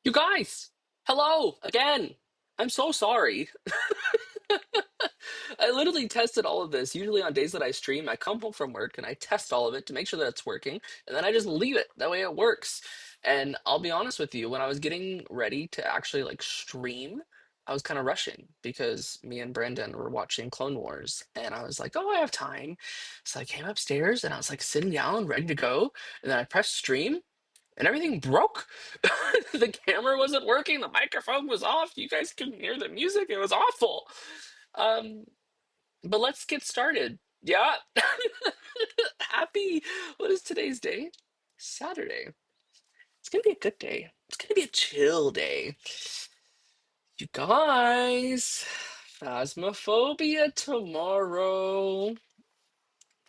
You guys, hello again. I'm so sorry. I literally tested all of this. Usually on days that I stream, I come home from work and I test all of it to make sure that it's working, and then I just leave it. That way it works. And I'll be honest with you, when I was getting ready to actually like stream, I was kind of rushing because me and Brandon were watching Clone Wars, and I was like, "Oh, I have time." So I came upstairs and I was like sitting down, ready to go, and then I pressed stream and everything broke. The camera wasn't working, the microphone was off, you guys couldn't hear the music, it was awful. Um, but let's get started. Yeah. Happy, what is today's day? Saturday. It's gonna be a good day. It's gonna be a chill day. You guys, Phasmophobia tomorrow.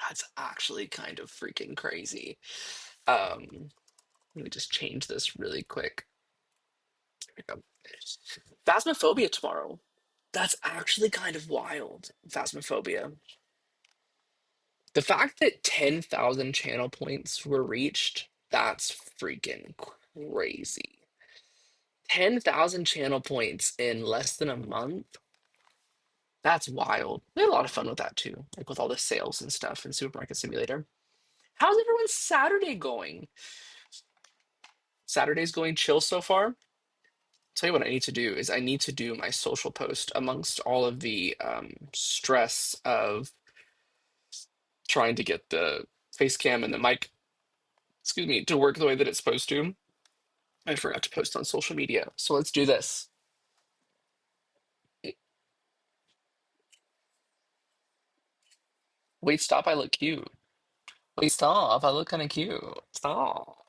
That's actually kind of freaking crazy. Let me just change this really quick. There we go. Phasmophobia tomorrow. That's actually kind of wild. Phasmophobia. The fact that 10,000 channel points were reached, that's freaking crazy. 10,000 channel points in less than a month. That's wild. We had a lot of fun with that too, like with all the sales and stuff in Supermarket Simulator. How's everyone's Saturday going? Saturday's going chill so far? Tell you what I need to do is I need to do my social post amongst all of the stress of trying to get the face cam and the mic, excuse me, to work the way that it's supposed to. I forgot to post on social media. So let's do this. Wait, stop. I look cute. Wait, stop. I look kind of cute. Stop.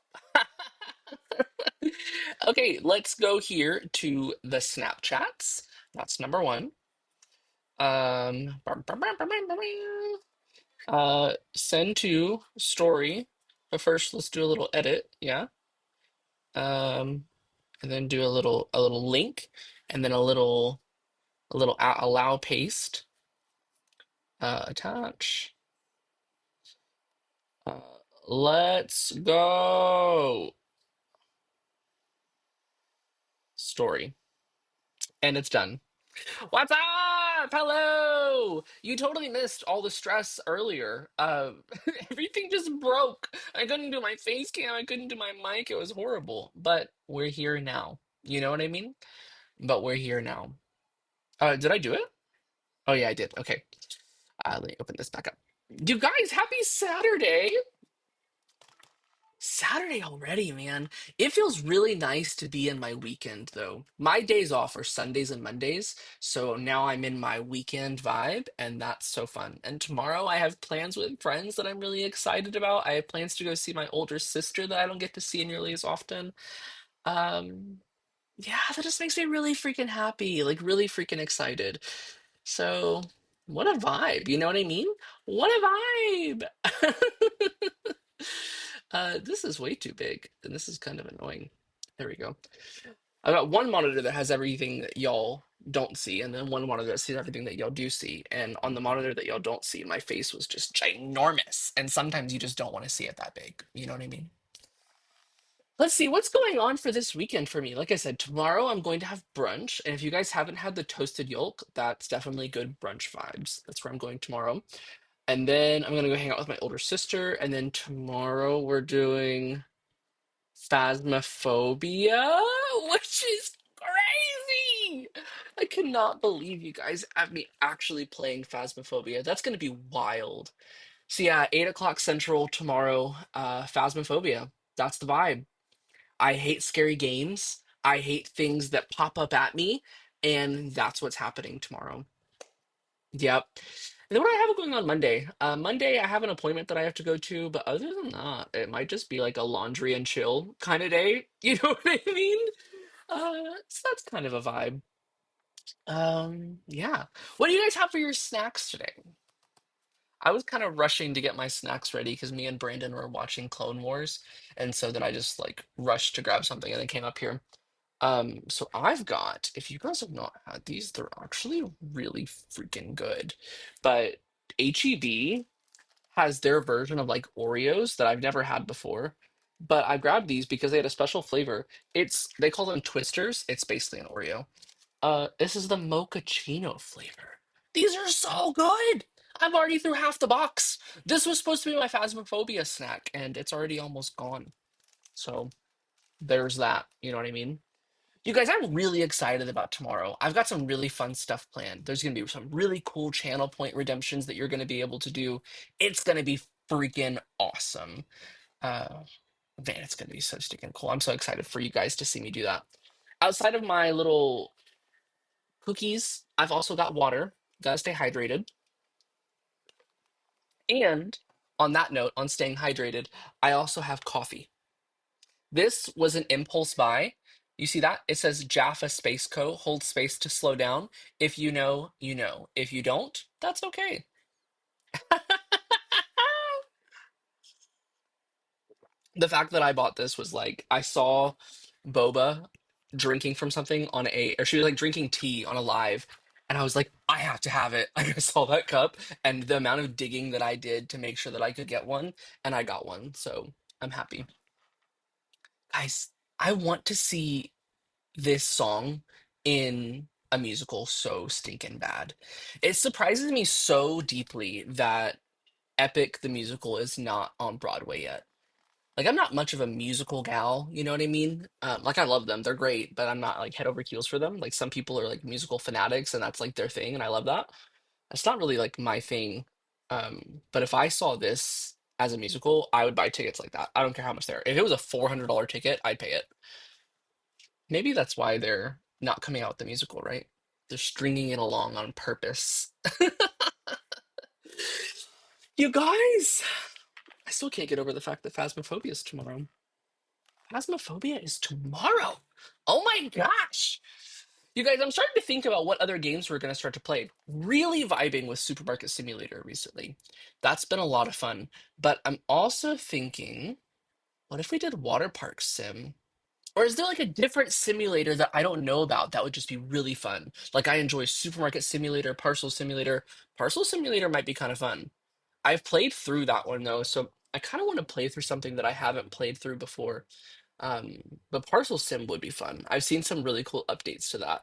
Okay, let's go here to the Snapchats. That's number one. Send to story. But first, let's do a little edit. Yeah. Um, and then do a little link, and then a little allow paste. Attach. Let's go. Story. And it's done. What's up? Hello. You totally missed all the stress earlier. Everything just broke. I couldn't do my face cam. I couldn't do my mic. It was horrible. But we're here now. You know what I mean? But we're here now. Did I do it? Oh yeah, I did. Okay. Let me open this back up. You guys, happy Saturday. Saturday already, man. It feels really nice to be in my weekend, though. My days off are Sundays and Mondays, so now I'm in my weekend vibe, and that's so fun. And tomorrow I have plans with friends that I'm really excited about. I have plans to go see my older sister that I don't get to see nearly as often. Um, yeah, that just makes me really freaking happy, like really freaking excited. So, what a vibe, you know what I mean? What a vibe! This is way too big, and this is kind of annoying. There we go. I've got one monitor that has everything that y'all don't see, and then one monitor that sees everything that y'all do see. And on the monitor that y'all don't see, my face was just ginormous. And sometimes you just don't want to see it that big. You know what I mean? Let's see what's going on for this weekend for me. Like I said, tomorrow I'm going to have brunch, and if you guys haven't had the toasted yolk, that's definitely good brunch vibes. That's where I'm going tomorrow. And then I'm gonna go hang out with my older sister, and then tomorrow we're doing Phasmophobia, which is crazy. I cannot believe you guys have me actually playing Phasmophobia. That's gonna be wild. So yeah, 8 o'clock Central tomorrow. Phasmophobia. That's the vibe. I hate scary games. I hate things that pop up at me, and that's what's happening tomorrow. Yep. And then what do I have going on Monday? Monday, I have an appointment that I have to go to, but other than that, it might just be like a laundry and chill kind of day. You know what I mean? So that's kind of a vibe. Yeah. What do you guys have for your snacks today? I was kind of rushing to get my snacks ready because me and Brandon were watching Clone Wars, and so then I just like rushed to grab something and then came up here. So I've got, if you guys have not had these, they're actually really freaking good. But HEB has their version of like Oreos that I've never had before. but I grabbed these because they had a special flavor. They call them Twisters. It's basically an Oreo. This is the mochaccino flavor. These are so good. I've already threw half the box. This was supposed to be my phasmophobia snack, and it's already almost gone. So there's that. You know what I mean? You guys, I'm really excited about tomorrow. I've got some really fun stuff planned. There's going to be some really cool channel point redemptions that you're going to be able to do. It's going to be freaking awesome. Uh, Man, it's going to be so stinking cool. I'm so excited for you guys to see me do that. Outside of my little cookies, I've also got water. Gotta stay hydrated. And on that note, on staying hydrated, I also have coffee. This was an impulse buy. You see that? It says Jaffa Space Co. Hold space to slow down. If you know, you know. If you don't, that's okay. The fact that I bought this was like I saw Boba drinking from something on or she was like drinking tea on a live, and I was like, I have to have it. Like I saw that cup and the amount of digging that I did to make sure that I could get one, and I got one. So I'm happy. Guys, I want to see this song in a musical so stinking bad. It surprises me so deeply that Epic the musical is not on Broadway yet. Like I'm not much of a musical gal, you know what I mean? Like I love them, they're great, but I'm not like head over heels for them. Like some people are like musical fanatics, and that's like their thing, and I love that. It's not really like my thing. But if I saw this as a musical, I would buy tickets like that. I don't care how much they're. If it was a $400 ticket, I'd pay it. Maybe that's why they're not coming out with the musical, right? They're stringing it along on purpose. You guys, I still can't get over the fact that Phasmophobia is tomorrow. Phasmophobia is tomorrow. Oh my gosh. You guys, I'm starting to think about what other games we're going to start to play. Really vibing with Supermarket Simulator recently. That's been a lot of fun. But I'm also thinking, what if we did Water Park Sim? Or is there like a different simulator that I don't know about that would just be really fun? Like I enjoy Supermarket Simulator, Parcel Simulator. Parcel Simulator might be kind of fun. I've played through that one though, so I kind of want to play through something that I haven't played through before. But Parcel Sim would be fun. I've seen some really cool updates to that.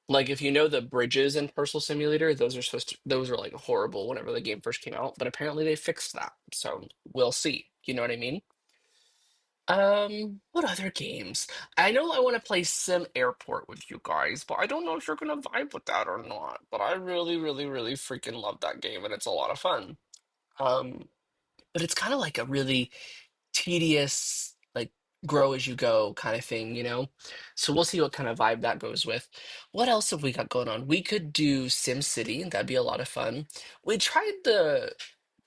Like if you know the bridges in Parcel Simulator, those are like horrible whenever the game first came out, but apparently they fixed that. So we'll see. You know what I mean? What other games? I know I want to play Sim Airport with you guys, but I don't know if you're gonna vibe with that or not. But I really, really, really freaking love that game, and it's a lot of fun. Um, but it's kind of like a really tedious, like grow as you go kind of thing, you know? So we'll see what kind of vibe that goes with. What else have we got going on? We could do Sim City, that'd be a lot of fun. We tried the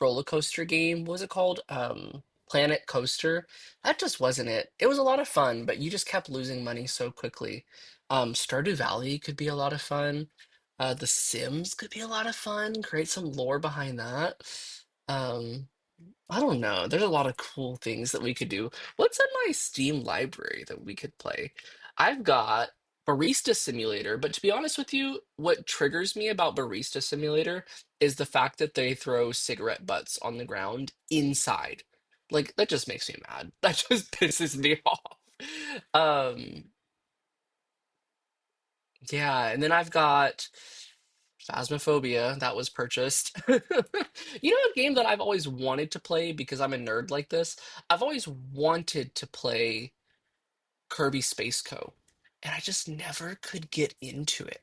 roller coaster game, what was it called? Planet Coaster. That just wasn't it. It was a lot of fun, but you just kept losing money so quickly. Stardew Valley could be a lot of fun. The Sims could be a lot of fun. Create some lore behind that. Um, I don't know. There's a lot of cool things that we could do. What's in my Steam library that we could play? I've got Barista Simulator, but to be honest with you, what triggers me about Barista Simulator is the fact that they throw cigarette butts on the ground inside. Like, that just makes me mad. That just pisses me off. Um, yeah, and then I've got Phasmophobia, that was purchased. You know, a game that I've always wanted to play because I'm a nerd like this? I've always wanted to play Kirby Space Co. And I just never could get into it,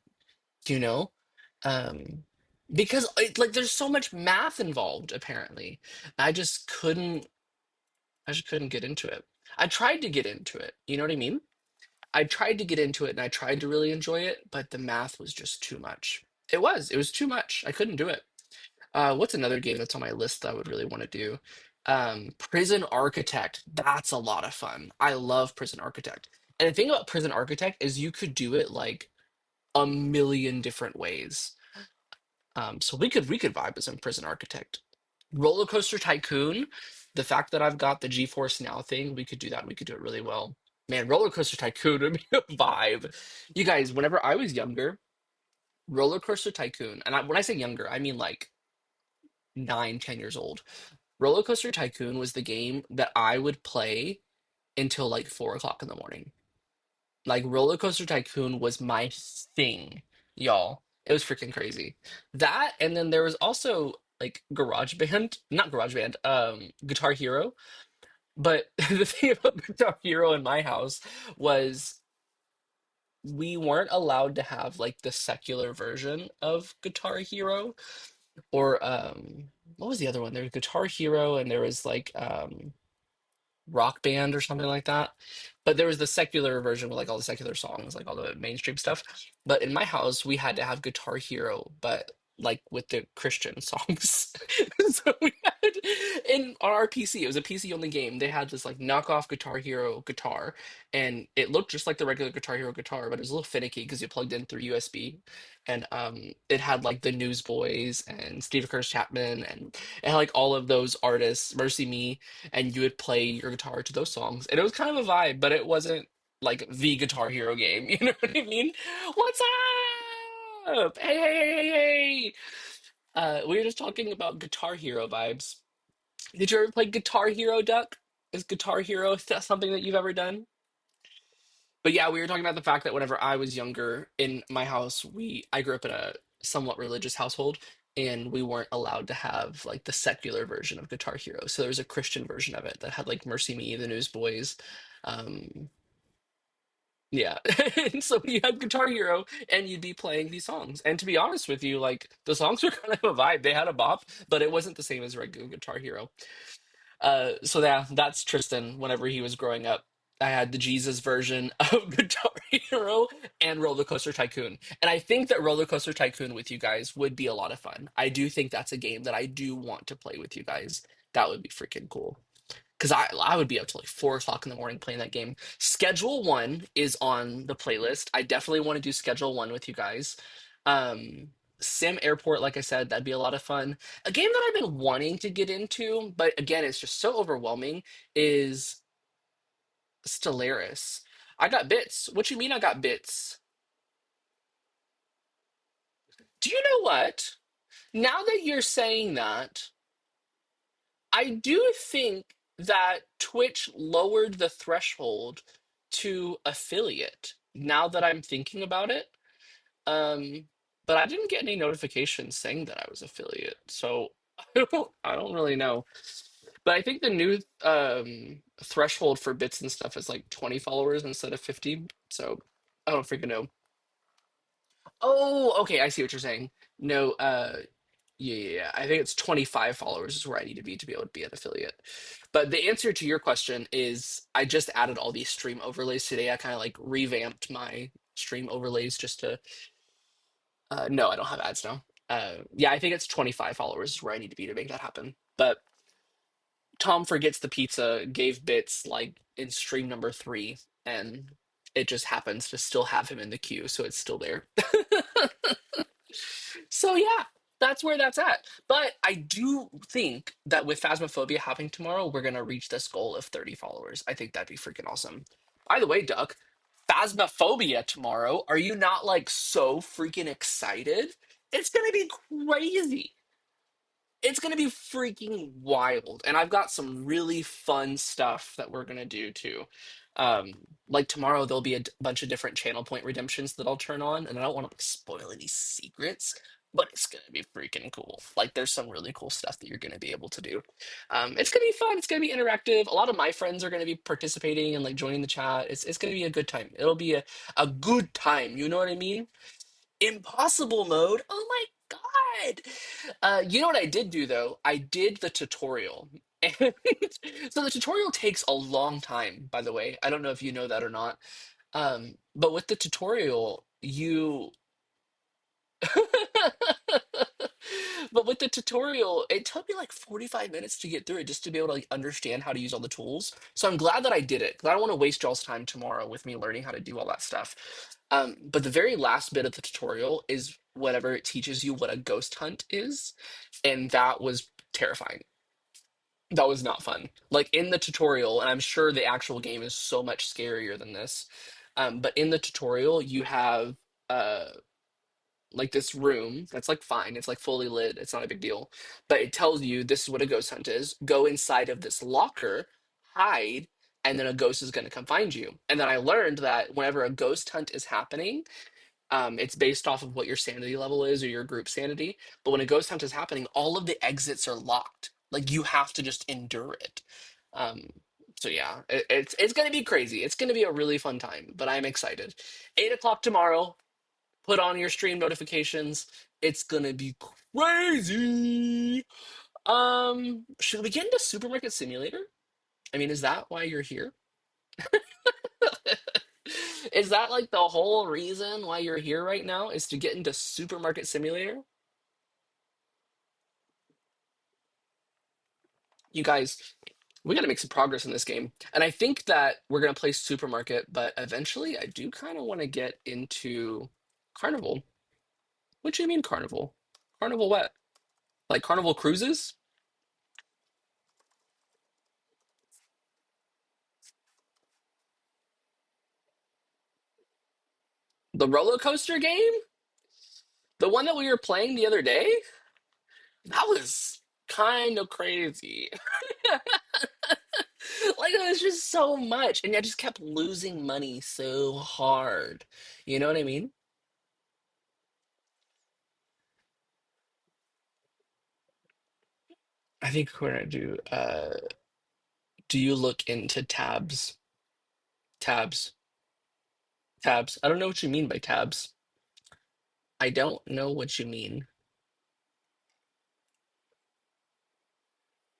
you know? Um, because like there's so much math involved, apparently. I just couldn't I just couldn't get into it. I tried to get into it, you know what I mean? I tried to get into it and I tried to really enjoy it, but the math was just too much. It was too much. I couldn't do it. What's another game that's on my list that I would really want to do? Prison Architect. That's a lot of fun. I love Prison Architect. And the thing about Prison Architect is you could do it like a million different ways. So we could vibe as in Prison Architect. Roller Coaster Tycoon. The fact that I've got the GeForce Now thing, we could do that. We could do it really well. Man, Roller Coaster Tycoon would be a vibe. You guys, whenever I was younger, Roller Coaster Tycoon, and when I say younger, I mean like 9, 10 years old. Roller Coaster Tycoon was the game that I would play until like 4 o'clock in the morning. Like Roller Coaster Tycoon was my thing, y'all. It was freaking crazy. That and then there was also like Garage Band, not Garage Band, Guitar Hero. But the thing about Guitar Hero in my house was we weren't allowed to have like the secular version of Guitar Hero or what was the other one? There was Guitar Hero and there was like Rock Band or something like that. But there was the secular version with like all the secular songs, like all the mainstream stuff. But in my house, we had to have Guitar Hero, but like with the Christian songs. So we had in on our PC, it was a PC only game. They had this like knockoff Guitar Hero guitar, and it looked just like the regular Guitar Hero guitar, but it was a little finicky because you plugged in through USB. And it had like the Newsboys and Steve Curtis Chapman, and it had like all of those artists, Mercy Me, and you would play your guitar to those songs. And it was kind of a vibe, but it wasn't like the Guitar Hero game. You know what I mean? What's up? Hey, hey, hey, hey, hey. We were just talking about Guitar Hero vibes. Did you ever play Guitar Hero, Duck? Is Guitar Hero something that you've ever done? But yeah, we were talking about the fact that whenever I was younger in my house, I grew up in a somewhat religious household, and we weren't allowed to have like the secular version of Guitar Hero. So there was a Christian version of it that had like Mercy Me, the Newsboys. Um, yeah. And so you had Guitar Hero and you'd be playing these songs. And to be honest with you, like the songs were kind of a vibe. They had a bop, but it wasn't the same as regular Guitar Hero. So yeah, that's Tristan. Whenever he was growing up, I had the Jesus version of Guitar Hero and Roller Coaster Tycoon, and I think that Roller Coaster Tycoon with you guys would be a lot of fun. I do think that's a game that I do want to play with you guys. That would be freaking cool. Because I would be up till like 4 o'clock in the morning playing that game. Schedule One is on the playlist. I definitely want to do Schedule One with you guys. Um, Sim Airport, like I said, that'd be a lot of fun. A game that I've been wanting to get into, but again, it's just so overwhelming, is Stellaris. I got bits. What you mean I got bits? Do you know what? Now that you're saying that, I do think that Twitch lowered the threshold to affiliate now that I'm thinking about it. Um, but I didn't get any notifications saying that I was affiliate. So I don't really know. But I think the new threshold for bits and stuff is like 20 followers instead of 50. So I don't freaking know. Oh, okay, I see what you're saying. No, yeah. I think it's 25 followers is where I need to be able to be an affiliate. But the answer to your question is I just added all these stream overlays today. I kind of like revamped my stream overlays just to no, I don't have ads now. Yeah, I think it's 25 followers is where I need to be to make that happen. But Tom Forgets the Pizza gave bits like in stream number 3, and it just happens to still have him in the queue, so it's still there. So yeah, that's where that's at. But I do think that with Phasmophobia happening tomorrow, we're gonna reach this goal of 30 followers. I think that'd be freaking awesome. By the way, Duck, Phasmophobia tomorrow. Are you not like so freaking excited? It's gonna be crazy. It's gonna be freaking wild. And I've got some really fun stuff that we're gonna do too. Like tomorrow there'll be a bunch of different channel point redemptions that I'll turn on, and I don't want to spoil any secrets, but it's gonna be freaking cool. Like there's some really cool stuff that you're gonna be able to do. It's gonna be fun, it's gonna be interactive. A lot of my friends are gonna be participating and like joining the chat. It's gonna be a good time. It'll be a good time, you know what I mean? Impossible mode. Oh my God. You know what I did do though? I did the tutorial. And so the tutorial takes a long time, by the way. I don't know if you know that or not. But with the tutorial, you but with the tutorial, it took me like 45 minutes to get through it just to be able to like understand how to use all the tools. So I'm glad that I did it because I don't want to waste y'all's time tomorrow with me learning how to do all that stuff. But the very last bit of the tutorial is whenever it teaches you what a ghost hunt is, and that was terrifying. That was not fun. Like in the tutorial, and I'm sure the actual game is so much scarier than this. But in the tutorial, you have uh like this room that's like fine, it's like fully lit, it's not a big deal, but it tells you this is what a ghost hunt is. Go inside of this locker, hide, and then a ghost is going to come find you. And then I learned that whenever a ghost hunt is happening, it's based off of what your sanity level is or your group sanity. But when a ghost hunt is happening, all of the exits are locked. Like you have to just endure it. Um, so yeah, it's gonna be crazy. It's gonna be a really fun time, but I'm excited. 8 o'clock tomorrow. Put on your stream notifications. It's gonna be crazy. Should we get into Supermarket Simulator? I mean, is that why you're here? Is that like the whole reason why you're here right now is to get into Supermarket Simulator? You guys, we got to make some progress in this game. And I think that we're going to play Supermarket, but eventually I do kind of want to get into Carnival. What do you mean Carnival? Carnival what? Like Carnival Cruises? The roller coaster game? The one that we were playing the other day? That was kind of crazy. Like it was just so much, and I just kept losing money so hard. You know what I mean? I think we're gonna do you look into tabs? Tabs. Tabs. I don't know what you mean by tabs. I don't know what you mean.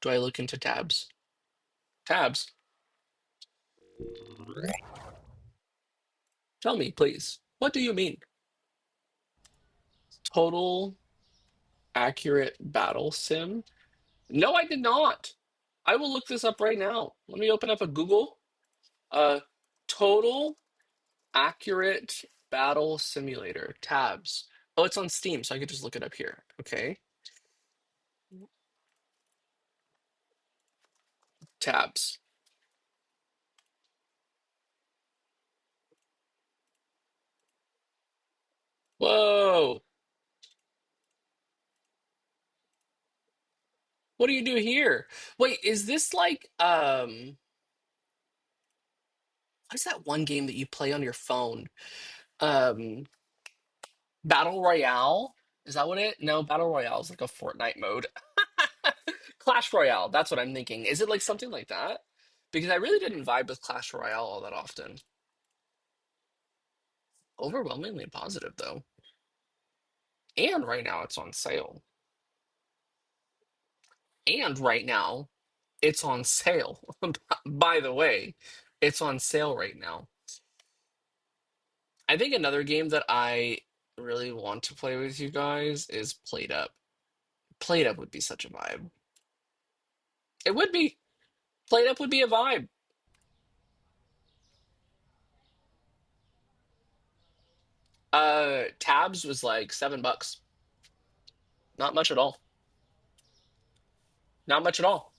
Do I look into tabs? Tabs. Tell me, please. What do you mean? Total accurate battle sim? No, I did not. I will look this up right now. Let me open up a Google. Uh, total accurate battle simulator tabs. Oh, it's on Steam, so I could just look it up here. Okay. Tabs. Whoa. What do you do here? Wait, is this like what's that one game that you play on your phone? Um Battle Royale? Is that what it? No, Battle Royale is like a Fortnite mode. Clash Royale, that's what I'm thinking. Is it like something like that? Because I really didn't vibe with Clash Royale all that often. Overwhelmingly positive though. And right now it's on sale. And right now it's on sale. By the way, it's on sale right now. I think another game that I really want to play with you guys is Played Up. Played Up would be such a vibe. It would be. Played Up would be a vibe. Tabs was like $7. Not much at all. Not much at all.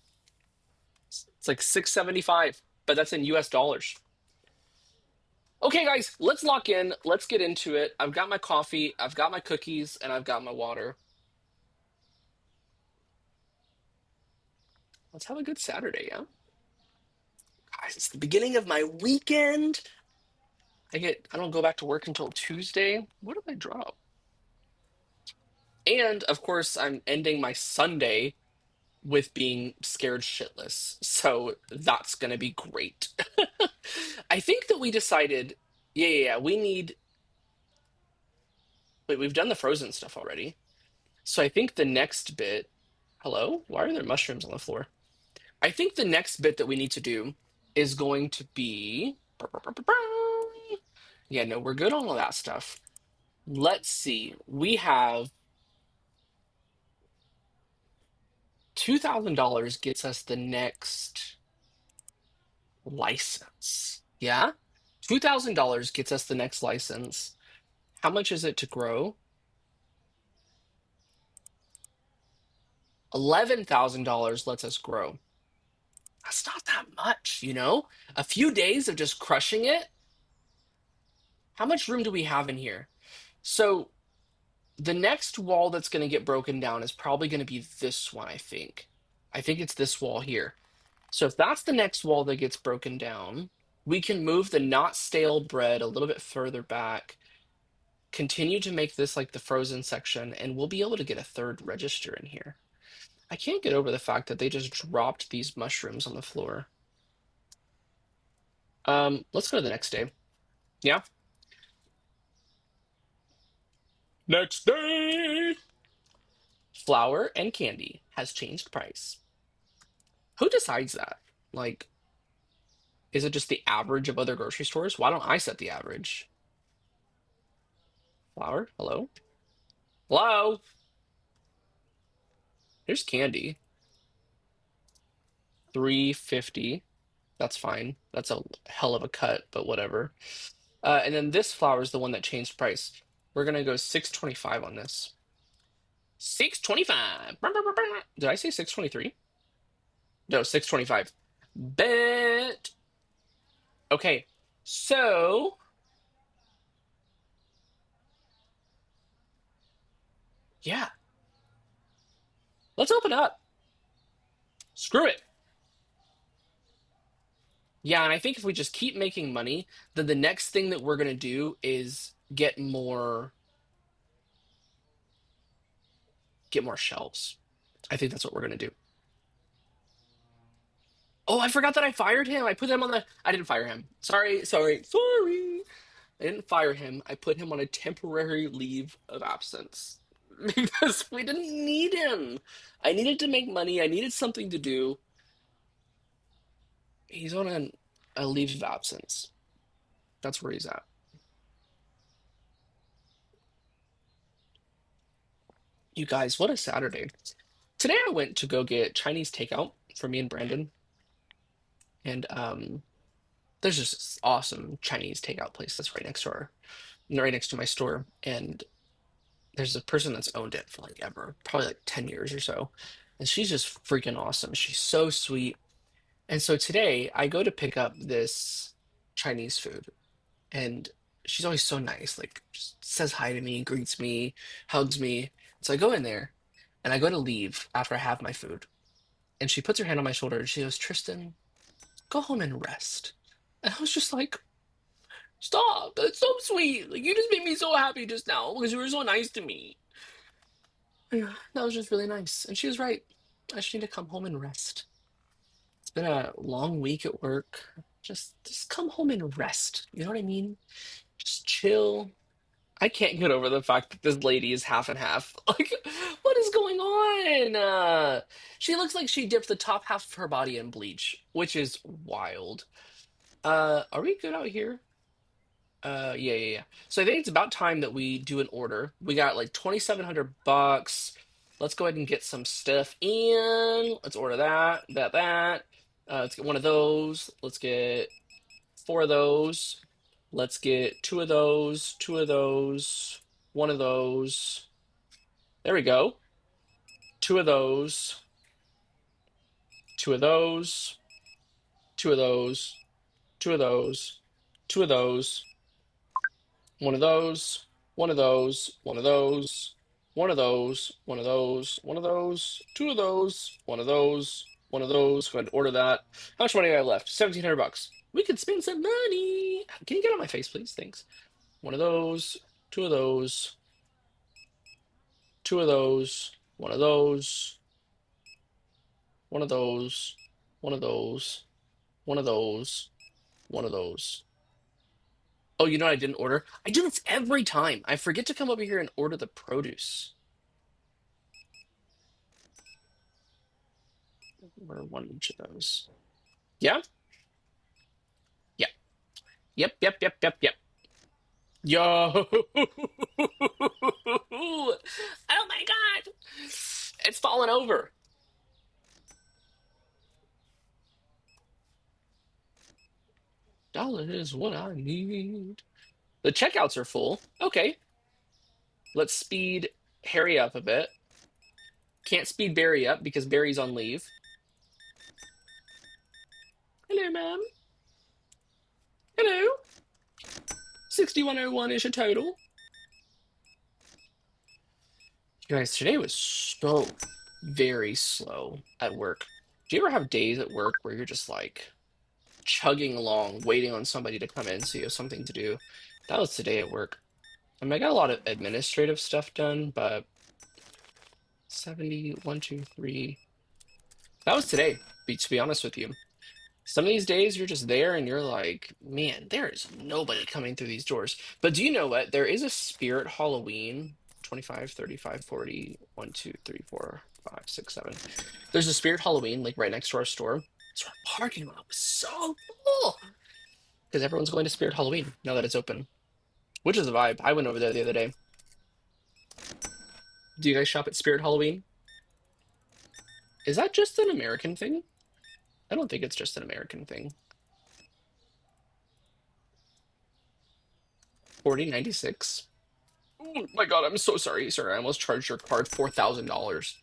It's like 6.75, but that's in US dollars. Okay, guys, let's lock in. Let's get into it. I've got my coffee, I've got my cookies, and I've got my water. Let's have a good Saturday, yeah? Guys, it's the beginning of my weekend. I don't go back to work until Tuesday. What did I drop? And of course, I'm ending my Sunday with being scared shitless. So that's gonna be great. I think that we decided, yeah. We need wait, we've done the frozen stuff already. So I think the next bit, hello? Why are there mushrooms on the floor? I think the next bit that we need to do is going to be yeah, no, we're good on all that stuff. Let's see. We have $2,000 gets us the next license. Yeah? $2,000 gets us the next license. How much is it to grow? $11,000 lets us grow. That's not that much, you know? A few days of just crushing it. How much room do we have in here? So the next wall that's going to get broken down is probably going to be this one, I think. I think it's this wall here. So if that's the next wall that gets broken down, we can move the not stale bread a little bit further back, continue to make this like the frozen section, and we'll be able to get a third register in here. I can't get over the fact that they just dropped these mushrooms on the floor. Let's go to the next day. Yeah. Next day. Flour and candy has changed price. Who decides that? Like, is it just the average of other grocery stores? Why don't I set the average? Flour? Hello? Hello? Here's candy. 350. That's fine. That's a hell of a cut, but whatever. And then this flour is the one that changed price. We're gonna go 625 on this. 625. Did I say 623? No, 625. Bet. Okay. So, yeah, let's open up. Screw it. Yeah, and I think if we just keep making money, then the next thing that we're gonna do is get more shelves. I think that's what we're gonna do. Oh, I forgot that I fired him. I put him on the. I didn't fire him. Sorry, sorry, sorry. I didn't fire him. I put him on a temporary leave of absence because we didn't need him. I needed to make money. I needed something to do. He's on a leave of absence. That's where he's at. You guys, what a Saturday. Today I went to go get Chinese takeout for me and Brandon, and there's just this awesome Chinese takeout place that's right next to my store, and there's a person that's owned it for like ever, probably like 10 years or so, and she's just freaking awesome. She's so sweet. And so today I go to pick up this Chinese food, and she's always so nice, like just says hi to me, greets me, hugs me. So I go in there and I go to leave after I have my food. And she puts her hand on my shoulder and she goes, Tristan, go home and rest. And I was just like, stop. That's so sweet. Like, you just made me so happy just now because you were so nice to me. Yeah, that was just really nice. And she was right. I just need to come home and rest. It's been a long week at work. Just come home and rest. You know what I mean? Just chill. I can't get over the fact that this lady is half and half. Like, what is going on? She looks like she dipped the top half of her body in bleach, which is wild. Are we good out here? Yeah, yeah, yeah. So I think it's about time that we do an order. We got like 2,700 bucks. Let's go ahead and get some stuff in. Let's order that. Let's get one of those. Let's get four of those. Let's get two of those, two of those, one of those. There we go. Two of those, two of those, two of those, two of those, two of those, one of those, one of those, one of those, one of those, one of those, one of those, two of those, one of those, one of those. Go ahead and order that. How much money do I have left? 1,700 bucks. We could spend some money. Can you get on my face, please? Thanks. One of those, two of those, two of those, one of those, one of those, one of those, one of those, one of those. Oh, you know what I didn't order? I do this every time. I forget to come over here and order the produce. Order one each of those. Yeah? Yeah. Yep, yep, yep, yep, yep. Yo! Oh my God! It's fallen over. Dollar is what I need. The checkouts are full. Okay, let's speed Harry up a bit. Can't speed Barry up because Barry's on leave. Hello, ma'am. Hello. 6101 is your total. You guys, today was so very slow at work. Do you ever have days at work where you're just like chugging along, waiting on somebody to come in so you have something to do? That was today at work. I mean, I got a lot of administrative stuff done, but 70, 1, 2, 3. That was today, to be honest with you. Some of these days you're just there and you're like, man, there is nobody coming through these doors. But do you know what? There is a Spirit Halloween 25, 35, 40, 1, 2, 3, 4, 5, 6, 7. There's a Spirit Halloween like right next to our store. So our parking lot was so full because everyone's going to Spirit Halloween now that it's open, which is a vibe. I went over there the other day. Do you guys shop at Spirit Halloween? Is that just an American thing? I don't think it's just an American thing. 40.96. Oh my God, I'm so sorry, sir. I almost charged your card $4,000.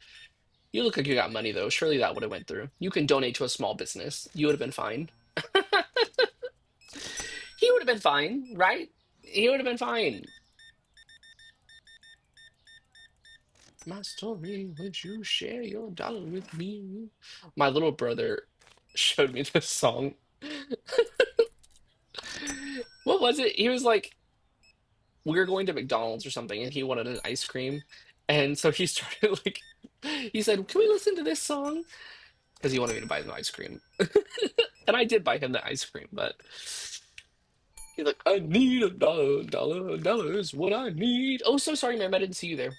You look like you got money though. Surely that would have went through. You can donate to a small business. You would have been fine. He would have been fine, right? He would have been fine. My story, would you share your dollar with me? My little brother showed me this song. What was it? He was like, we were going to McDonald's or something, and he wanted an ice cream. And so he started like, he said, "Can we listen to this song?" Because he wanted me to buy him ice cream. And I did buy him the ice cream, but he's like, "I need a dollar, dollar, dollar is what I need." Oh, so sorry, ma'am. I didn't see you there.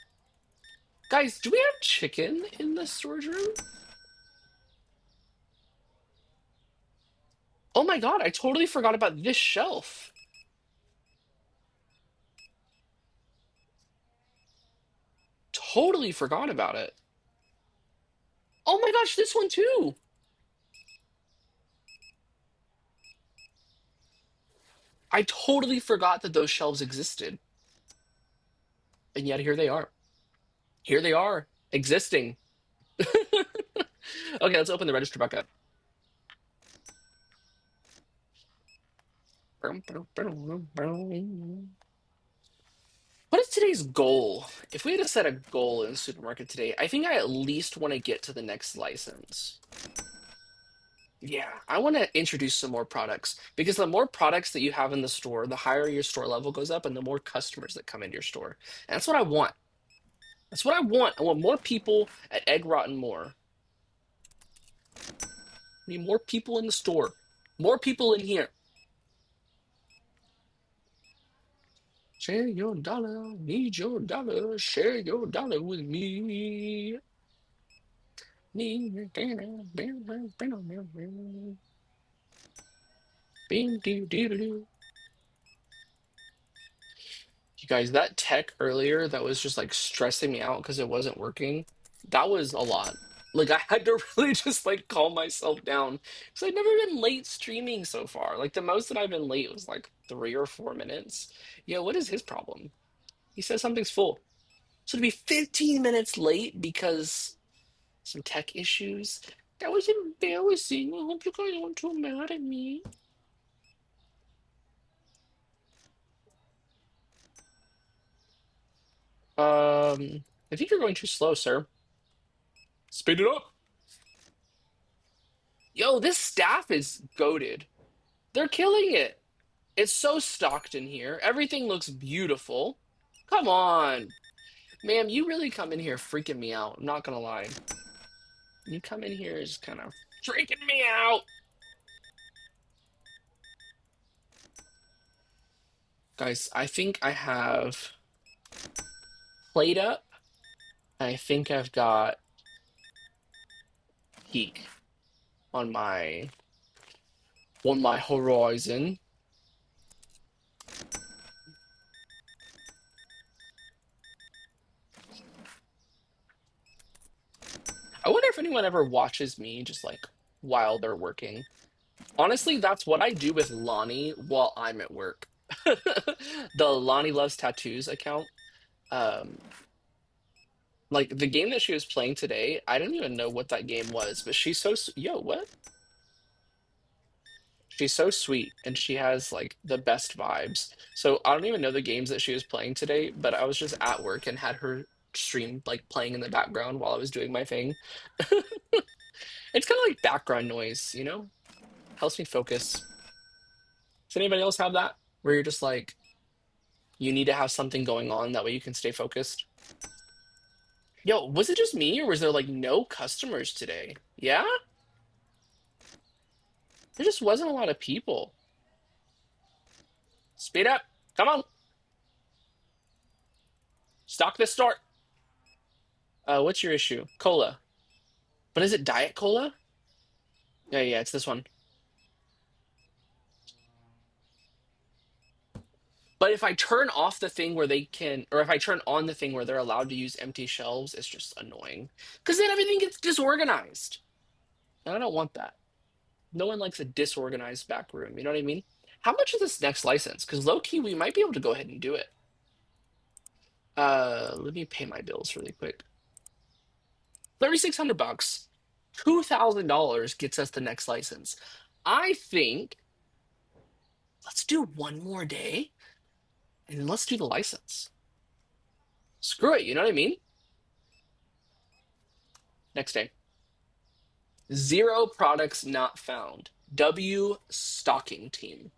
Guys, do we have chicken in the storage room? Oh my God, I totally forgot about this shelf. Totally forgot about it. Oh my gosh, this one too. I totally forgot that those shelves existed. And yet here they are. Here they are, existing. Okay, let's open the register back up. What is today's goal? If we had to set a goal in the supermarket today, I think I at least want to get to the next license. Yeah, I want to introduce some more products because the more products that you have in the store, the higher your store level goes up and the more customers that come into your store. And that's what I want. That's what I want. I want more people at Egg Rotten More. I need more people in the store. More people in here. Share your dollar, need your dollar, share your dollar with me. You guys, that tech earlier that was just like stressing me out because it wasn't working, that was a lot. Like I had to really just like calm myself down because I've never been late streaming so far. Like the most that I've been late was like 3 or 4 minutes. Yeah, what is his problem? He says something's full. So to be 15 minutes late because some tech issues, that was embarrassing. I hope you guys aren't too mad at me. I think you're going too slow, sir. Speed it up. Yo, this staff is goaded. They're killing it. It's so stocked in here. Everything looks beautiful. Come on. Ma'am, you really come in here freaking me out. I'm not gonna lie. You come in here is kind of freaking me out. Guys, I think I have played up. I think I've got peak on my horizon. I wonder if anyone ever watches me just like while they're working. Honestly, that's what I do with Lonnie while I'm at work. The Lonnie Loves Tattoos account. Um, like the game that she was playing today, I don't even know what that game was, but she's so yo, what? She's so sweet and she has like the best vibes. So I don't even know the games that she was playing today, but I was just at work and had her. stream like playing in the background while I was doing my thing. It's kind of like background noise, you know? Helps me focus. Does anybody else have that? Where you're just like, you need to have something going on that way you can stay focused? Yo, was it just me or was there like no customers today? Yeah? There just wasn't a lot of people. Speed up. Come on. Stock this store. What's your issue? Cola. But is it Diet Cola? Yeah, yeah, it's this one. But if I turn off the thing where they can, or if I turn on the thing where they're allowed to use empty shelves, it's just annoying. Because then everything gets disorganized. And I don't want that. No one likes a disorganized back room. You know what I mean? How much is this next license? Because low key, we might be able to go ahead and do it. Let me pay my bills really quick. 3,600 bucks. $2,000 gets us the next license. I think let's do one more day and let's do the license. Screw it. You know what I mean? Next day. Zero products not found. W stocking team.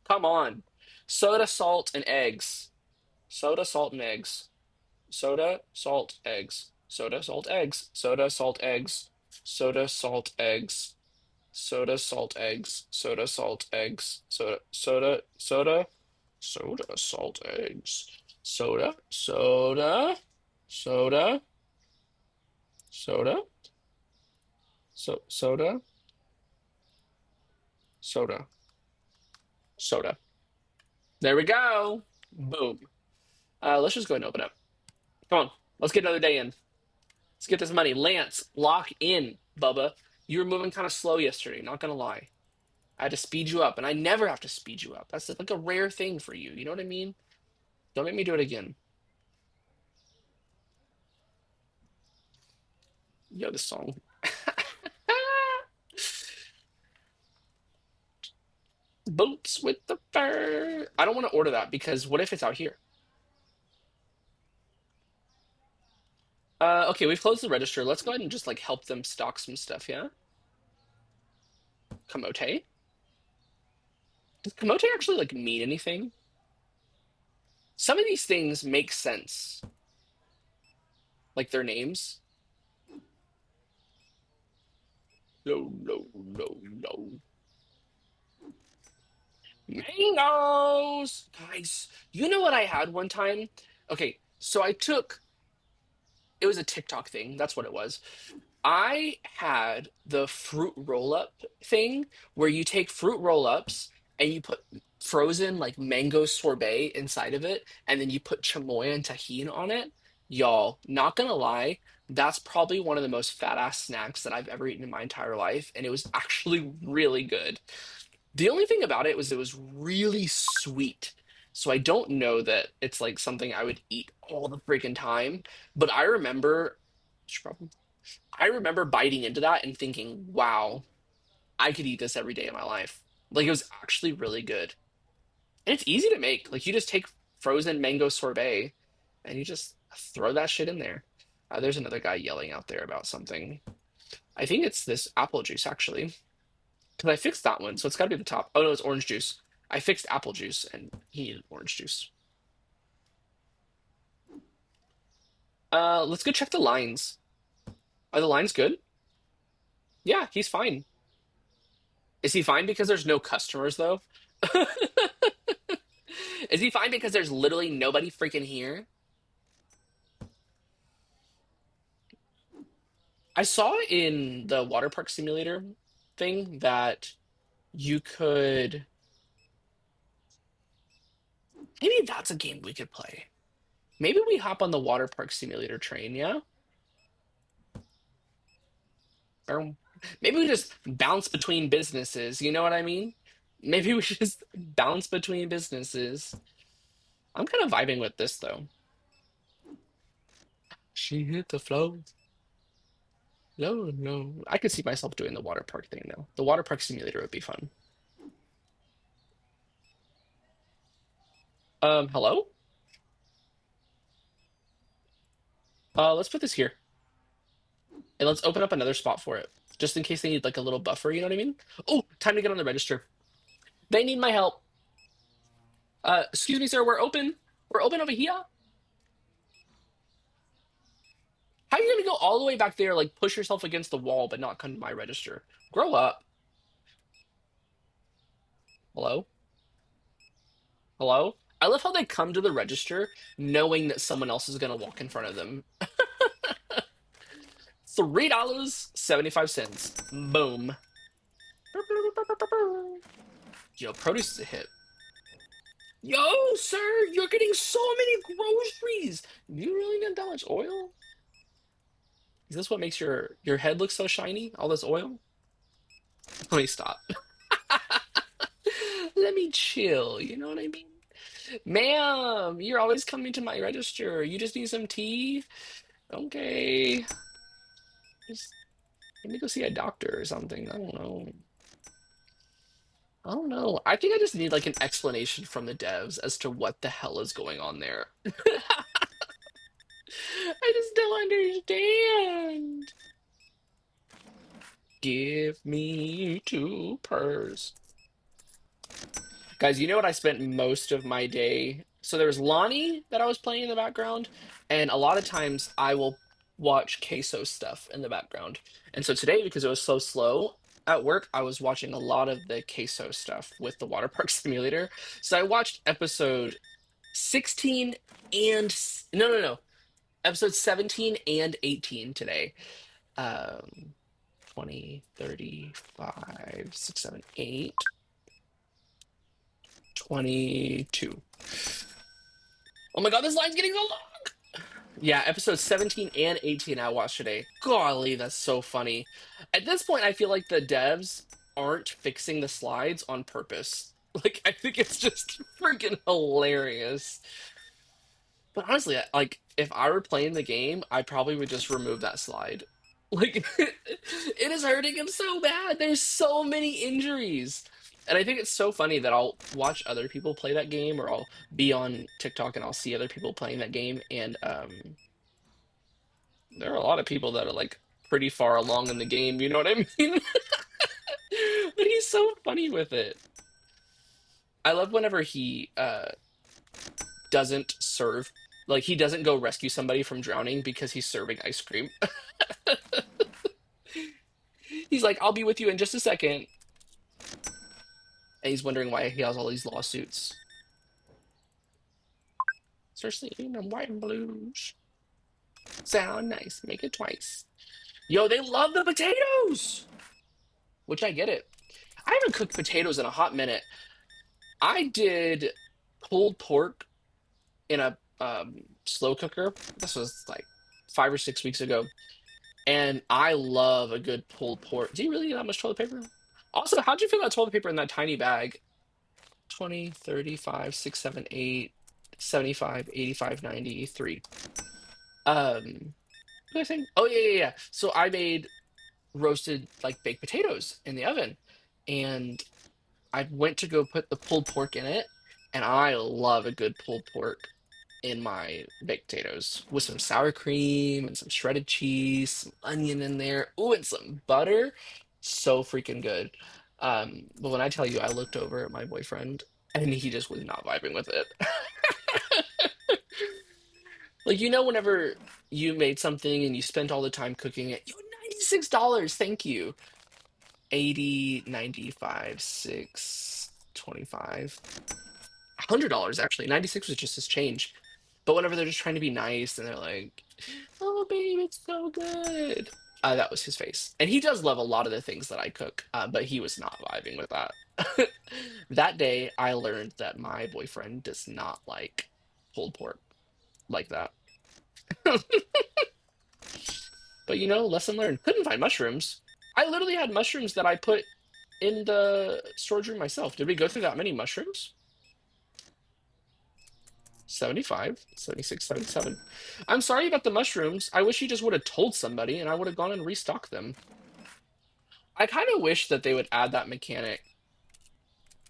Come on. Soda, salt, and eggs. Soda, salt, and eggs. Soda, salt, eggs. Soda, salt, eggs. Soda, salt, eggs. Soda, salt, eggs. Soda, salt, eggs. Soda, salt, eggs. Soda, salt, eggs. Soda, soda, soda, soda, soda. There we go. Boom. Let's just go ahead and open up. Come on. Let's get another day in. Let's get this money. Lance, lock in, Bubba. You were moving kind of slow yesterday, not gonna lie. I had to speed you up, and I never have to speed you up. That's like a rare thing for you. You know what I mean? Don't make me do it again. Yo, this song. Boots with the fur. I don't want to order that because what if it's out here? Okay, we've closed the register. Let's go ahead and just like help them stock some stuff, yeah? Kamote? Does Kamote actually like mean anything? Some of these things make sense, like their names. No, no, no, no. Mangoes! Guys, you know what I had one time? Okay, so I took, it was a TikTok thing. That's what it was. I had the fruit roll up thing where you take fruit roll ups and you put frozen like mango sorbet inside of it, and then you put chamoy and tahini on it. Y'all, not gonna lie, that's probably one of the most fat ass snacks that I've ever eaten in my entire life, and it was actually really good. The only thing about it was really sweet. So I don't know that it's like something I would eat all the freaking time, but I remember biting into that and thinking, wow, I could eat this every day of my life. Like it was actually really good. And it's easy to make. Like you just take frozen mango sorbet and you just throw that shit in there. There's another guy yelling out there about something. I think it's this apple juice actually. Because I fixed that one, so it's got to be the top. Oh no, it's orange juice. I fixed apple juice and he needed orange juice. Let's go check the lines. Are the lines good? Yeah, he's fine. Is he fine because there's no customers though? Is he fine because there's literally nobody freaking here? I saw in the water park simulator thing that you could maybe that's a game we could play. Maybe we hop on the water park simulator train, yeah? Or maybe we just bounce between businesses, you know what I mean? Maybe we should just bounce between businesses. I'm kind of vibing with this though. She hit the flow. No, no. I could see myself doing the water park thing though. The water park simulator would be fun. Hello? Let's put this here. And let's open up another spot for it. Just in case they need like a little buffer, you know what I mean? Oh, time to get on the register. They need my help. Excuse me, sir, we're open. We're open over here. How are you gonna go all the way back there, like push yourself against the wall, but not come to my register? Grow up. Hello? Hello? I love how they come to the register knowing that someone else is gonna walk in front of them. $3.75. Boom. Yo, produce is a hit. Yo, sir, you're getting so many groceries. You really need that much oil? Is this what makes your head look so shiny? All this oil? Let me stop. Let me chill. You know what I mean? Ma'am, you're always coming to my register. You just need some tea? Okay. Just let me go see a doctor or something. I don't know. I don't know. I think I just need like an explanation from the devs as to what the hell is going on there. I just don't understand. Give me two purrs. Guys, you know what I spent most of my day? So there was Lonnie that I was playing in the background, and a lot of times I will watch queso stuff in the background. And so today, because it was so slow at work, I was watching a lot of the queso stuff with the water park simulator. So I watched episode 16 and no, no, no, episode 17 and 18 today. Um, 20, 35, 6, 7, 8, 22. Oh my god, this line's getting so long! Yeah, episode 17 and 18 I watched today. Golly, that's so funny. At this point, I feel like the devs aren't fixing the slides on purpose. Like, I think it's just freaking hilarious. But honestly, like, if I were playing the game, I probably would just remove that slide. Like, it is hurting him so bad. There's so many injuries. And I think it's so funny that I'll watch other people play that game, or I'll be on TikTok and I'll see other people playing that game. And there are a lot of people that are like pretty far along in the game, you know what I mean? But he's so funny with it. I love whenever he doesn't serve, like, he doesn't go rescue somebody from drowning because he's serving ice cream. He's like, I'll be with you in just a second. And he's wondering why he has all these lawsuits. Seriously, I'm white and blues. Sound nice. Make it twice. Yo, they love the potatoes! Which I get it. I haven't cooked potatoes in a hot minute. I did pulled pork in a slow cooker. This was like 5 or 6 weeks ago. And I love a good pulled pork. Do you really need that much toilet paper? Also, how'd you feel about toilet paper in that tiny bag? 20, 35, 6, 7, 8, 75, 85, 93. What was I saying? Oh, yeah, yeah, yeah. So I made roasted, like, baked potatoes in the oven. And I went to go put the pulled pork in it. And I love a good pulled pork in my baked potatoes with some sour cream and some shredded cheese, some onion in there. Ooh, and some butter. So freaking good. But when I tell you, I looked over at my boyfriend and he just was not vibing with it. Like, whenever you made something and you spent all the time cooking it, you $96, thank you. 80, 95, 6, 25. $100 actually. 96 was just his change. But whenever they're just trying to be nice and they're like, "Oh, babe, it's so good," that was his face. And he does love a lot of the things that I cook, but he was not vibing with that. That day, I learned that my boyfriend does not like pulled pork like that. But lesson learned. Couldn't find mushrooms. I literally had mushrooms that I put in the storage room myself. Did we go through that many mushrooms? 75, 76, 77. I'm sorry about the mushrooms. I wish you just would have told somebody and I would have gone and restocked them. I kind of wish that they would add that mechanic.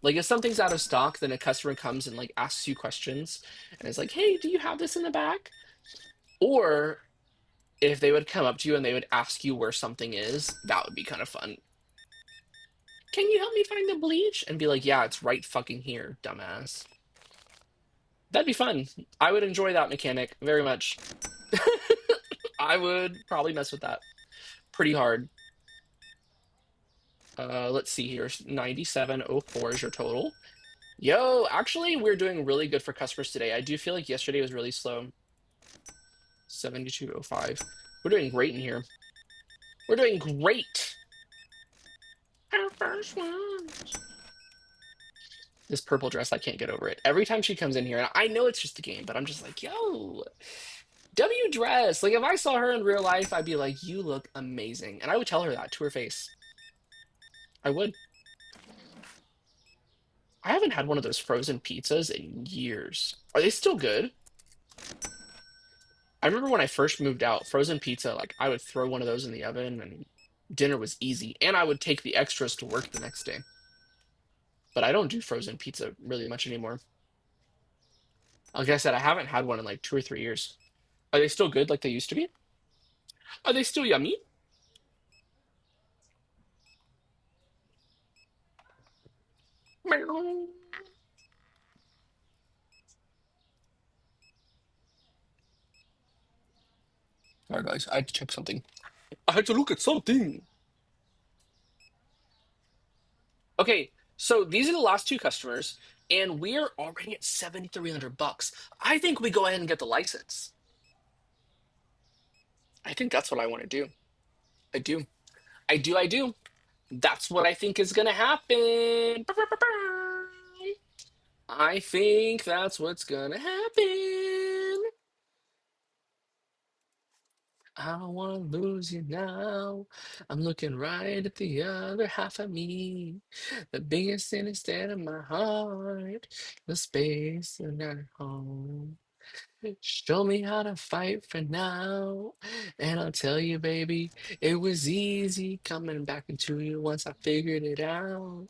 Like, if something's out of stock, then a customer comes and like asks you questions and it's like, "Hey, do you have this in the back?" Or If they would come up to you and they would ask you where something is, that would be kind of fun. Can you help me find the bleach? And be like, yeah, it's right fucking here, dumbass. That'd be fun. I would enjoy that mechanic very much. I would probably mess with that pretty hard. Let's see here. 9704 is your total. Yo, actually, we're doing really good for customers today. I do feel like yesterday was really slow. 7205. We're doing great in here. We're doing great. Our first one. This purple dress, I can't get over it. Every time she comes in here, and I know it's just a game, but I'm just like, yo, W dress. Like, if I saw her in real life, I'd be like, you look amazing. And I would tell her that to her face. I would. I haven't had one of those frozen pizzas in years. Are they still good? I remember when I first moved out, frozen pizza, like I would throw one of those in the oven and dinner was easy. And I would take the extras to work the next day. But I don't do frozen pizza really much anymore. Like I said, I haven't had one in like 2 or 3 years. Are they still good like they used to be? Are they still yummy? Meow. Sorry, guys. I had to check something. I had to look at something. Okay, so these are the last two customers, and we're already at 7,300 bucks. I think we go ahead and get the license. I think that's what I want to do. I do. I do. That's what I think is gonna happen. I think that's what's gonna happen. I don't want to lose you now. I'm looking right at the other half of me. The biggest thing instead of my heart. The space and at home. Show me how to fight for now. And I'll tell you, baby, it was easy coming back into you once I figured it out.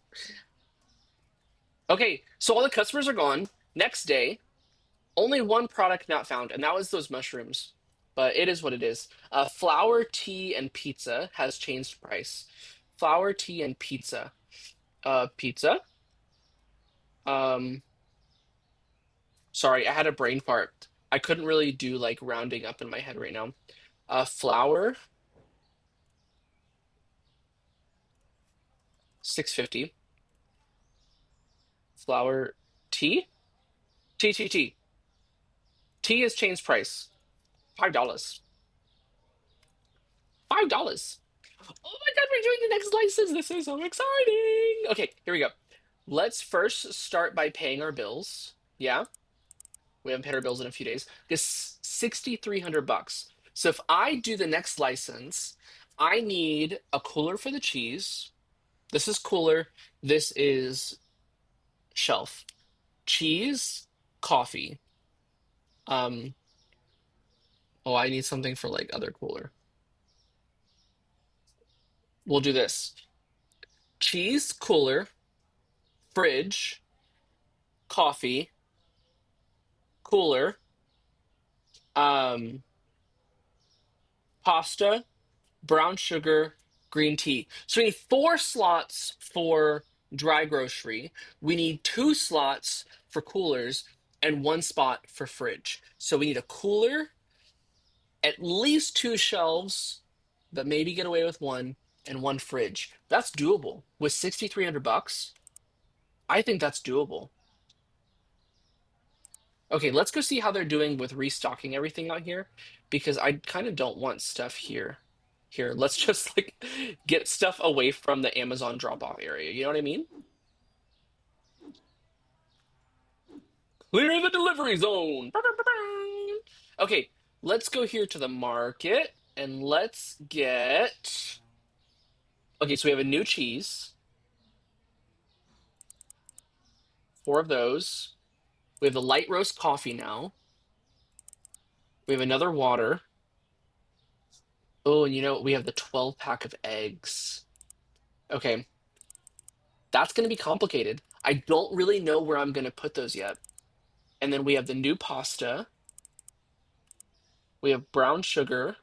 Okay, so all the customers are gone. Next day, only one product not found, and that was those mushrooms. But it is what it is. Flour, tea, and pizza has changed price. Flour, tea, and pizza. Pizza. Um, sorry, I had a brain fart. I couldn't really do like rounding up in my head right now. Flour, 650. Flour, tea, tea. Tea has changed price. $5. $5. Oh my God, we're doing the next license. This is so exciting. Okay, here we go. Let's first start by paying our bills. Yeah, we haven't paid our bills in a few days. It's 6,300 bucks. So if I do the next license, I need a cooler for the cheese. This is cooler. This is shelf. Cheese, coffee. Um, oh, I need something for like other cooler. We'll do this. Cheese, cooler, fridge, coffee, cooler, um, pasta, brown sugar, green tea. So we need 4 slots for dry grocery. We need 2 slots for coolers and 1 spot for fridge. So we need a cooler, at least 2 shelves, but maybe get away with one, and 1 fridge. That's doable. With 6,300 bucks, I think that's doable. Okay, let's go see how they're doing with restocking everything out here because I kind of don't want stuff here. Here, let's just like get stuff away from the Amazon drop-off area. You know what I mean? Clear the delivery zone. Okay, let's go here to the market and let's get. Okay, so we have a new cheese, 4 of those. We have the light roast coffee now. We have another water. Oh, and you know, we have the 12 pack of eggs. Okay, that's going to be complicated. I don't really know where I'm going to put those yet. And then we have the new pasta. We have brown sugar.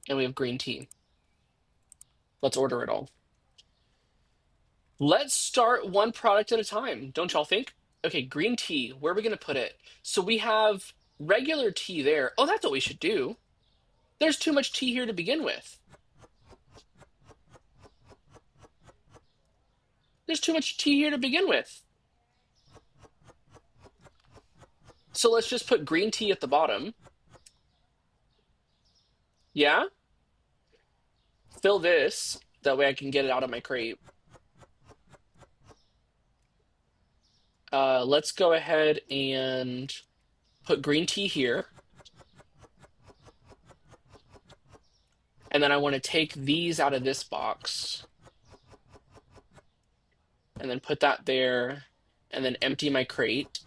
and we have green tea. Let's order it all. Let's start one product at a time, don't y'all think? Okay, green tea. Where are we gonna put it? So we have regular tea there. Oh, that's what we should do. There's too much tea here to begin with. There's too much tea here to begin with. So let's just put green tea at the bottom. Yeah? Fill this. That way I can get it out of my crate. Let's go ahead and put green tea here. And then I want to take these out of this box. And then put that there. And then empty my crate.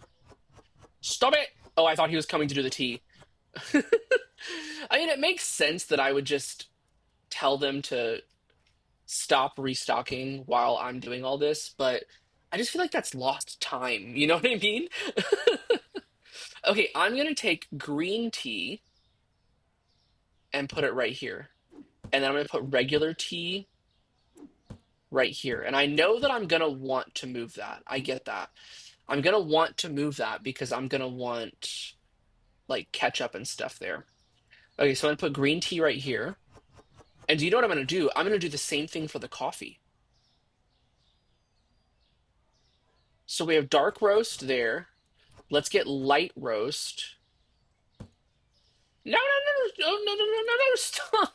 Stop it! Oh, I thought he was coming to do the tea. I mean, it makes sense that I would just tell them to stop restocking while I'm doing all this, but I just feel like that's lost time. You know what I mean? Okay, I'm gonna take green tea and put it right here. And then I'm gonna put regular tea right here. And I know that I'm gonna want to move that. I get that. I'm gonna want to move that because I'm gonna want like ketchup and stuff there. Okay, so I'm gonna put green tea right here. And do you know what I'm gonna do? I'm gonna do the same thing for the coffee. So we have dark roast there. Let's get light roast. No, no, no, no, no, no, no, no, no, stop!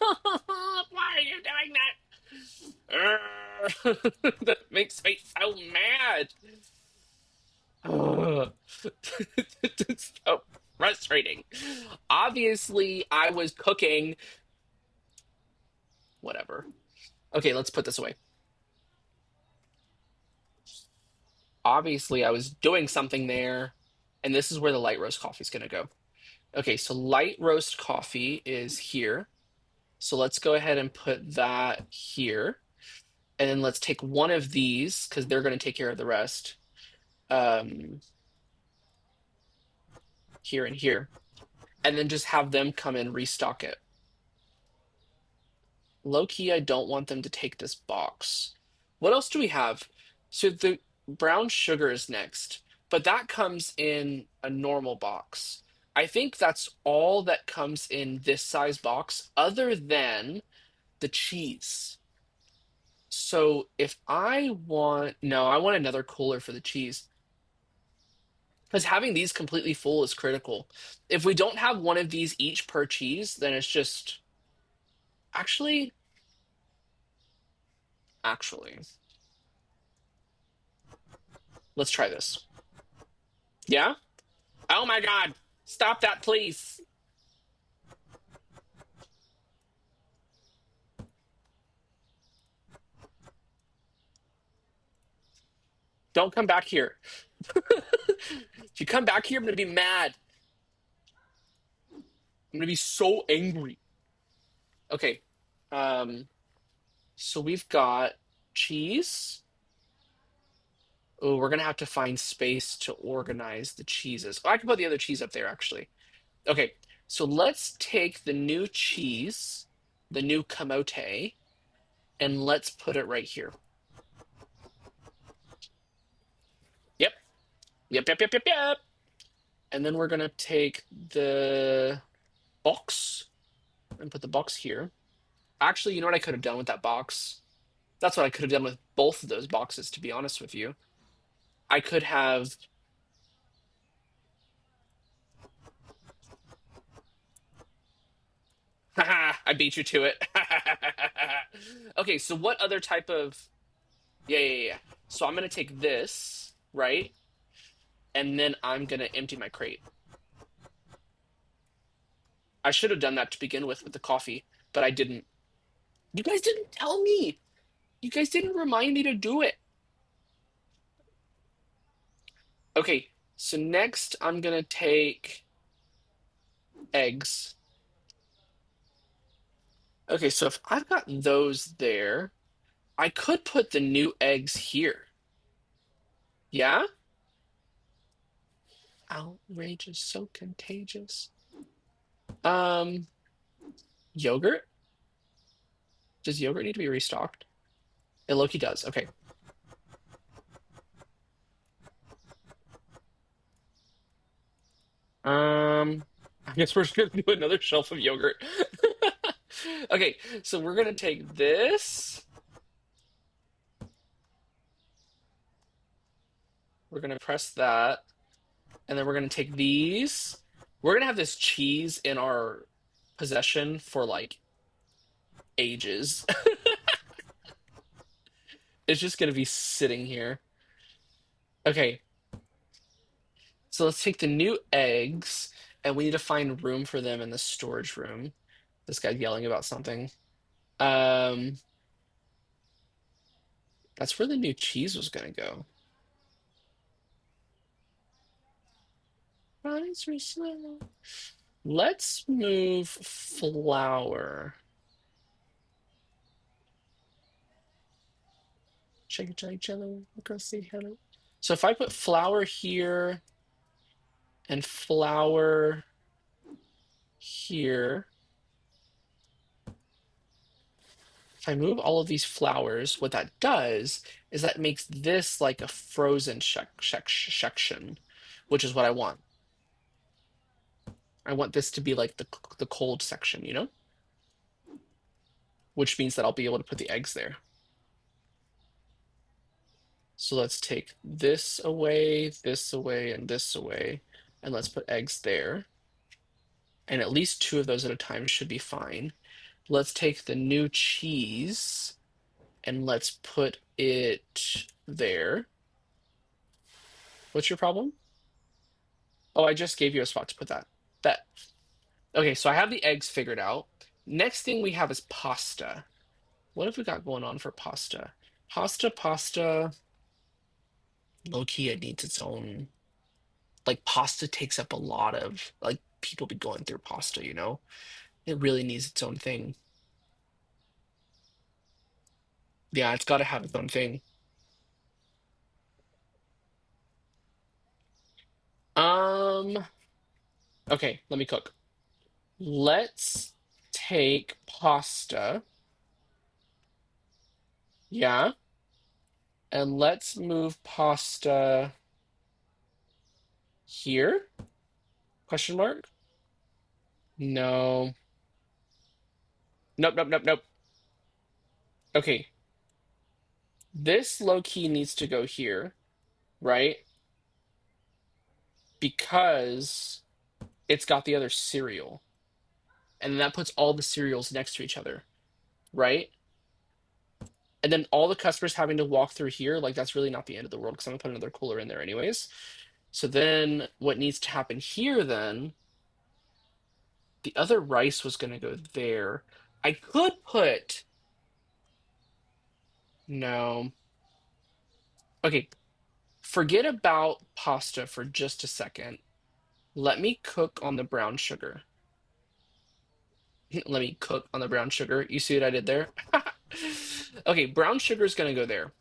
Why are you doing that? That makes me so mad. Ugh. It's so frustrating. Obviously, I was cooking. Whatever. Okay, let's put this away. Obviously, I was doing something there, and this is where the light roast coffee is going to go. Okay, so light roast coffee is here. So let's go ahead and put that here. And then let's take one of these because they're going to take care of the rest. Um, Here and here. And then just have them come and restock it. Low key, I don't want them to take this box. What else do we have? So the brown sugar is next, but that comes in a normal box. I think that's all that comes in this size box, other than the cheese. So if I want, no, I want another cooler for the cheese. Because having these completely full is critical. If we don't have one of these each per cheese, then it's just actually, actually, let's try this. Yeah? Oh my God. Stop that, please. Don't come back here. If you come back here, I'm gonna be mad. I'm gonna be so angry. Okay. Um, so we've got cheese. Oh, we're gonna have to find space to organize the cheeses. Oh, I can put the other cheese up there, actually. Okay, so let's take the new cheese, the new camote, and let's put it right here. Yep, yep, yep, yep, yep, yep. And then we're gonna take the box and put the box here. Actually, you know what I could have done with that box? That's what I could have done with both of those boxes, to be honest with you. I could have. Haha, I beat you to it. Okay, so what other type of. Yeah, yeah, yeah. So I'm gonna take this, right? And then I'm gonna empty my crate. I should have done that to begin with the coffee, but I didn't. You guys didn't tell me. You guys didn't remind me to do it. Okay, so next I'm gonna take eggs. Okay, so if I've got those there, I could put the new eggs here. Yeah? Outrageous, so contagious. Um, Yogurt? Does yogurt need to be restocked? It low-key does. Okay. I guess we're just gonna do another shelf of yogurt. Okay, so we're gonna take this. We're gonna press that, and then we're gonna take these. We're gonna have this cheese in our possession for like ages. It's just gonna be sitting here. Okay, so let's take the new eggs, and we need to find room for them in the storage room. This guy's yelling about something. Um, that's where the new cheese was gonna go. Rise me slow. Let's move flour. Shake it, shake jello. Girl, say hello. So if I put flour here and flour here, if I move all of these flours, what that does is that makes this like a frozen section, which is what I want. I want this to be like the cold section, you know? Which means that I'll be able to put the eggs there. So let's take this away, and this away, and let's put eggs there. And at least two of those at a time should be fine. Let's take the new cheese and let's put it there. What's your problem? Oh, I just gave you a spot to put that. That. Okay, so I have the eggs figured out. Next thing we have is pasta. What have we got going on for pasta? Pasta. Low key, it needs its own. Like, pasta takes up a lot of, like, people be going through pasta, you know? It really needs its own thing. Yeah, it's got to have its own thing. Um, okay, let me cook. Let's take pasta. Yeah, and let's move pasta here? Question mark? No. Nope. Okay, this low key needs to go here, right? Because it's got the other cereal. And that puts all the cereals next to each other, right? And then all the customers having to walk through here, like that's really not the end of the world because I'm gonna put another cooler in there anyways. So then what needs to happen here then, the other rice was gonna go there. I could put, no. Okay, forget about pasta for just a second. Let me cook on the brown sugar. Let me cook on the brown sugar. You see what I did there? Okay, brown sugar is gonna go there.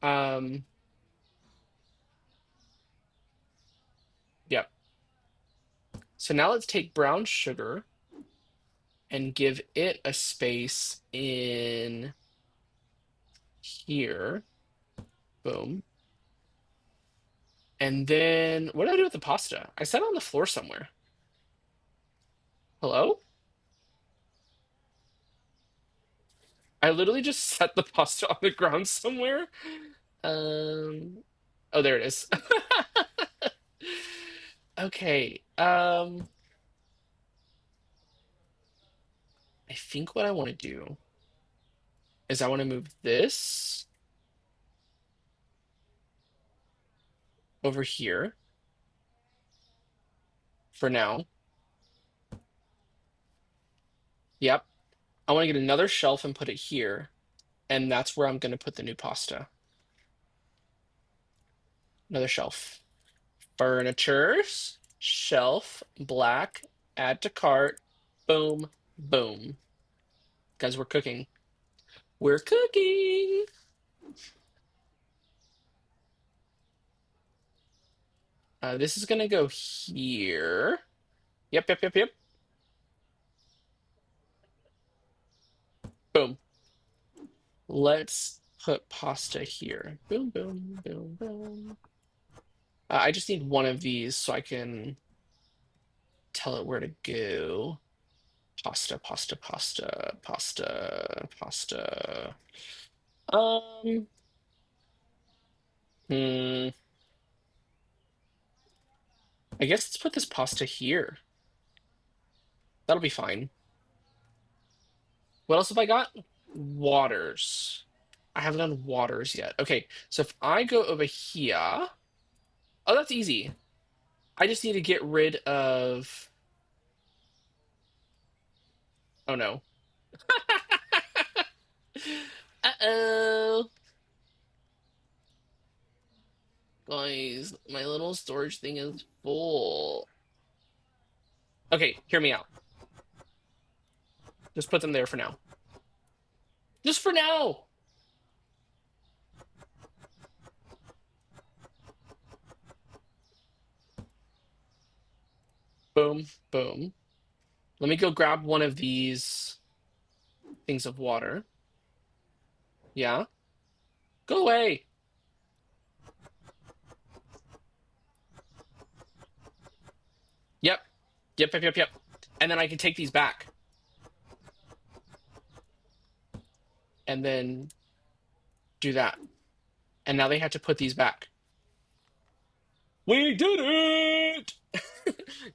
Um, yep. So now let's take brown sugar and give it a space in here. Boom. And then what did I do with the pasta? I set it on the floor somewhere. Hello? I literally just set the pasta on the ground somewhere. Oh, there it is. Okay. I think what I want to do is I want to move this over here for now. Yep. I want to get another shelf and put it here, and that's where I'm going to put the new pasta. Another shelf. Furnitures, shelf, black, add to cart, boom, boom. Guys, we're cooking. We're cooking. This is gonna go here. Yep. Boom. Let's put pasta here. Boom, boom, boom, boom. I just need one of these so I can tell it where to go. Pasta, pasta, pasta, pasta, pasta. Um, hmm. I guess let's put this pasta here. That'll be fine. What else have I got? Waters. I haven't done waters yet. Okay, so if I go over here, oh, that's easy. I just need to get rid of. Oh no. Uh-oh. Guys, my little storage thing is full. Okay, hear me out. Just put them there for now. Just for now. Boom, boom. Let me go grab one of these things of water. Yeah. Go away. Yep. Yep, yep, yep, yep. And then I can take these back. And then do that. And now they had to put these back. We did it!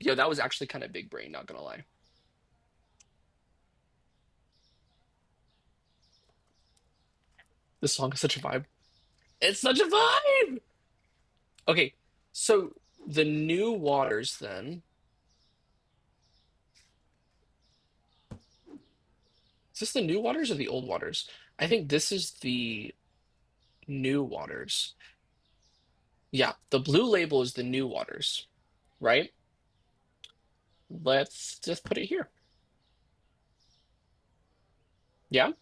Yo, that was actually kind of big brain, not gonna lie. This song is such a vibe. It's such a vibe! Okay, so the new waters then. Is this the new waters or the old waters? I think this is the new waters. Yeah, the blue label is the new waters, right? Let's just put it here. Yeah?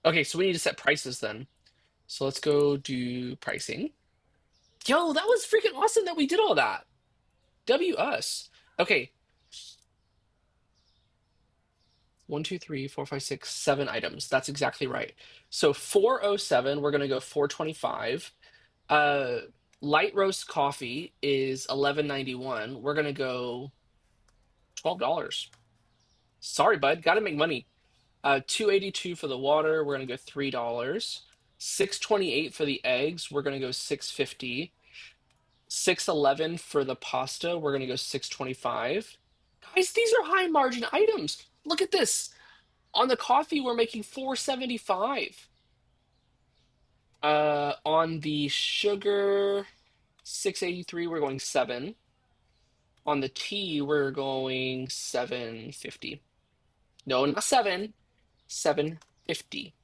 Okay, so we need to set prices then. So let's go do pricing. Yo, that was freaking awesome that we did all that. W us. Okay, one, two, three, four, five, six, 7 items. That's exactly right. So 407, we're gonna go 425. Uh, light roast coffee is 11.91. We're gonna go $12. Sorry, bud. Got to make money. 282 for the water. We're gonna go $3. 628 for the eggs. We're gonna go 650. 611 for the pasta. We're gonna go 625. Guys, these are high margin items. Look at this. On the coffee, we're making 475. On the sugar, 683. We're going 7. On the tea, we're going 750. No, not 7. 750.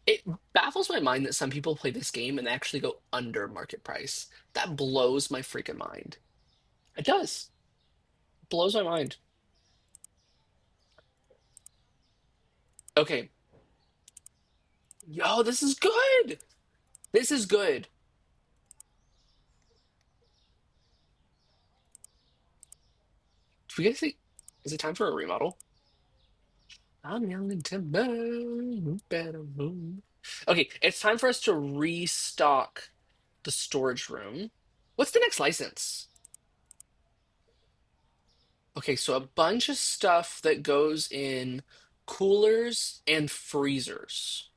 It baffles my mind that some people play this game and they actually go under market price. That blows my freaking mind. It does. It blows my mind. Okay. Yo, this is good. This is good. Do we guys think is it time for a remodel? I'm young and timber, you better move. Okay, it's time for us to restock the storage room. What's the next license? Okay, so a bunch of stuff that goes in coolers and freezers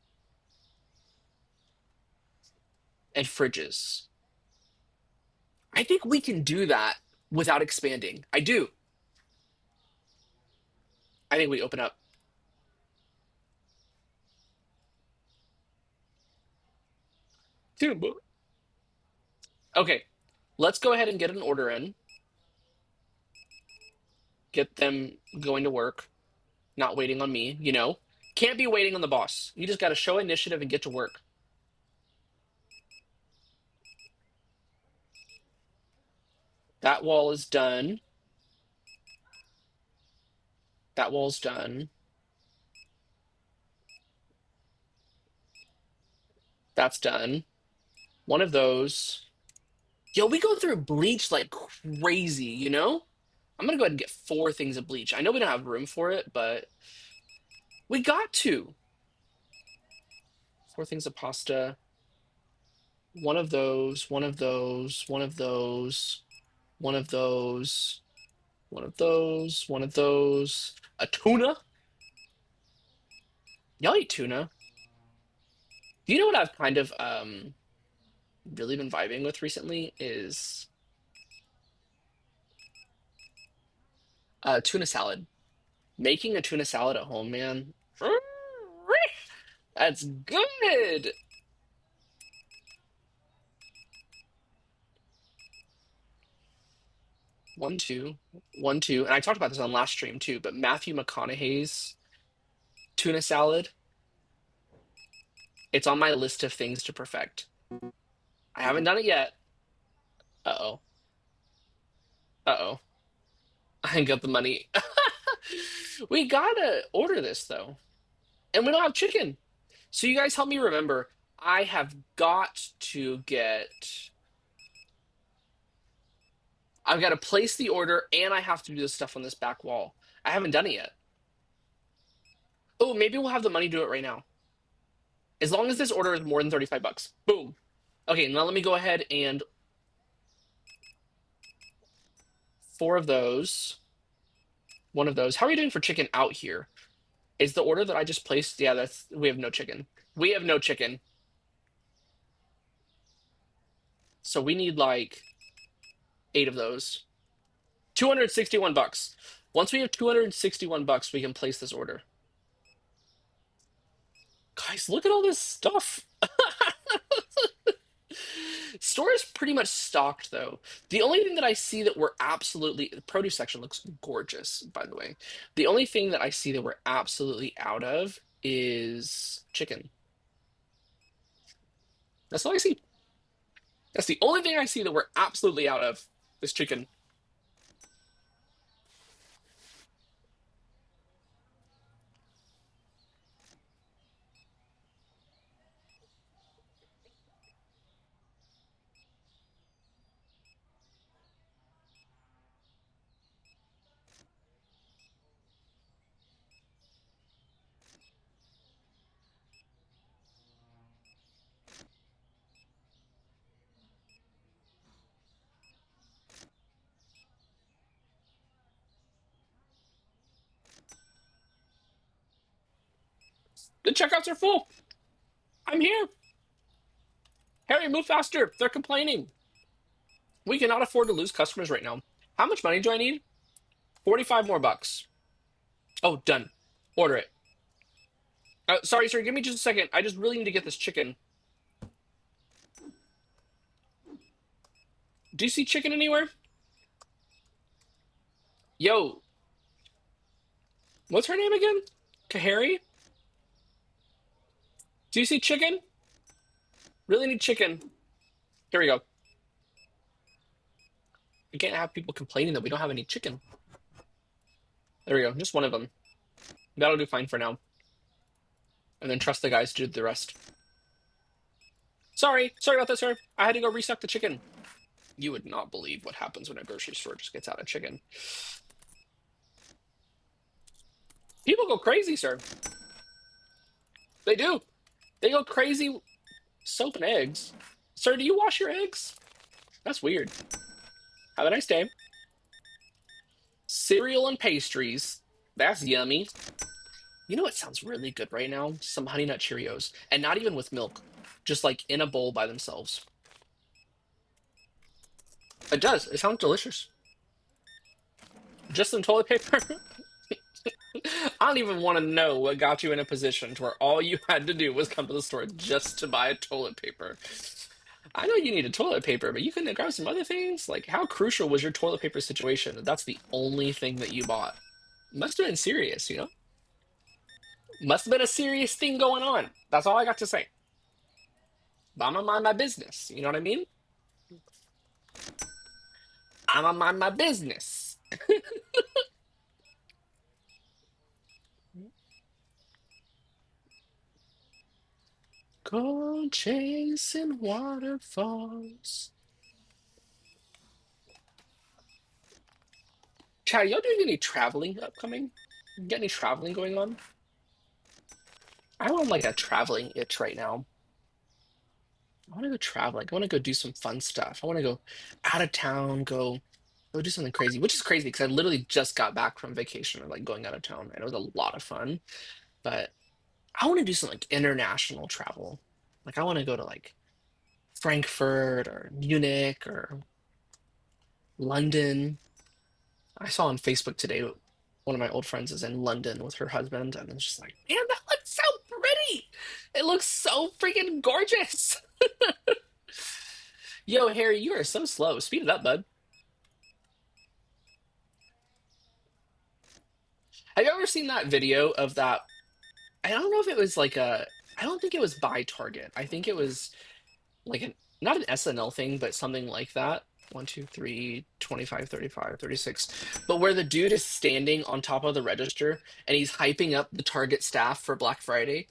and fridges. I think we can do that without expanding. I do. I think we open up. Dude, okay, let's go ahead and get an order in, get them going to work, not waiting on me, you know. Can't be waiting on the boss. You just got to show initiative and get to work. That wall is done. That wall's done. That's done. One of those. Yo, we go through bleach like crazy, you know? I'm gonna go ahead and get 4 things of bleach. I know we don't have room for it, but we got to. 4 things of pasta. One of those, one of those, one of those, one of those, one of those, one of those. A tuna? Y'all eat tuna? Do you know what I've kind of really been vibing with recently is tuna salad. Making a tuna salad at home, man. That's good. 1, 2, 1, 2. And I talked about this on last stream too, but Matthew McConaughey's tuna salad, it's on my list of things to perfect. I haven't done it yet. Uh-oh. Uh-oh. I ain't got the money. We gotta order this though. And we don't have chicken. So you guys help me remember. I have got to get. I've got to place the order and I have to do this stuff on this back wall. I haven't done it yet. Oh, maybe we'll have the money to do it right now. As long as this order is more than 35 bucks. Boom. Okay, now let me go ahead and 4 of those. 1 of those. How are you doing for chicken out here? Is the order that I just placed? Yeah, we have no chicken. We have no chicken. So we need like 8 of those. 261 bucks. Once we have 261 bucks, we can place this order. Guys, look at all this stuff. Store is pretty much stocked though. The only thing that I see that we're absolutely, the produce section looks gorgeous, by the way. The only thing that I see that we're absolutely out of is chicken. That's all I see. That's the only thing I see that we're absolutely out of is chicken. The checkouts are full. I'm here. Harry, move faster. They're complaining. We cannot afford to lose customers right now. How much money do I need? 45 more bucks. Oh, done. Order it. Sorry, sir. Give me just a second. I just really need to get this chicken. Do you see chicken anywhere? Yo, what's her name again? Kahari? Do you see chicken? Really need chicken. Here we go. We can't have people complaining that we don't have any chicken. There we go. Just 1 of them. That'll do fine for now. And then trust the guys to do the rest. Sorry about that, sir. I had to go restock the chicken. You would not believe what happens when a grocery store just gets out of chicken. People go crazy, sir. They do. They go crazy. Soap and eggs. Sir, do you wash your eggs? That's weird. Have a nice day. Cereal and pastries. That's yummy. You know what sounds really good right now? Some Honey Nut Cheerios. And not even with milk. Just like in a bowl by themselves. It does. It sounds delicious. Just some toilet paper? I don't even want to know what got you in a position to where all you had to do was come to the store just to buy toilet paper. I know you needed toilet paper, but you couldn't grab some other things? Like, how crucial was your toilet paper situation that that's the only thing that you bought? Must have been serious, you know? Must have been a serious thing going on. That's all I got to say. But I'm gonna mind my business. You know what I mean? I'm gonna mind my business. Go chasing waterfalls. Chad, y'all doing any traveling upcoming? Get any traveling going on? I'm on like a traveling itch right now. I want to go travel. Like, I want to go do some fun stuff. I want to go out of town, go do something crazy, which is crazy because I literally just got back from vacation or like going out of town, and it was a lot of fun. But I want to do some like international travel. Like, I want to go to like Frankfurt or Munich or London. I saw on Facebook today one of my old friends is in London with her husband, and it's just like, man, that looks so pretty. It looks so freaking gorgeous. Yo, Harry, you are so slow. Speed it up, bud. Have you ever seen that video of that? I don't know if it was like a, I don't think it was by Target. I think it was like an, not an SNL thing, but something like that. 1, 2, 3, 25, 35, 36. But where the dude is standing on top of the register and he's hyping up the Target staff for Black Friday.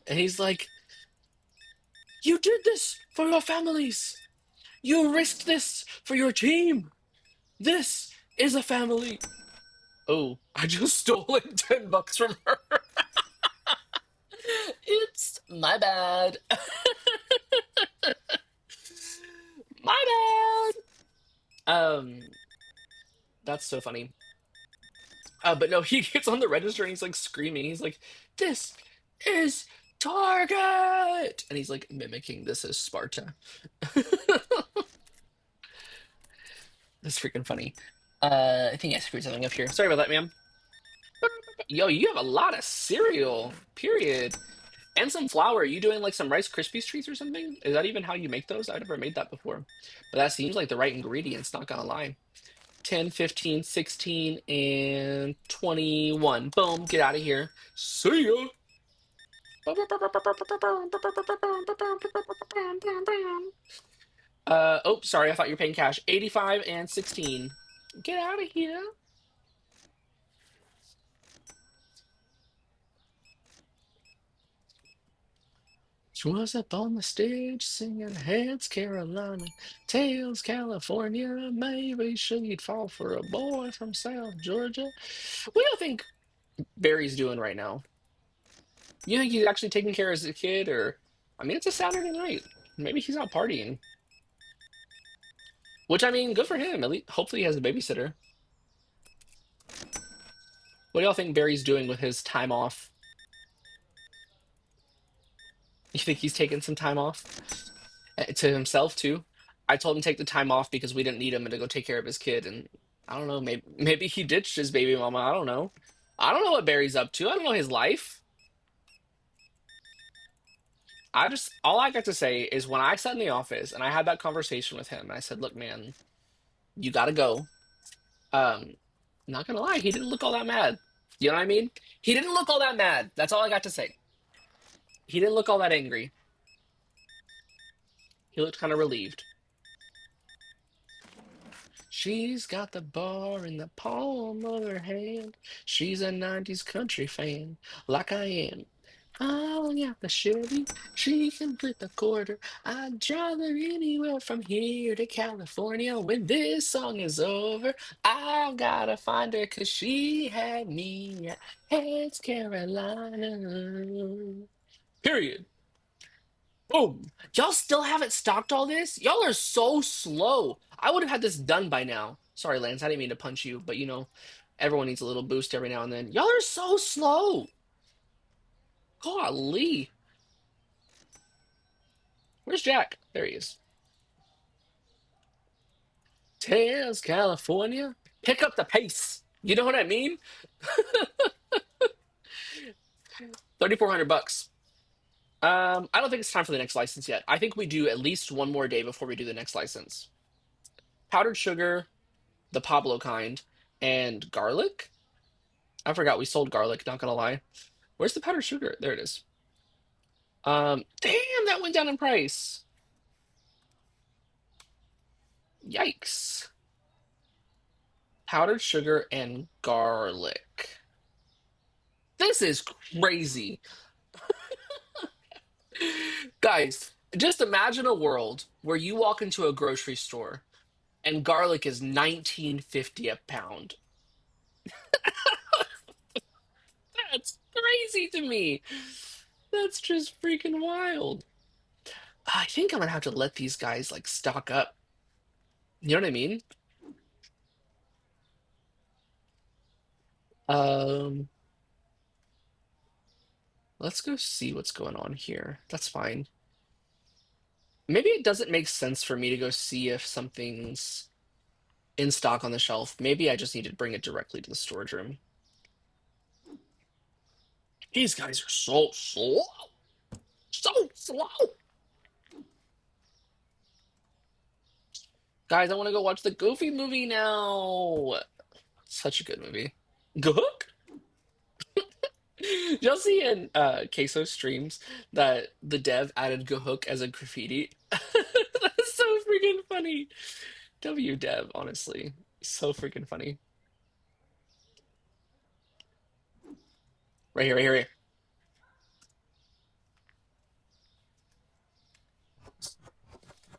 And he's like, you did this for your families. You risked this for your team. This is a family. Oh, I just stole like $10 from her. It's my bad. My bad. That's so funny. But no, he gets on the register and he's like screaming. He's like, "This is Target!" And he's like mimicking this is Sparta. That's freaking funny. I think I screwed something up here. Sorry about that, ma'am. Yo, you have a lot of cereal, period. And some flour. Are you doing like some Rice Krispies treats or something? Is that even how you make those? I've never made that before. But that seems like the right ingredients, not gonna lie. 10, 15, 16, and 21. Boom, get out of here. See ya. Oh, sorry, I thought you were paying cash. 85 and 16. Get out of here. She was up on the stage singing Heads Carolina, Tails California. Maybe she'd fall for a boy from South Georgia. What do you think Barry's doing right now? You think he's actually taking care of his kid, or I mean, it's a Saturday night. Maybe he's not partying. Which I mean, good for him. At least, hopefully, he has a babysitter. What do y'all think Barry's doing with his time off? You think he's taking some time off to himself too? I told him to take the time off because we didn't need him to go take care of his kid, and I don't know. Maybe he ditched his baby mama. I don't know. I don't know what Barry's up to. I don't know his life. I just all I got to say is when I sat in the office and I had that conversation with him, I said, "Look, man, you gotta go." Um, not gonna lie, he didn't look all that mad. You know what I mean? He didn't look all that mad. That's all I got to say. He didn't look all that angry. He looked kind of relieved. She's got the bar in the palm of her hand. She's a 90s country fan, like I am. Oh, yeah, the Chevy. She can flip the quarter. I'd drive her anywhere from here to California. When this song is over, I gotta find her 'cause she had me at Heads Carolina. Period. Boom. Y'all still haven't stocked all this? Y'all are so slow. I would have had this done by now. Sorry, Lance. I didn't mean to punch you, but everyone needs a little boost every now and then. Y'all are so slow. Golly. Where's Jack? There he is. Tails, California. Pick up the pace. You know what I mean? 3,400 bucks. I don't think it's time for the next license yet. I think we do at least one more day before we do the next license. Powdered sugar, the Pablo kind, and garlic. I forgot we sold garlic, not gonna lie. Where's the powdered sugar? There it is. Damn, that went down in price. Yikes. Powdered sugar and garlic. This is crazy. Guys, just imagine a world where you walk into a grocery store and garlic is 19.50 a pound. crazy to me. That's just freaking wild. I think I'm gonna have to let these guys like stock up. You know what I mean? Um, let's go see what's going on here. That's fine. Maybe it doesn't make sense for me to go see if something's in stock on the shelf. Maybe I just need to bring it directly to the storage room. These guys are so slow. So slow. Guys, I want to go watch the Goofy movie now. Such a good movie. Gook? Y'all see in Queso streams that the dev added Gahook as a graffiti? That's so freaking funny. W dev, honestly. So freaking funny. Right here, right here, right here.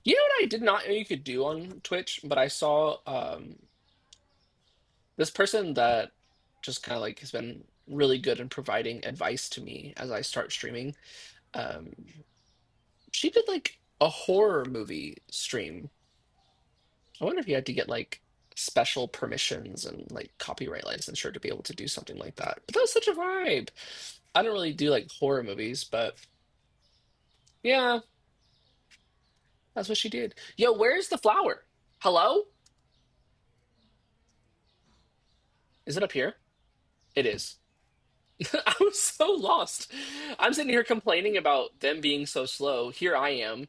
You know what I did not know you could do on Twitch, but I saw this person that just kind of like has been really good in providing advice to me as I start streaming. Um, she did like a horror movie stream. I wonder if you had to get like special permissions and like copyright licensure to be able to do something like that. But that was such a vibe. I don't really do like horror movies, but yeah, that's what she did. Yo, where's the flower? Hello? Is it up here? It is. I was so lost. I'm sitting here complaining about them being so slow. Here I am,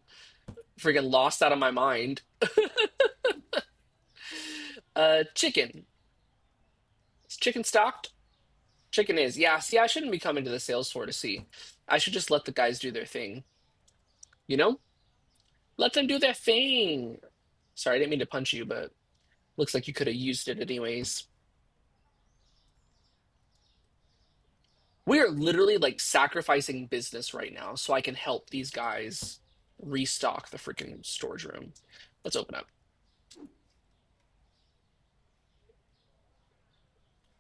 freaking lost out of my mind. Chicken. Is chicken stocked? Chicken is. Yeah, see, I shouldn't be coming to the sales floor to see. I should just let the guys do their thing. You know? Let them do their thing. Sorry, I didn't mean to punch you, but looks like you could have used it anyways. We are literally like sacrificing business right now so I can help these guys restock the freaking storage room. Let's open up.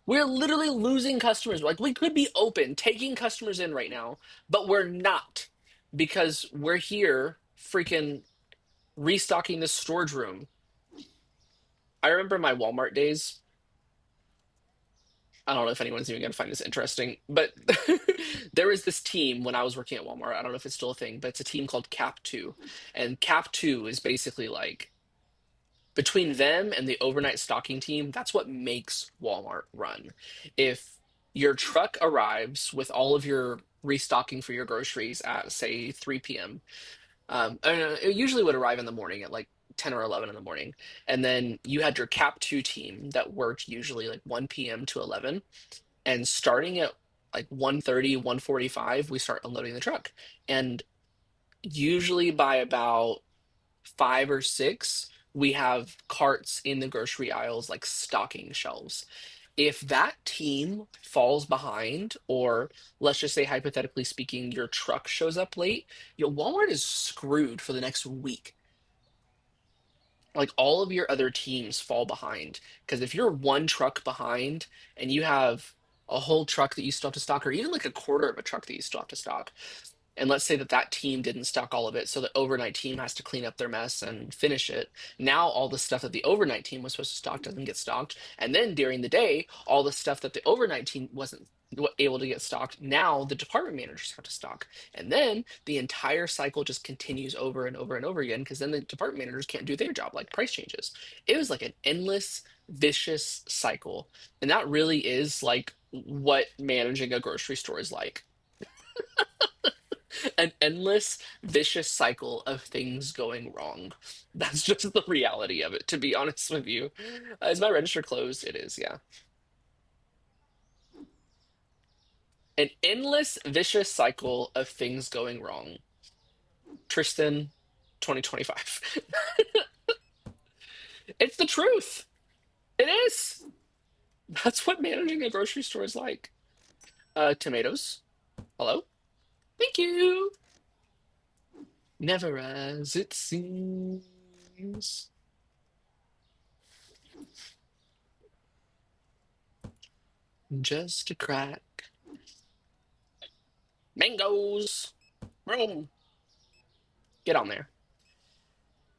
We're literally losing customers. Like we could be open, taking customers in right now, but we're not because we're here freaking restocking this storage room. I remember my Walmart days. I don't know if anyone's even going to find this interesting, but there was this team when I was working at Walmart. I don't know if it's still a thing, but it's a team called Cap 2. And Cap 2 is basically like between them and the overnight stocking team, that's what makes Walmart run. If your truck arrives with all of your restocking for your groceries at, say, 3 p.m., I don't know, it usually would arrive in the morning at like 10 or 11 in the morning. And then you had your Cap 2 team that worked usually like 1 p.m. to 11. And starting at like 1:30, 1:45, we start unloading the truck. And usually by about 5 or 6, we have carts in the grocery aisles, like stocking shelves. If that team falls behind, or let's just say, hypothetically speaking, your truck shows up late, your Walmart is screwed for the next week. Like all of your other teams fall behind. Because if you're one truck behind and you have a whole truck that you still have to stock, or even like a quarter of a truck that you still have to stock, and let's say that that team didn't stock all of it, so the overnight team has to clean up their mess and finish it. Now all the stuff that the overnight team was supposed to stock doesn't get stocked, and then during the day, all the stuff that the overnight team wasn't able to get stocked, now the department managers have to stock, and then the entire cycle just continues over and over and over again because then the department managers can't do their job, like price changes. It was like an endless, vicious cycle, and that really is like what managing a grocery store is like, an endless, vicious cycle of things going wrong. That's just the reality of it, to be honest with you. Is my register closed? It is, yeah. An endless, vicious cycle of things going wrong. Tristan, 2025. It's the truth. It is. That's what managing a grocery store is like. Tomatoes. Hello? Thank you. Never as it seems. Just a crack. Mangoes. Boom. Get on there.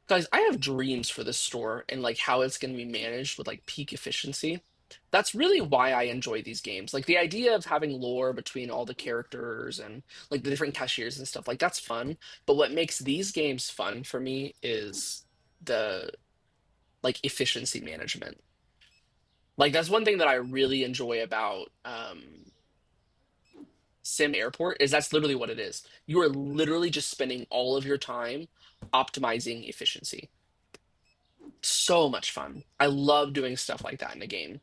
Guys, I have dreams for this store and like how it's going to be managed with like peak efficiency. That's really why I enjoy these games. Like the idea of having lore between all the characters and like the different cashiers and stuff, like that's fun. But what makes these games fun for me is the like efficiency management. Like that's one thing that I really enjoy about Sim Airport is that's literally what it is. You are literally just spending all of your time optimizing efficiency. So much fun. I love doing stuff like that in a game.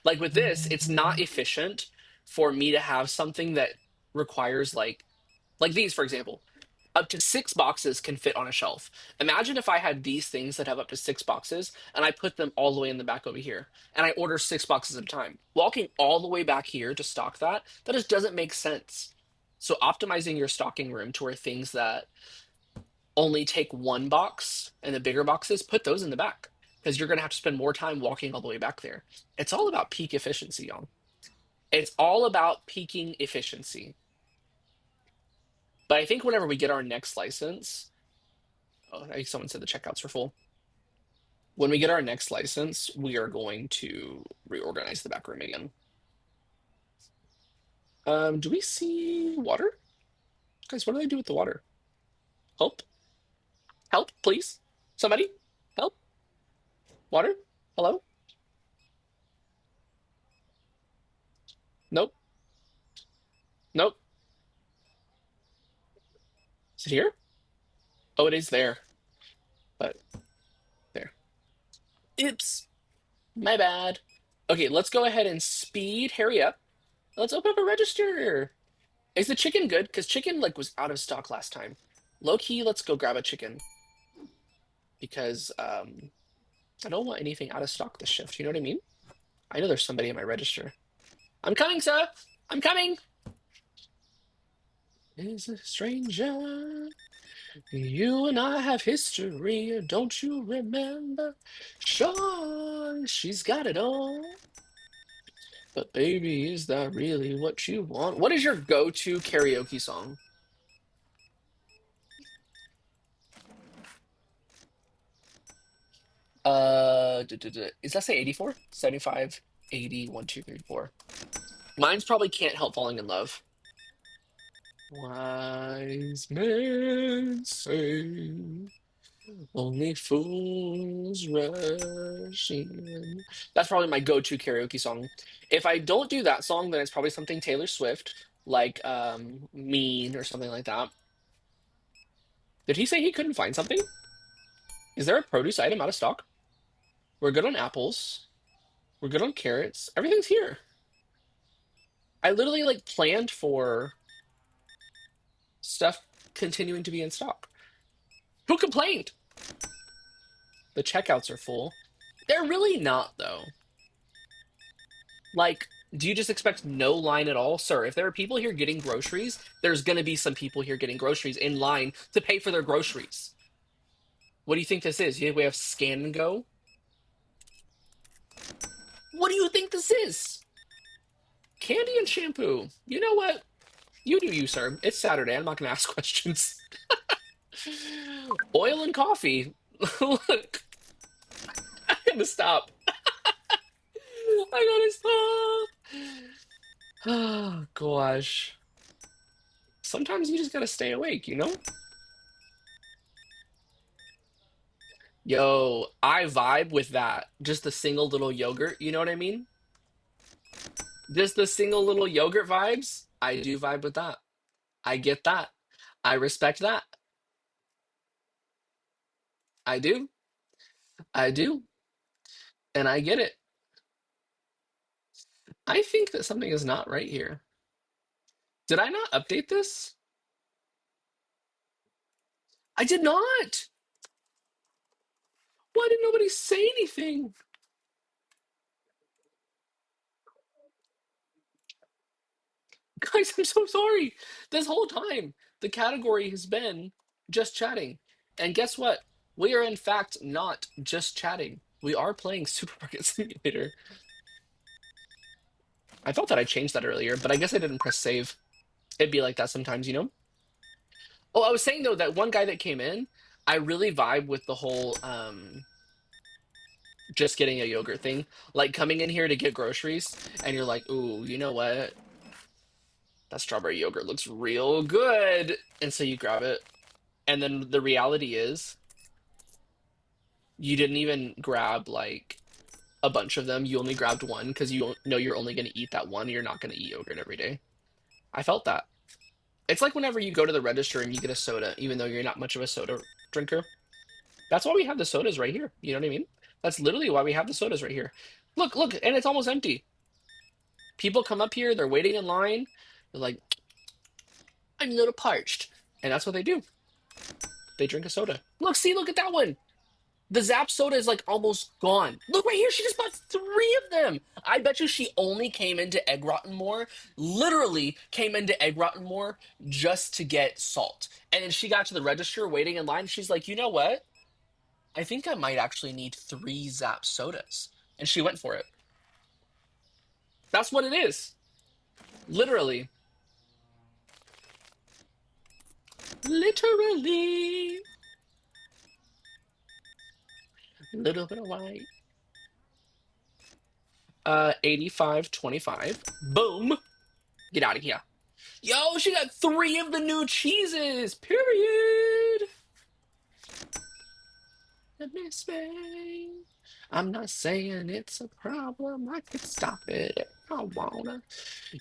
Like with this, it's not efficient for me to have something that requires like these, for example. Up to 6 boxes can fit on a shelf. Imagine if I had these things that have up to 6 boxes and I put them all the way in the back over here and I order 6 boxes at a time. Walking all the way back here to stock that, that just doesn't make sense. So optimizing your stocking room to where things that only take 1 box and the bigger boxes, put those in the back because you're going to have to spend more time walking all the way back there. It's all about peak efficiency, y'all. It's all about peaking efficiency. But I think whenever we get our next license, oh, I think someone said the checkouts were full. When we get our next license, we are going to reorganize the back room again. Do we see water? Guys, what do they do with the water? Help? Help, please. Somebody? Help? Water? Hello? Nope. Nope. Is it here? Oh, it is there. But there. Oops. My bad. Okay, let's go ahead and speed Harry up. Let's open up a register. Is the chicken good? Because chicken like was out of stock last time. Low key, let's go grab a chicken. Because I don't want anything out of stock this shift. You know what I mean? I know there's somebody in my register. I'm coming, sir. I'm coming. Is a stranger. You and I have history, don't you remember? Sure, she's got it all. But baby, is that really what you want? What is your go-to karaoke song? Is that say 84? 75, 80, 1, 2, 3, 4. Mine's probably Can't Help Falling in Love. Wise men say only fools rush in. That's probably my go-to karaoke song. If I don't do that song, then it's probably something Taylor Swift, like Mean or something like that. Did he say he couldn't find something? Is there a produce item out of stock? We're good on apples. We're good on carrots. Everything's here. I literally like planned for stuff continuing to be in stock. Who complained? The checkouts are full. They're really not, though. Like, do you just expect no line at all? Sir, if there are people here getting groceries, there's going to be some people here getting groceries in line to pay for their groceries. What do you think this is? You think we have scan and go? What do you think this is? Candy and shampoo. You know what? You do you, sir. It's Saturday. I'm not going to ask questions. Oil and coffee. Look, I gotta stop. I gotta stop. Oh, gosh. Sometimes you just gotta stay awake, you know? Yo, I vibe with that. Just the single little yogurt, you know what I mean? Just the single little yogurt vibes. I do vibe with that. I get that. I respect that. I do. I do. And I get it. I think that something is not right here. Did I not update this? I did not. Why did nobody say anything? Guys, I'm so sorry. This whole time, the category has been just chatting. And guess what? We are, in fact, not just chatting. We are playing Supermarket Simulator. I thought that I changed that earlier, but I guess I didn't press save. It'd be like that sometimes, you know? Oh, I was saying though that one guy that came in, I really vibe with the whole just getting a yogurt thing. Like coming in here to get groceries and you're like, "Ooh, you know what? That strawberry yogurt looks real good." And so you grab it. And then the reality is you didn't even grab like a bunch of them. You only grabbed one because you know you're only going to eat that one. And you're not going to eat yogurt every day. I felt that. It's like whenever you go to the register and you get a soda, even though you're not much of a soda drinker. That's why we have the sodas right here. You know what I mean? That's literally why we have the sodas right here. Look, look, and it's almost empty. People come up here, they're waiting in line. They're like, I'm a little parched. And that's what they do. They drink a soda. Look, see, look at that one. The Zap soda is like almost gone. Look right here, she just bought three of them. I bet you she only came into Egg Rotten More, literally came into Egg Rotten More just to get salt. And then she got to the register waiting in line. She's like, you know what? I think I might actually need three Zap sodas. And she went for it. That's what it is. Literally. Literally. Little bit of white. 85.25. Boom. Get out of here. Yo, she got three of the new cheeses. Period. Let me say. I'm not saying it's a problem. I could stop it if I wanna.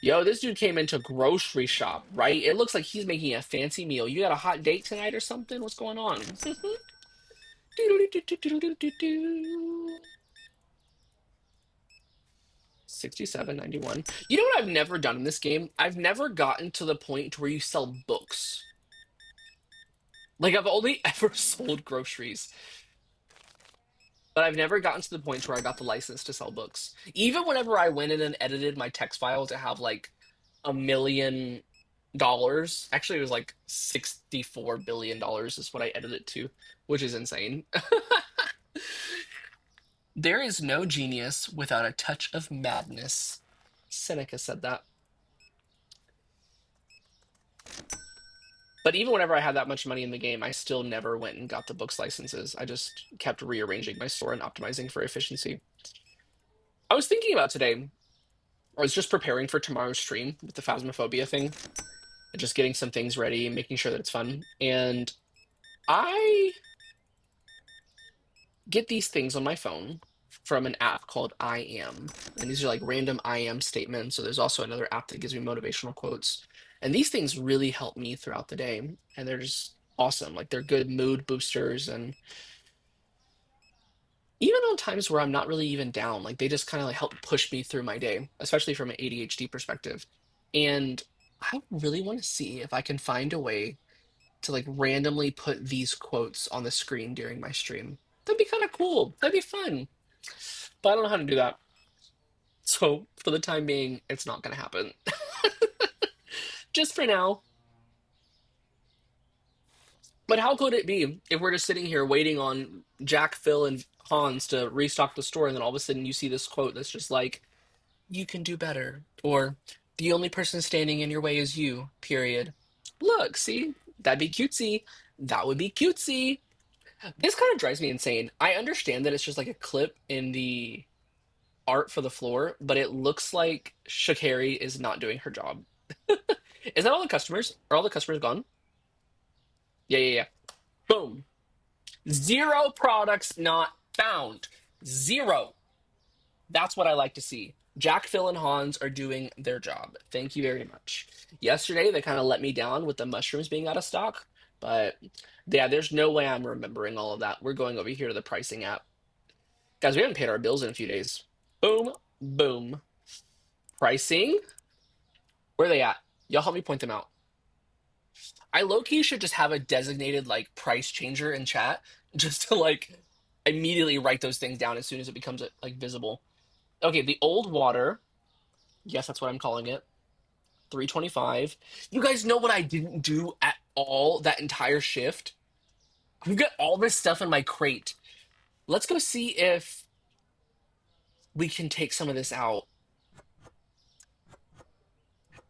Yo, this dude came into grocery shop, right? It looks like he's making a fancy meal. You got a hot date tonight or something? What's going on? 67.91. You know what I've never done in this game? I've never gotten to the point where you sell books. Like I've only ever sold groceries, but I've never gotten to the point where I got the license to sell books. Even whenever I went in and edited my text file to have like $1 million, actually it was like $64 billion is what I edited it to, which is insane. There is no genius without a touch of madness. Seneca said that. But even whenever I had that much money in the game, I still never went and got the books licenses. I just kept rearranging my store and optimizing for efficiency. I was thinking about today, I was just preparing for tomorrow's stream with the Phasmophobia thing, and just getting some things ready, making sure that it's fun. And I get these things on my phone from an app called I Am. And these are like random I Am statements. So there's also another app that gives me motivational quotes. And these things really help me throughout the day. And they're just awesome. Like they're good mood boosters. And even on times where I'm not really even down, like they just kind of like help push me through my day, especially from an ADHD perspective. And I really want to see if I can find a way to like randomly put these quotes on the screen during my stream. That'd be kind of cool. That'd be fun. But I don't know how to do that. So for the time being, it's not going to happen. Just for now. But how could it be if we're just sitting here waiting on Jack, Phil, and Hans to restock the store, and then all of a sudden you see this quote that's just like, you can do better. Or the only person standing in your way is you, period. Look, see? That'd be cutesy. That would be cutesy. This kind of drives me insane. I understand that it's just like a clip in the art for the floor, but it looks like Shakari is not doing her job. Is that all the customers? Are all the customers gone? Yeah, yeah, yeah. Boom. Zero products not found. Zero. That's what I like to see. Jack, Phil, and Hans are doing their job. Thank you very much. Yesterday, they kind of let me down with the mushrooms being out of stock, but yeah, there's no way I'm remembering all of that. We're going over here to the pricing app. Guys, we haven't paid our bills in a few days. Boom, boom. Pricing? Where are they at? Y'all help me point them out. I low key should just have a designated like price changer in chat just to like immediately write those things down as soon as it becomes like visible. Okay, the old water. Yes, that's what I'm calling it. 325. You guys know what I didn't do at all that entire shift? We've got all this stuff in my crate. Let's go see if we can take some of this out.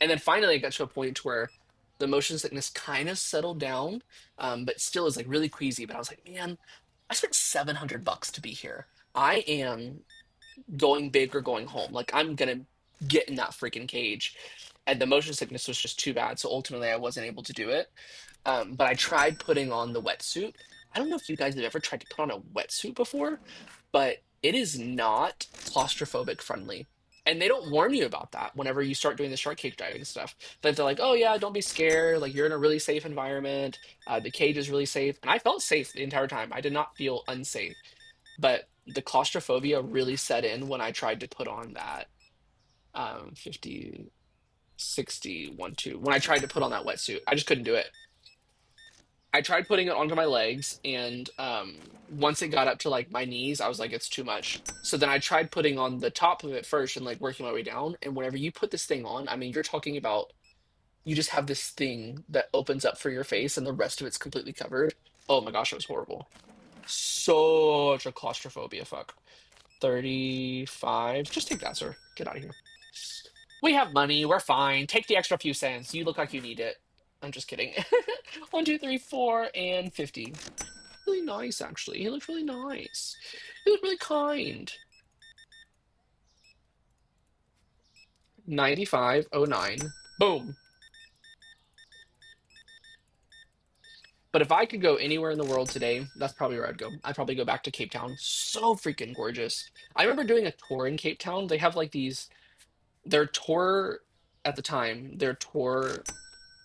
And then finally, I got to a point where the motion sickness kind of settled down, but still is like really queasy. But I was like, man, I spent $700 to be here. I am going big or going home. Like I'm gonna get in that freaking cage. And the motion sickness was just too bad. So ultimately, I wasn't able to do it. But I tried putting on the wetsuit. I don't know if you guys have ever tried to put on a wetsuit before, but it is not claustrophobic friendly. And they don't warn you about that whenever you start doing the shark cage diving stuff. But they're like, oh, yeah, don't be scared. Like, you're in a really safe environment. The cage is really safe. And I felt safe the entire time. I did not feel unsafe. But the claustrophobia really set in when I tried to put on that 50, 60, 1, 2. When I tried to put on that wetsuit, I just couldn't do it. I tried putting it onto my legs, and once it got up to like my knees, I was like, it's too much. So then I tried putting on the top of it first and like working my way down. And whenever you put this thing on, I mean, you're talking about you just have this thing that opens up for your face, and the rest of it's completely covered. Oh my gosh, it was horrible. Such a claustrophobia. Fuck. 35. Just take that, sir. Get out of here. We have money. We're fine. Take the extra few cents. You look like you need it. I'm just kidding. One, two, three, four, and 50. Really nice, actually. He looked really nice. He looked really kind. 9509. Boom. But if I could go anywhere in the world today, that's probably where I'd go. I'd probably go back to Cape Town. So freaking gorgeous. I remember doing a tour in Cape Town. They have like their tour at the time, their tour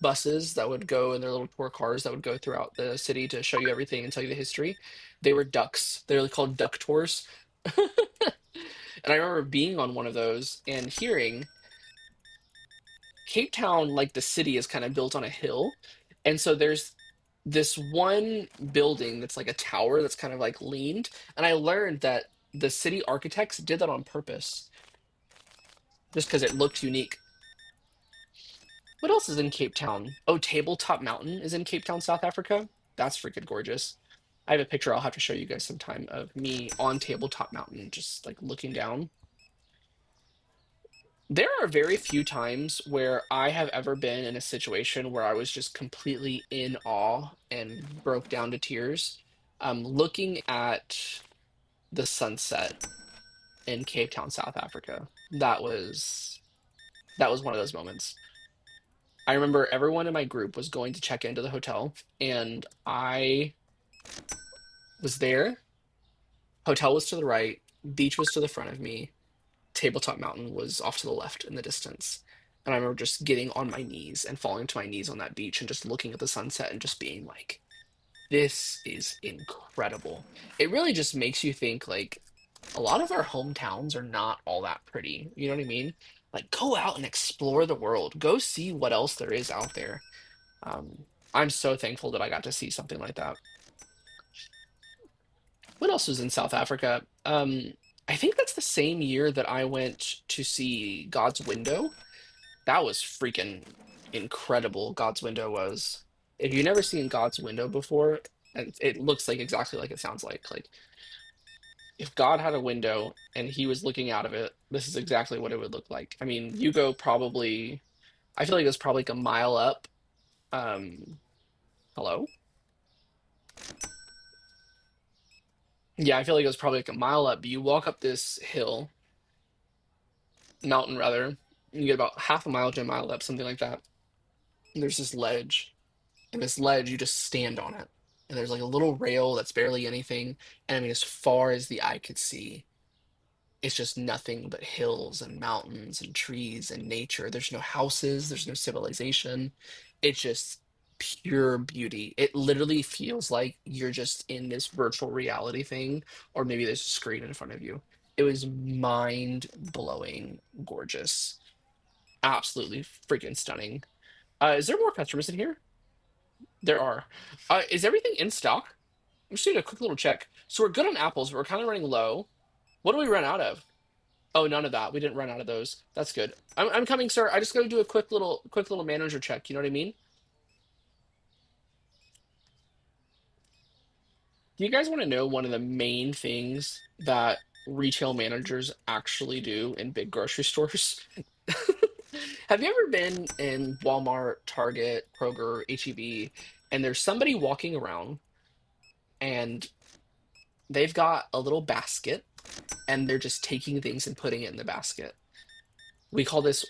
buses that would go in their little tour cars that would go throughout the city to show you everything and tell you the history. They were ducks. They were called duck tours. And I remember being on one of those and hearing Cape Town, like the city, is kind of built on a hill. And so there's this one building that's like a tower that's kind of like leaned. And I learned that the city architects did that on purpose just because it looked unique. What else is in Cape Town? Oh, Tabletop Mountain is in Cape Town, South Africa. That's freaking gorgeous. I have a picture I'll have to show you guys sometime of me on Tabletop Mountain, just like looking down. There are very few times where I have ever been in a situation where I was just completely in awe and broke down to tears. Looking at the sunset in Cape Town, South Africa. That was one of those moments. I remember everyone in my group was going to check into the hotel, and I was there. Hotel was to the right, beach was to the front of me, Tabletop Mountain was off to the left in the distance. And I remember just getting on my knees and falling to my knees on that beach and just looking at the sunset and just being like, this is incredible. It really just makes you think like a lot of our hometowns are not all that pretty. You know what I mean? Like go out and explore the world. Go see what else there is out there. I'm so thankful that I got to see something like that. What else was in South Africa? I think that's the same year that I went to see God's Window. That was freaking incredible. God's Window was. If you've never seen God's Window before, and it looks like exactly like it sounds like. Like if God had a window and he was looking out of it, this is exactly what it would look like. I mean, you go probably, I feel like it was probably like a mile up. Um, Hello? Yeah, I feel like it was probably like a mile up. But you walk up this hill, mountain rather, and you get about half a mile to a mile up, something like that. And there's this ledge, and this ledge, you just stand on it. And there's like a little rail that's barely anything. And I mean, as far as the eye could see, it's just nothing but hills and mountains and trees and nature. There's no houses, there's no civilization. It's just pure beauty. It literally feels like you're just in this virtual reality thing, or maybe there's a screen in front of you. It was mind blowing, gorgeous, absolutely freaking stunning. Is there more customers in here? There are. Is everything in stock? I'm just doing a quick little check. So we're good on apples, but we're kind of running low. What do we run out of? Oh, none of that. We didn't run out of those. That's good. I'm coming, sir. I just got to do a quick little manager check. You know what I mean? Do you guys want to know one of the main things that retail managers actually do in big grocery stores? Have you ever been in Walmart, Target, Kroger, HEB, and there's somebody walking around and they've got a little basket and they're just taking things and putting it in the basket? We call this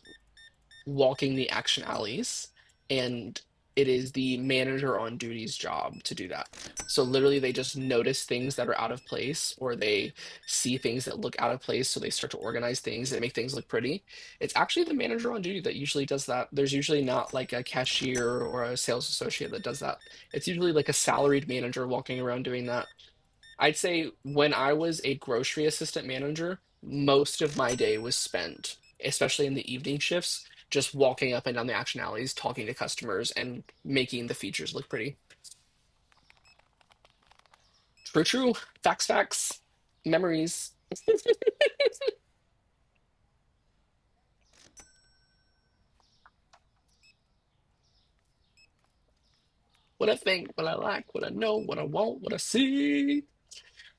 walking the action alleys, and it is the manager on duty's job to do that. So literally they just notice things that are out of place, or they see things that look out of place, so they start to organize things and make things look pretty. It's actually the manager on duty that usually does that. There's usually not like a cashier or a sales associate that does that. It's usually like a salaried manager walking around doing that. I'd say when I was a grocery assistant manager, most of my day was spent, especially in the evening shifts, just walking up and down the action alleys, talking to customers, and making the features look pretty. True, true. Facts, facts. Memories. What I think, what I like, what I know, what I want, what I see.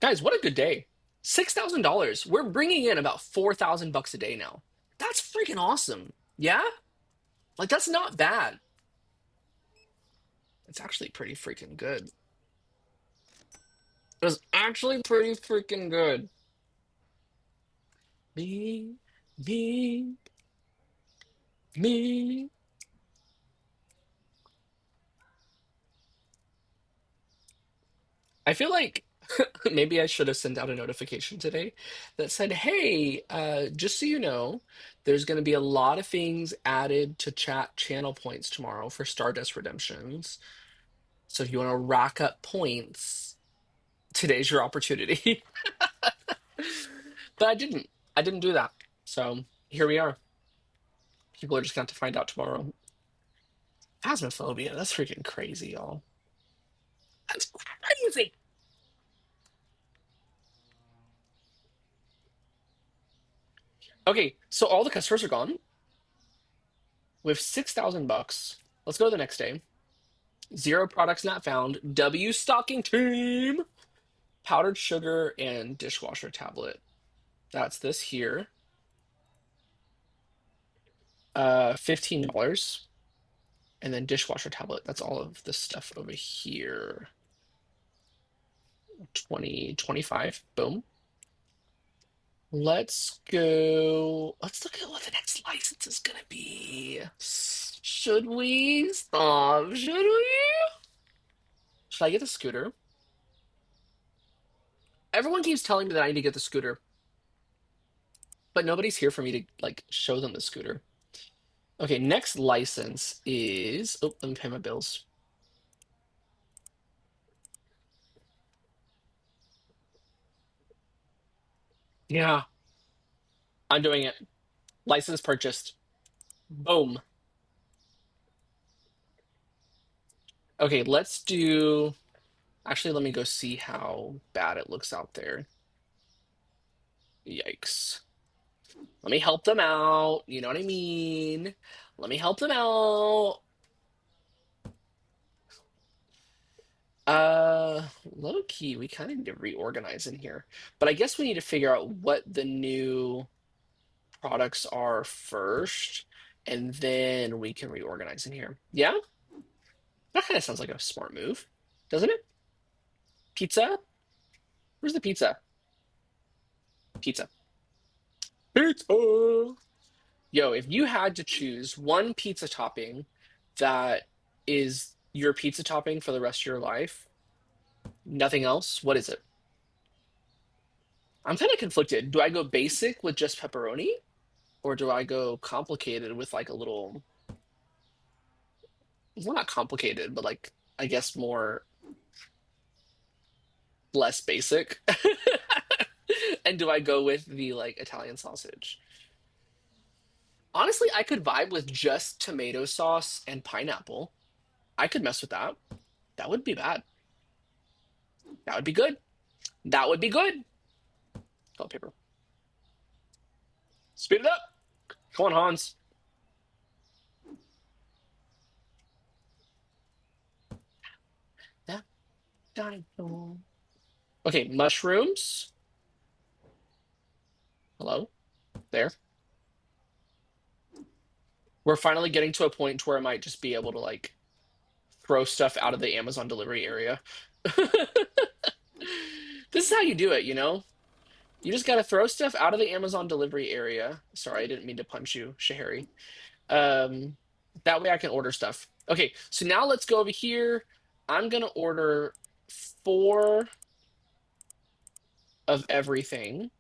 Guys, what a good day. $6,000. We're bringing in about 4,000 bucks a day now. That's freaking awesome. Yeah? Like, that's not bad. It's actually pretty freaking good. It was actually pretty freaking good. Me, me, me. I feel like maybe I should have sent out a notification today that said, hey, just so you know, there's going to be a lot of things added to chat channel points tomorrow for Stardust redemptions. So if you want to rack up points, today's your opportunity. But I didn't. I didn't do that. So here we are. People are just going to have to find out tomorrow. Phasmophobia, that's freaking crazy, y'all. That's crazy. Okay, so all the customers are gone. We have 6,000 bucks. Let's go to the next day. Zero products not found. W stocking team. Powdered sugar and dishwasher tablet. That's this here. $15. And then dishwasher tablet. That's all of this stuff over here. 20, 25. Boom. Let's go. Let's look at what the next license is gonna be. Should we stop? Should we? Should I get the scooter? Everyone keeps telling me that I need to get the scooter, but nobody's here for me to like show them the scooter. Okay, next license is. Oh, let me pay my bills. Yeah, I'm doing it. License purchased. Boom. Okay, let's do. Actually, let me go see how bad it looks out there. Yikes. Let me help them out. You know what I mean? Let me help them out. Low key, we kind of need to reorganize in here. But I guess we need to figure out what the new products are first, and then we can reorganize in here. Yeah? That kind of sounds like a smart move, doesn't it? Pizza? Where's the pizza? Pizza. Pizza! Yo, if you had to choose one pizza topping that is your pizza topping for the rest of your life, nothing else, what is it? I'm kind of conflicted. Do I go basic with just pepperoni, or do I go complicated with like a little, well, not complicated, but like, I guess more less basic? And do I go with the like Italian sausage? Honestly, I could vibe with just tomato sauce and pineapple. I could mess with that. That would be bad. That would be good. That would be good. Toilet paper. Speed it up. Come on, Hans. Yeah. Dino. Okay, mushrooms. Hello. There. We're finally getting to a point where I might just be able to like throw stuff out of the Amazon delivery area. This is how you do it, you know? You just gotta throw stuff out of the Amazon delivery area. Sorry, I didn't mean to punch you, Shahari. Um, that way I can order stuff. Okay, so now let's go over here. I'm gonna order four of everything.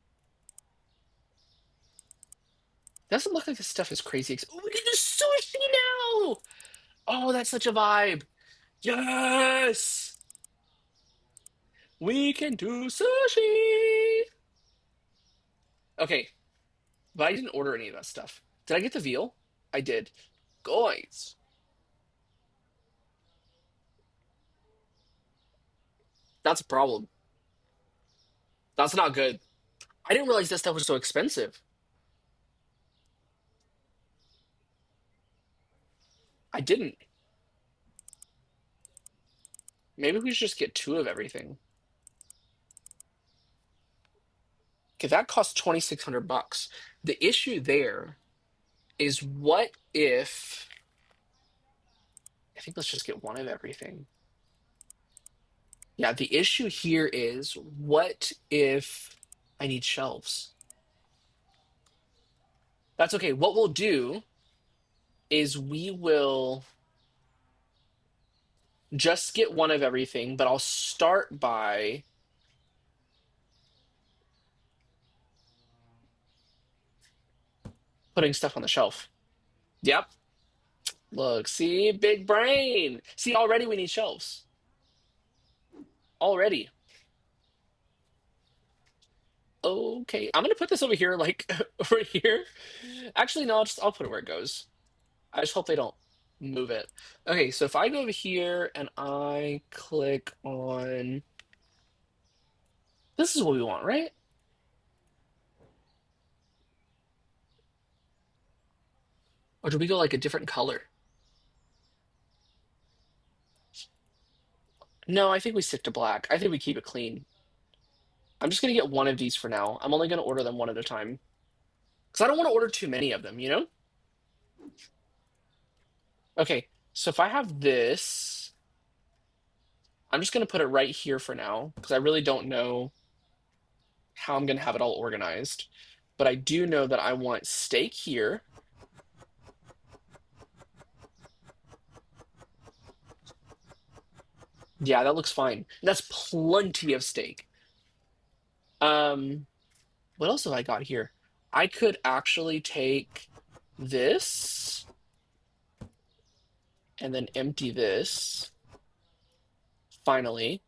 Doesn't look like this stuff is crazy. Oh, we can do sushi now! Oh, that's such a vibe. Yes! We can do sushi! Okay, but I didn't order any of that stuff. Did I get the veal? I did. Guys, that's a problem. That's not good. I didn't realize that stuff was so expensive. I didn't. Maybe we should just get two of everything. Okay, that costs 2,600 bucks. The issue there is what if I think let's just get one of everything. Yeah, the issue here is what if I need shelves? That's okay. What we'll do is we will just get one of everything, but I'll start by putting stuff on the shelf. Yep. Look, see, big brain. See, already we need shelves. Already. Okay, I'm gonna put this over here, like over here. Actually, no, I'll put it where it goes. I just hope they don't move it. Okay, so if I go over here and I click on this is what we want, right? Or do we go like a different color? No, I think we stick to black. I think we keep it clean. I'm just gonna get one of these for now. I'm only gonna order them one at a time. Because I don't want to order too many of them, you know? Okay, so if I have this, I'm just gonna put it right here for now, because I really don't know how I'm gonna have it all organized. But I do know that I want steak here. Yeah, that looks fine. That's plenty of steak. Um, what else have I got here? I could actually take this and then empty this. Finally.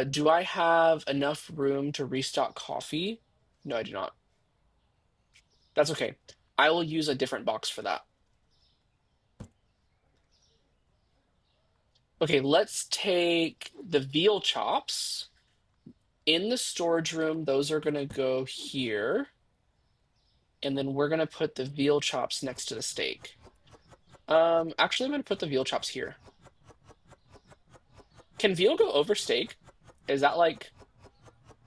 Do I have enough room to restock coffee? No, I do not. That's okay. I will use a different box for that. Okay, let's take the veal chops. In the storage room, those are going to go here. And then we're going to put the veal chops next to the steak. Actually, I'm going to put the veal chops here. Can veal go over steak? Is that like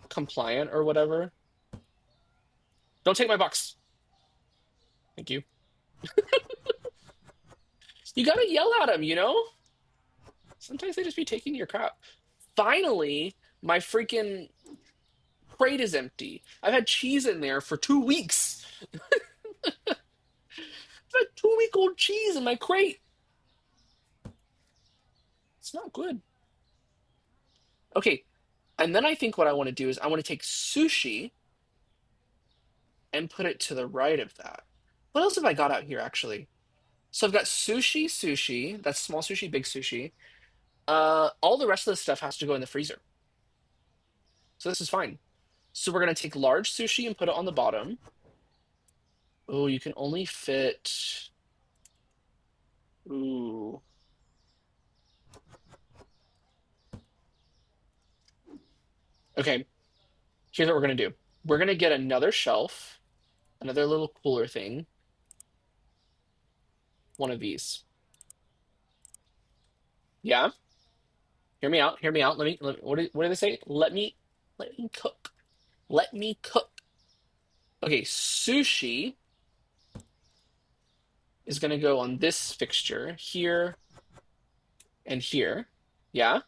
compliant or whatever? Don't take my box. Thank you. You gotta yell at them, you know? Sometimes they just be taking your crap. Finally, my freaking crate is empty. I've had cheese in there for 2 weeks. I've had 2-week-old cheese in my crate. It's not good. Okay, and then I think what I want to do is I want to take sushi and put it to the right of that. What else have I got out here, actually? So I've got sushi, sushi. That's small sushi, big sushi. All the rest of the stuff has to go in the freezer. So this is fine. So we're gonna take large sushi and put it on the bottom. Oh, you can only fit. Ooh. Okay, here's what we're gonna do. We're gonna get another shelf, another little cooler thing. One of these. Yeah? Hear me out. Hear me out. What do they say? Let me cook. Let me cook. Okay, sushi is going to go on this fixture here and here. Yeah.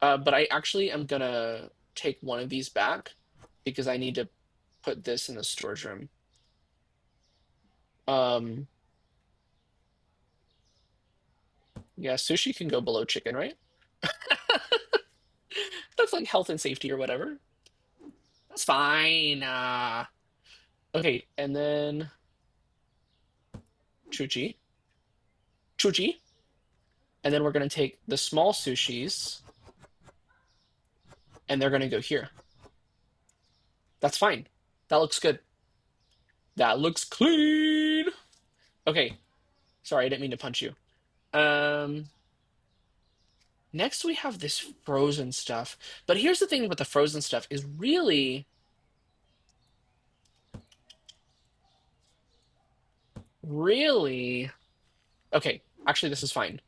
But I actually am going to take one of these back because I need to put this in the storage room. Yeah, sushi can go below chicken, right? That's like health and safety or whatever. That's fine. Okay, and then chuchi. Chuchi. And then we're going to take the small sushis and they're going to go here. That's fine. That looks good. That looks clean. Okay. Sorry, I didn't mean to punch you. Um, Next we have this frozen stuff. But here's the thing with the frozen stuff is really, okay, actually this is fine.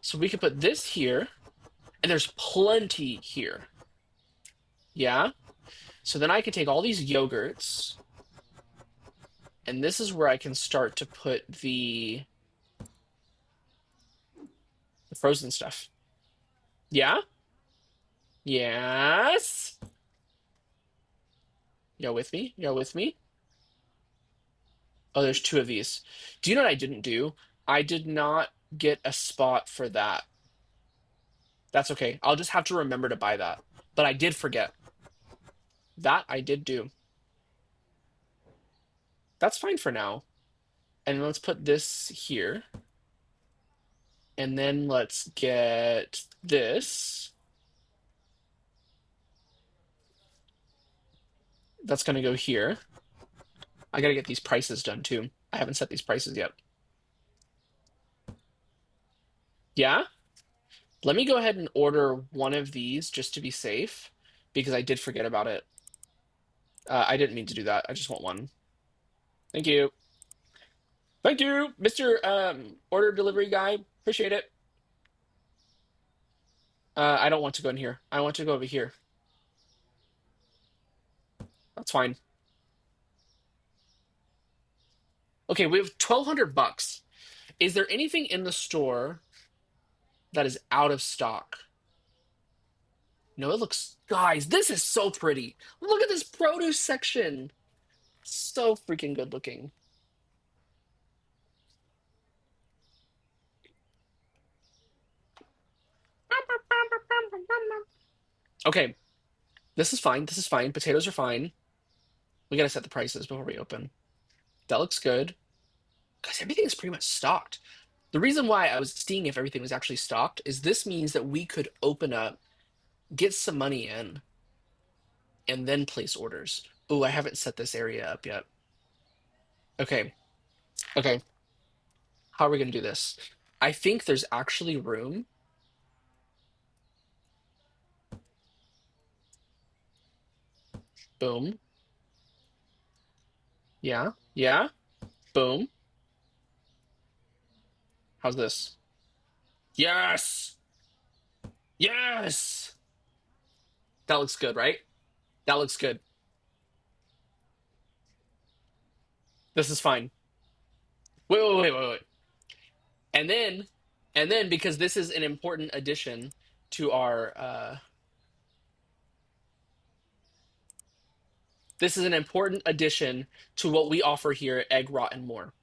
So we could put this here, and there's plenty here. Yeah? So then I can take all these yogurts, and this is where I can start to put the frozen stuff. Yeah? Yes? Y'all with me? Y'all with me? Oh, there's two of these. Do you know what I didn't do? I did not get a spot for that. That's okay. I'll just have to remember to buy that. But I did forget. That I did do. That's fine for now. And let's put this here. And then let's get this. That's going to go here. I got to get these prices done too. I haven't set these prices yet. Yeah? Let me go ahead and order one of these just to be safe because I did forget about it. I didn't mean to do that. I just want one. Thank you. Thank you, Mr. Order delivery guy. Appreciate it. I don't want to go in here. I want to go over here. That's fine. Okay, we have 1,200 bucks. Is there anything in the store that is out of stock? No, it looks, guys, this is so pretty. Look at this produce section. So freaking good looking. Okay, this is fine. This is fine. Potatoes are fine. We gotta set the prices before we open. That looks good. Guys, everything is pretty much stocked. The reason why I was seeing if everything was actually stocked is this means that we could open up, get some money in, and then place orders. Oh, I haven't set this area up yet. Okay, okay. How are we gonna do this? I think there's actually room. Boom. Yeah, yeah. Boom. How's this? Yes! Yes! That looks good, right? That looks good. This is fine. Wait, wait, wait, wait, wait. And then, and then because this is an important addition to our this is an important addition to what we offer here at Egg Rot and More.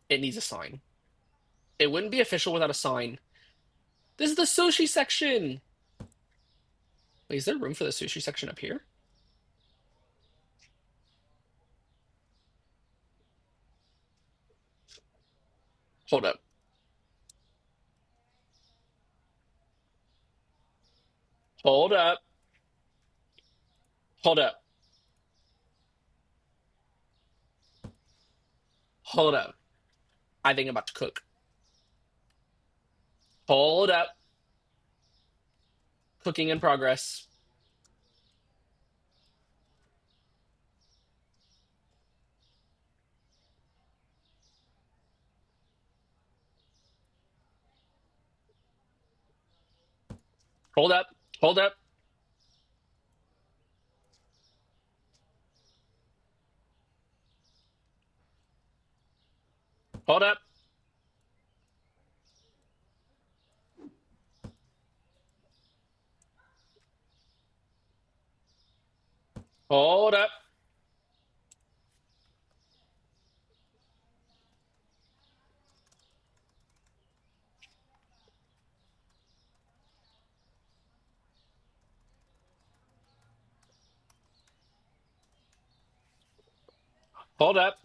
It needs a sign. It wouldn't be official without a sign. This is the sushi section. Wait, is there room for the sushi section up here? Hold up. Hold up. Hold up. Hold up. I think I'm about to cook. Hold up. Cooking in progress. Hold up. Hold up. Hold up. Hold up. Hold up.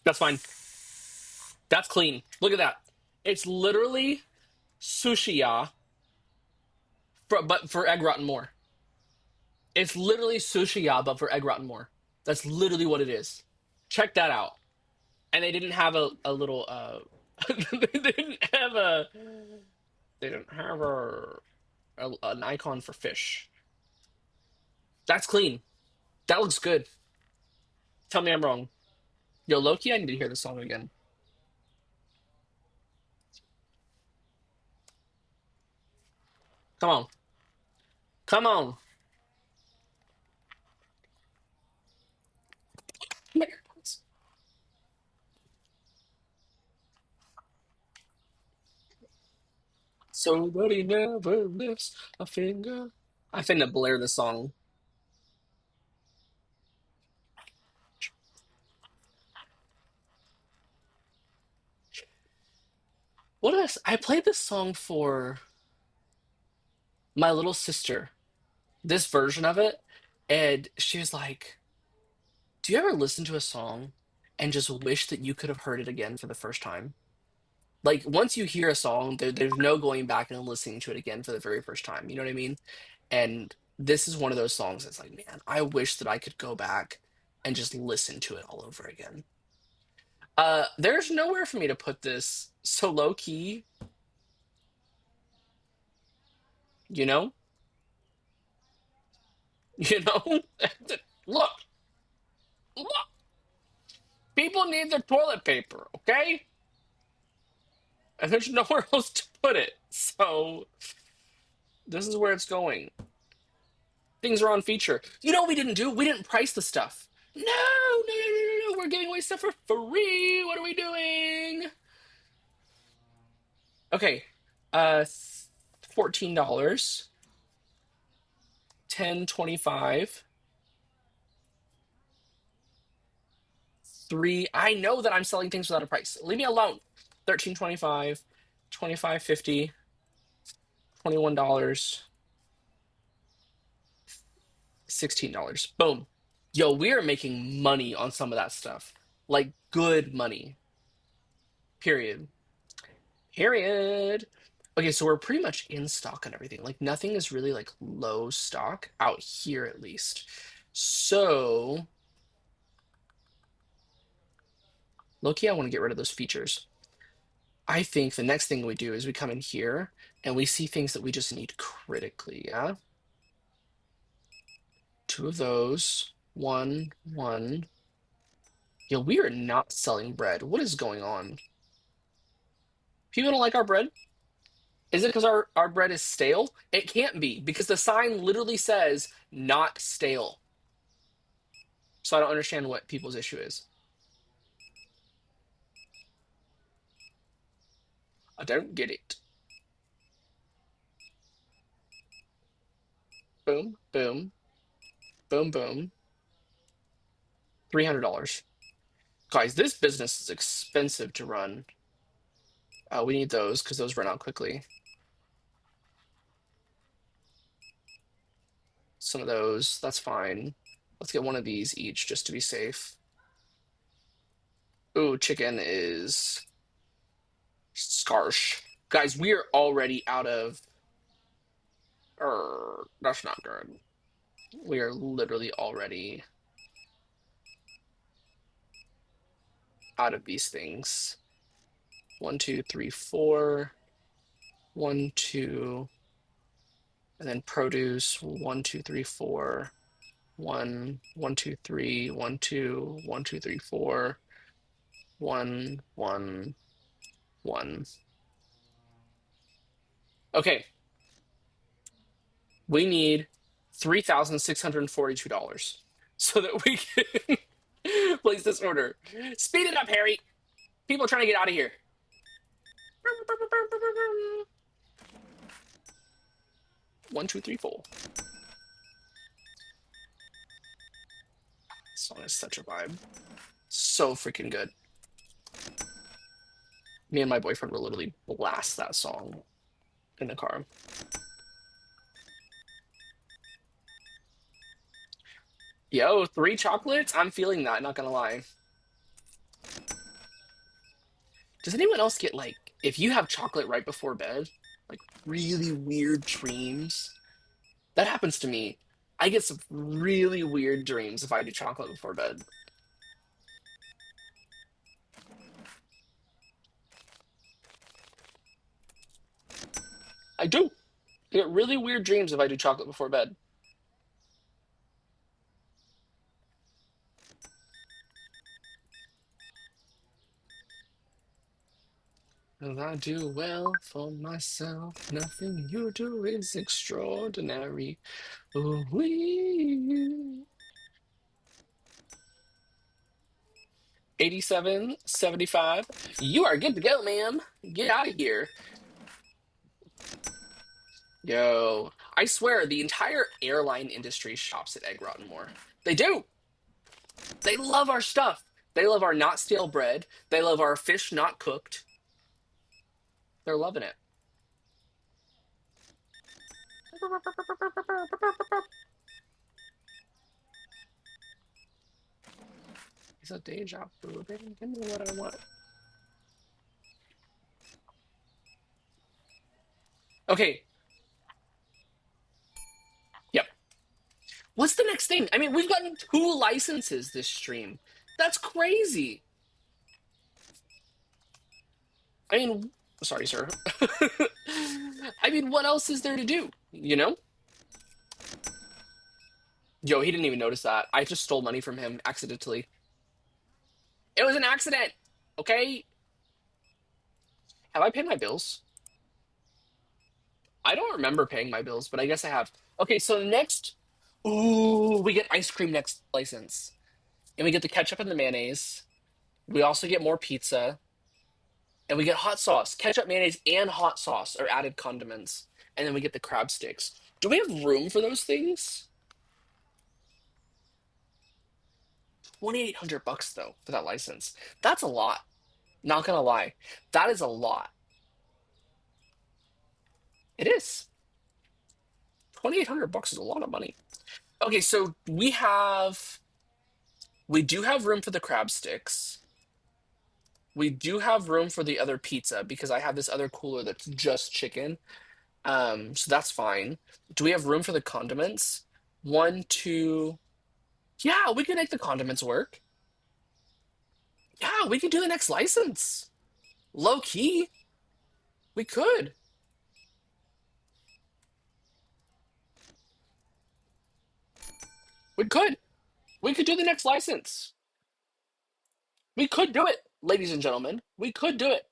That's fine. That's clean. Look at that. It's literally sushi ya, but for egg rotten more. It's literally sushi ya, but for egg rotten more. That's literally what it is. Check that out. And they didn't have a little they didn't have a they didn't have an icon for fish. That's clean. That looks good. Tell me I'm wrong. Yo, Loki, I need to hear the song again. Come on. Come on. My AirPods. Somebody never lifts a finger. I finna blare the song. What else? I played this song for my little sister, this version of it, and she was like, do you ever listen to a song and just wish that you could have heard it again for the first time? Like, once you hear a song, there's no going back and listening to it again for the very first time. You know what I mean? And this is one of those songs that's like, man, I wish that I could go back and just listen to it all over again. There's nowhere for me to put this. So low key, you know? You know? Look, look, people need their toilet paper, okay? And there's nowhere else to put it. So this is where it's going. Things are on feature. You know what we didn't do? We didn't price the stuff. No, no, no, no, no, no. We're giving away stuff for free. What are we doing? Okay. $14. 10, 25, 3. I know that I'm selling things without a price. Leave me alone. 13.25, 25.50, $21, $16. Boom. Yo, we are making money on some of that stuff. Like good money. Period. Period. Okay, so we're pretty much in stock on everything. Like nothing is really like low stock out here at least. So, low-key, I want to get rid of those features. I think the next thing we do is we come in here and we see things that we just need critically, yeah? Two of those. One, one. Yo, we are not selling bread. What is going on? People don't like our bread? Is it because our bread is stale? It can't be, because the sign literally says not stale. So I don't understand what people's issue is. I don't get it. Boom, boom, boom, boom. $300. Guys, this business is expensive to run. We need those because those run out quickly. Some of those, that's fine. Let's get one of these each just to be safe. Ooh, chicken is scarce. Guys, we are already out of. That's not good. We are literally already out of these things. One, two, three, four. One, two, and then produce. One, two, three, four. One, one, two, three, one, two, one, two, three, four. One, one, one. Okay, we need $3,642 so that we can place this order. Speed it up, Harry. People are trying to get out of here. One, two, three, four. This song is such a vibe. So freaking good. Me and my boyfriend will literally blast that song in the car. Yo, 3 chocolates? I'm feeling that, not gonna lie. Does anyone else get like, if you have chocolate right before bed, like really weird dreams? That happens to me. I get some really weird dreams if I do chocolate before bed. I do. I get really weird dreams if I do chocolate before bed. And I do well for myself. Nothing you do is extraordinary. Oh, we 8775. You are good to go, ma'am. Get out of here. Yo, I swear the entire airline industry shops at Egg Rotten More. They do. They love our stuff. They love our not stale bread. They love our fish not cooked. They're loving it. It's a deja vu, baby. Give me what I want. Okay. Yep. What's the next thing? I mean, we've gotten 2 licenses this stream. That's crazy. I mean, sorry, sir. I mean, what else is there to do? You know? Yo, he didn't even notice that. I just stole money from him accidentally. It was an accident. Okay? Have I paid my bills? I don't remember paying my bills, but I guess I have. Okay, so next, ooh, we get ice cream next license. And we get the ketchup and the mayonnaise. We also get more pizza. And we get hot sauce. Ketchup, mayonnaise, and hot sauce are added condiments. And then we get the crab sticks. Do we have room for those things? 2,800 bucks though for that license. That's a lot. Not gonna lie. That is a lot. It is. 2,800 bucks is a lot of money. Okay, so we do have room for the crab sticks. We do have room for the other pizza because I have this other cooler that's just chicken. So that's fine. Do we have room for the condiments? One, two. Yeah, we can make the condiments work. Yeah, we can do the next license. Low key, we could. We could. We could do the next license. We could do it, ladies and gentlemen. We could do it.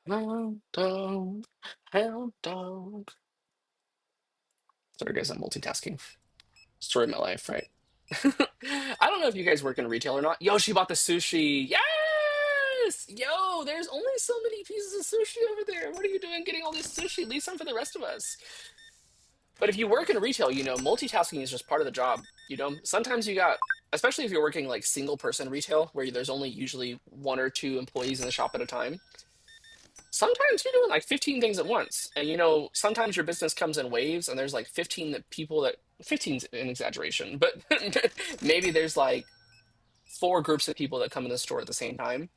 Hound dog, hound dog. Sorry, guys, I'm multitasking. Story of my life, right? I don't know if you guys work in retail or not. Yo, she bought the sushi. Yes! Yo, there's only so many pieces of sushi over there. What are you doing getting all this sushi? Leave some for the rest of us. But if you work in retail, multitasking is just part of the job. Sometimes you got, especially if you're working like single person retail, where there's only usually 1 or 2 employees in the shop at a time. Sometimes you're doing like 15 things at once. And sometimes your business comes in waves and there's like 15's an exaggeration, but maybe there's like 4 groups of people that come in the store at the same time.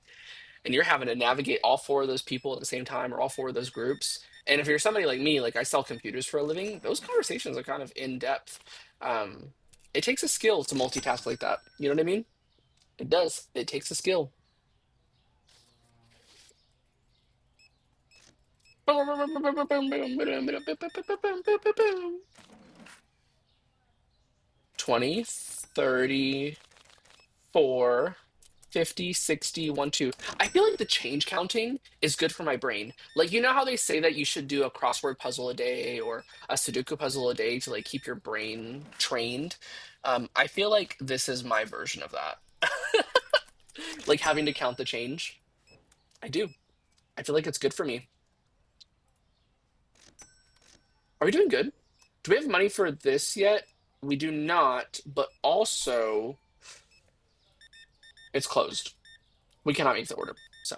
And you're having to navigate all 4 of those people at the same time or all 4 of those groups. And if you're somebody like me, like I sell computers for a living, those conversations are kind of in depth. Um, it takes a skill to multitask like that. You know what I mean? It does. It takes a skill. 20, 30, 4, 50, 60, 1, 2. I feel like the change counting is good for my brain. Like, you know how they say that you should do a crossword puzzle a day or a Sudoku puzzle a day to like keep your brain trained? I feel like this is my version of that. Like having to count the change. I do. I feel like it's good for me. Are we doing good? Do we have money for this yet? We do not, but also it's closed. We cannot make the order. So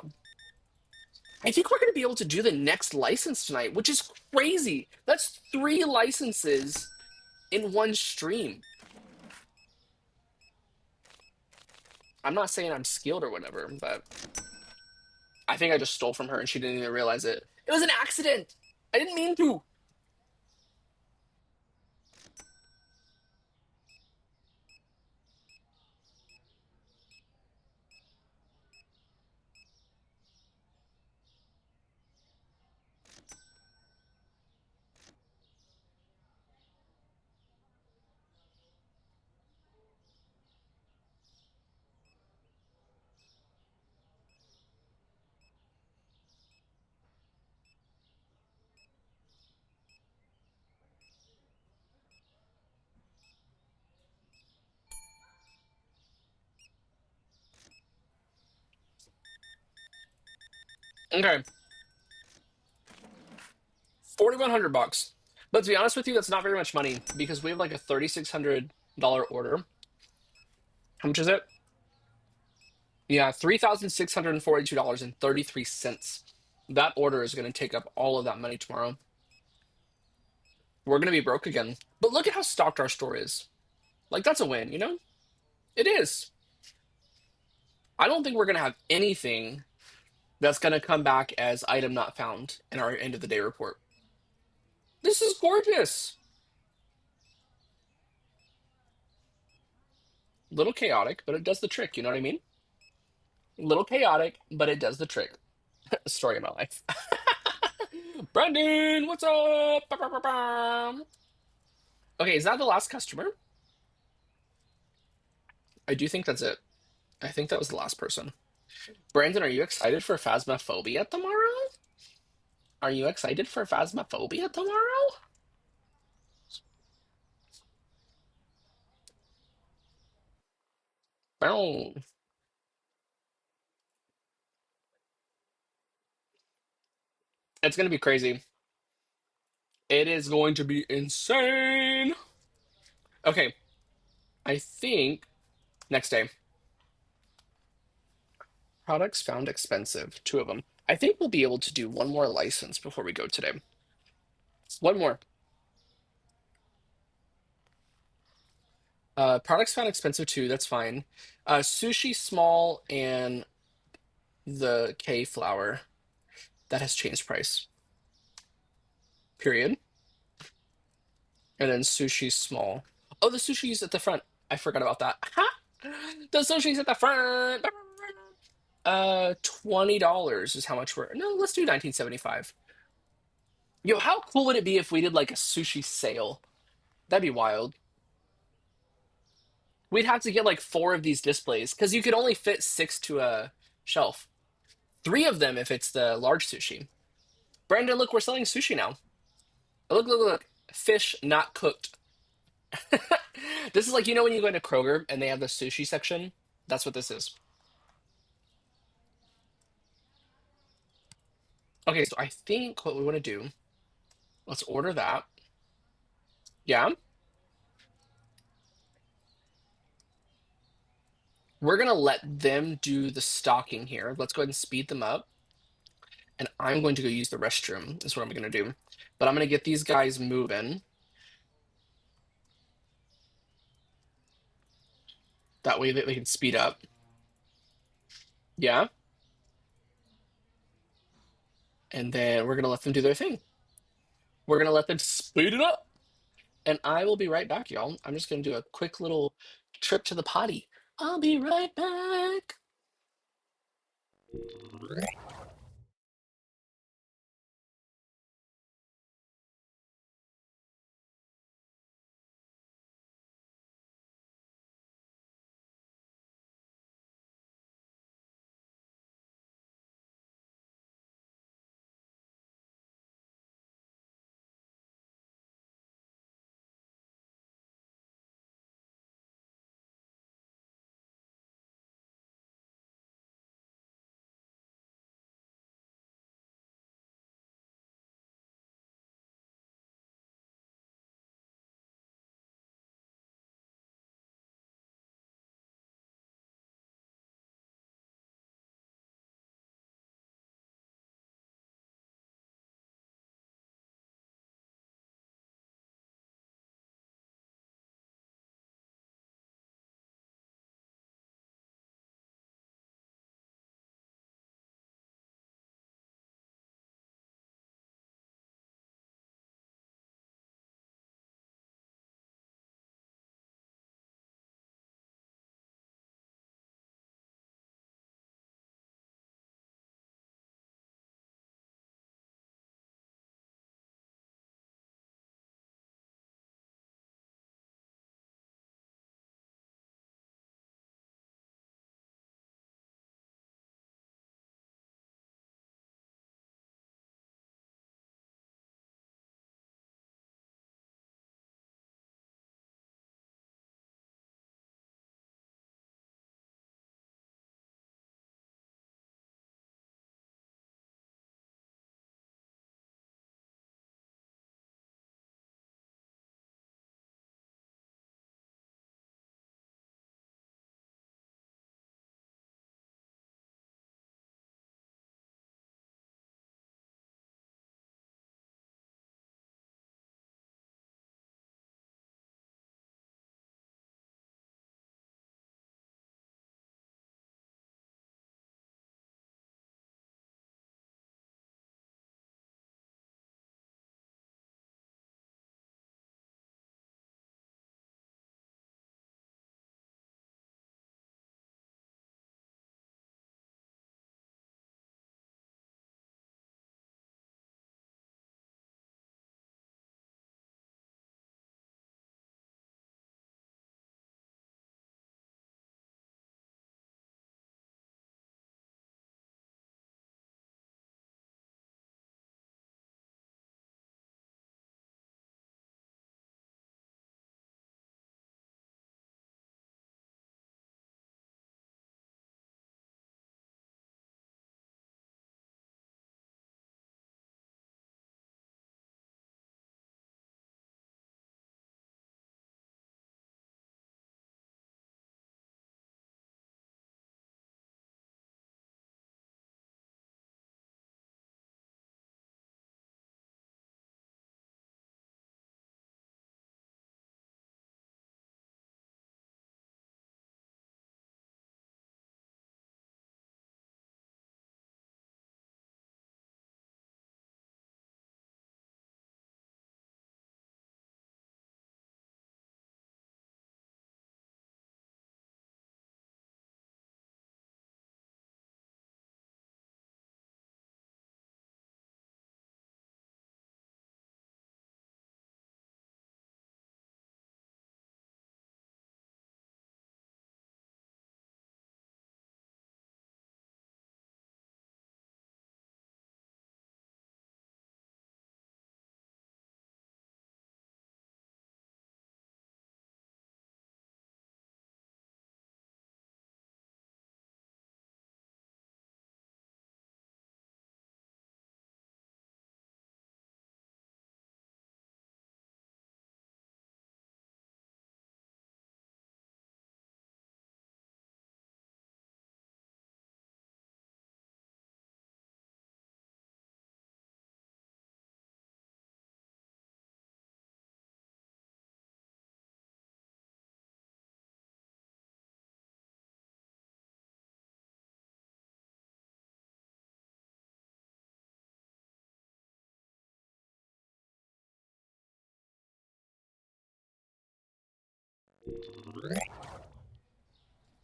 I think we're going to be able to do the next license tonight, which is crazy. That's 3 licenses in one stream. I'm not saying I'm skilled or whatever, but I think I just stole from her and she didn't even realize it. It was an accident. I didn't mean to. Okay, 4,100 bucks. But to be honest with you, that's not very much money because we have like a $3,600 order. How much is it? Yeah, $3,642.33. That order is going to take up all of that money tomorrow. We're going to be broke again. But look at how stocked our store is. Like, that's a win, you know? It is. I don't think we're going to have anything that's going to come back as item not found in our end of the day report. This is gorgeous. Little chaotic, but it does the trick. You know what I mean? Little chaotic, but it does the trick. Story of my life. Brendan, what's up? Okay, is that the last customer? I do think that's it. I think that was the last person. Brandon, are you excited for Phasmophobia tomorrow? Are you excited for Phasmophobia tomorrow? Boom. It's going to be crazy. It is going to be insane. Okay, I think next day. Products found expensive. 2 of them. I think we'll be able to do one more license before we go today. One more. Products found expensive too. That's fine. Sushi small and the K flour that has changed price. Period. And then sushi small. Oh, the sushi's at the front. I forgot about that. The sushi's at the front. $20 is how much we're. No, let's do 1975. Yo, how cool would it be if we did like a sushi sale? That'd be wild. We'd have to get like 4 of these displays because you could only fit 6 to a shelf. 3 of them if it's the large sushi. Brandon, look, we're selling sushi now. Look, look, look. Fish not cooked. This is like, you know, when you go into Kroger and they have the sushi section? That's what this is. Okay, so I think what we want to do, let's order that. Yeah. We're going to let them do the stocking here. Let's go ahead and speed them up. And I'm going to go use the restroom, is what I'm going to do. But I'm going to get these guys moving. That way they can speed up. Yeah. And then we're going to let them do their thing. We're gonna let them speed it up. And I will be right back, y'all. I'm just gonna do a quick little trip to the potty. I'll be right back.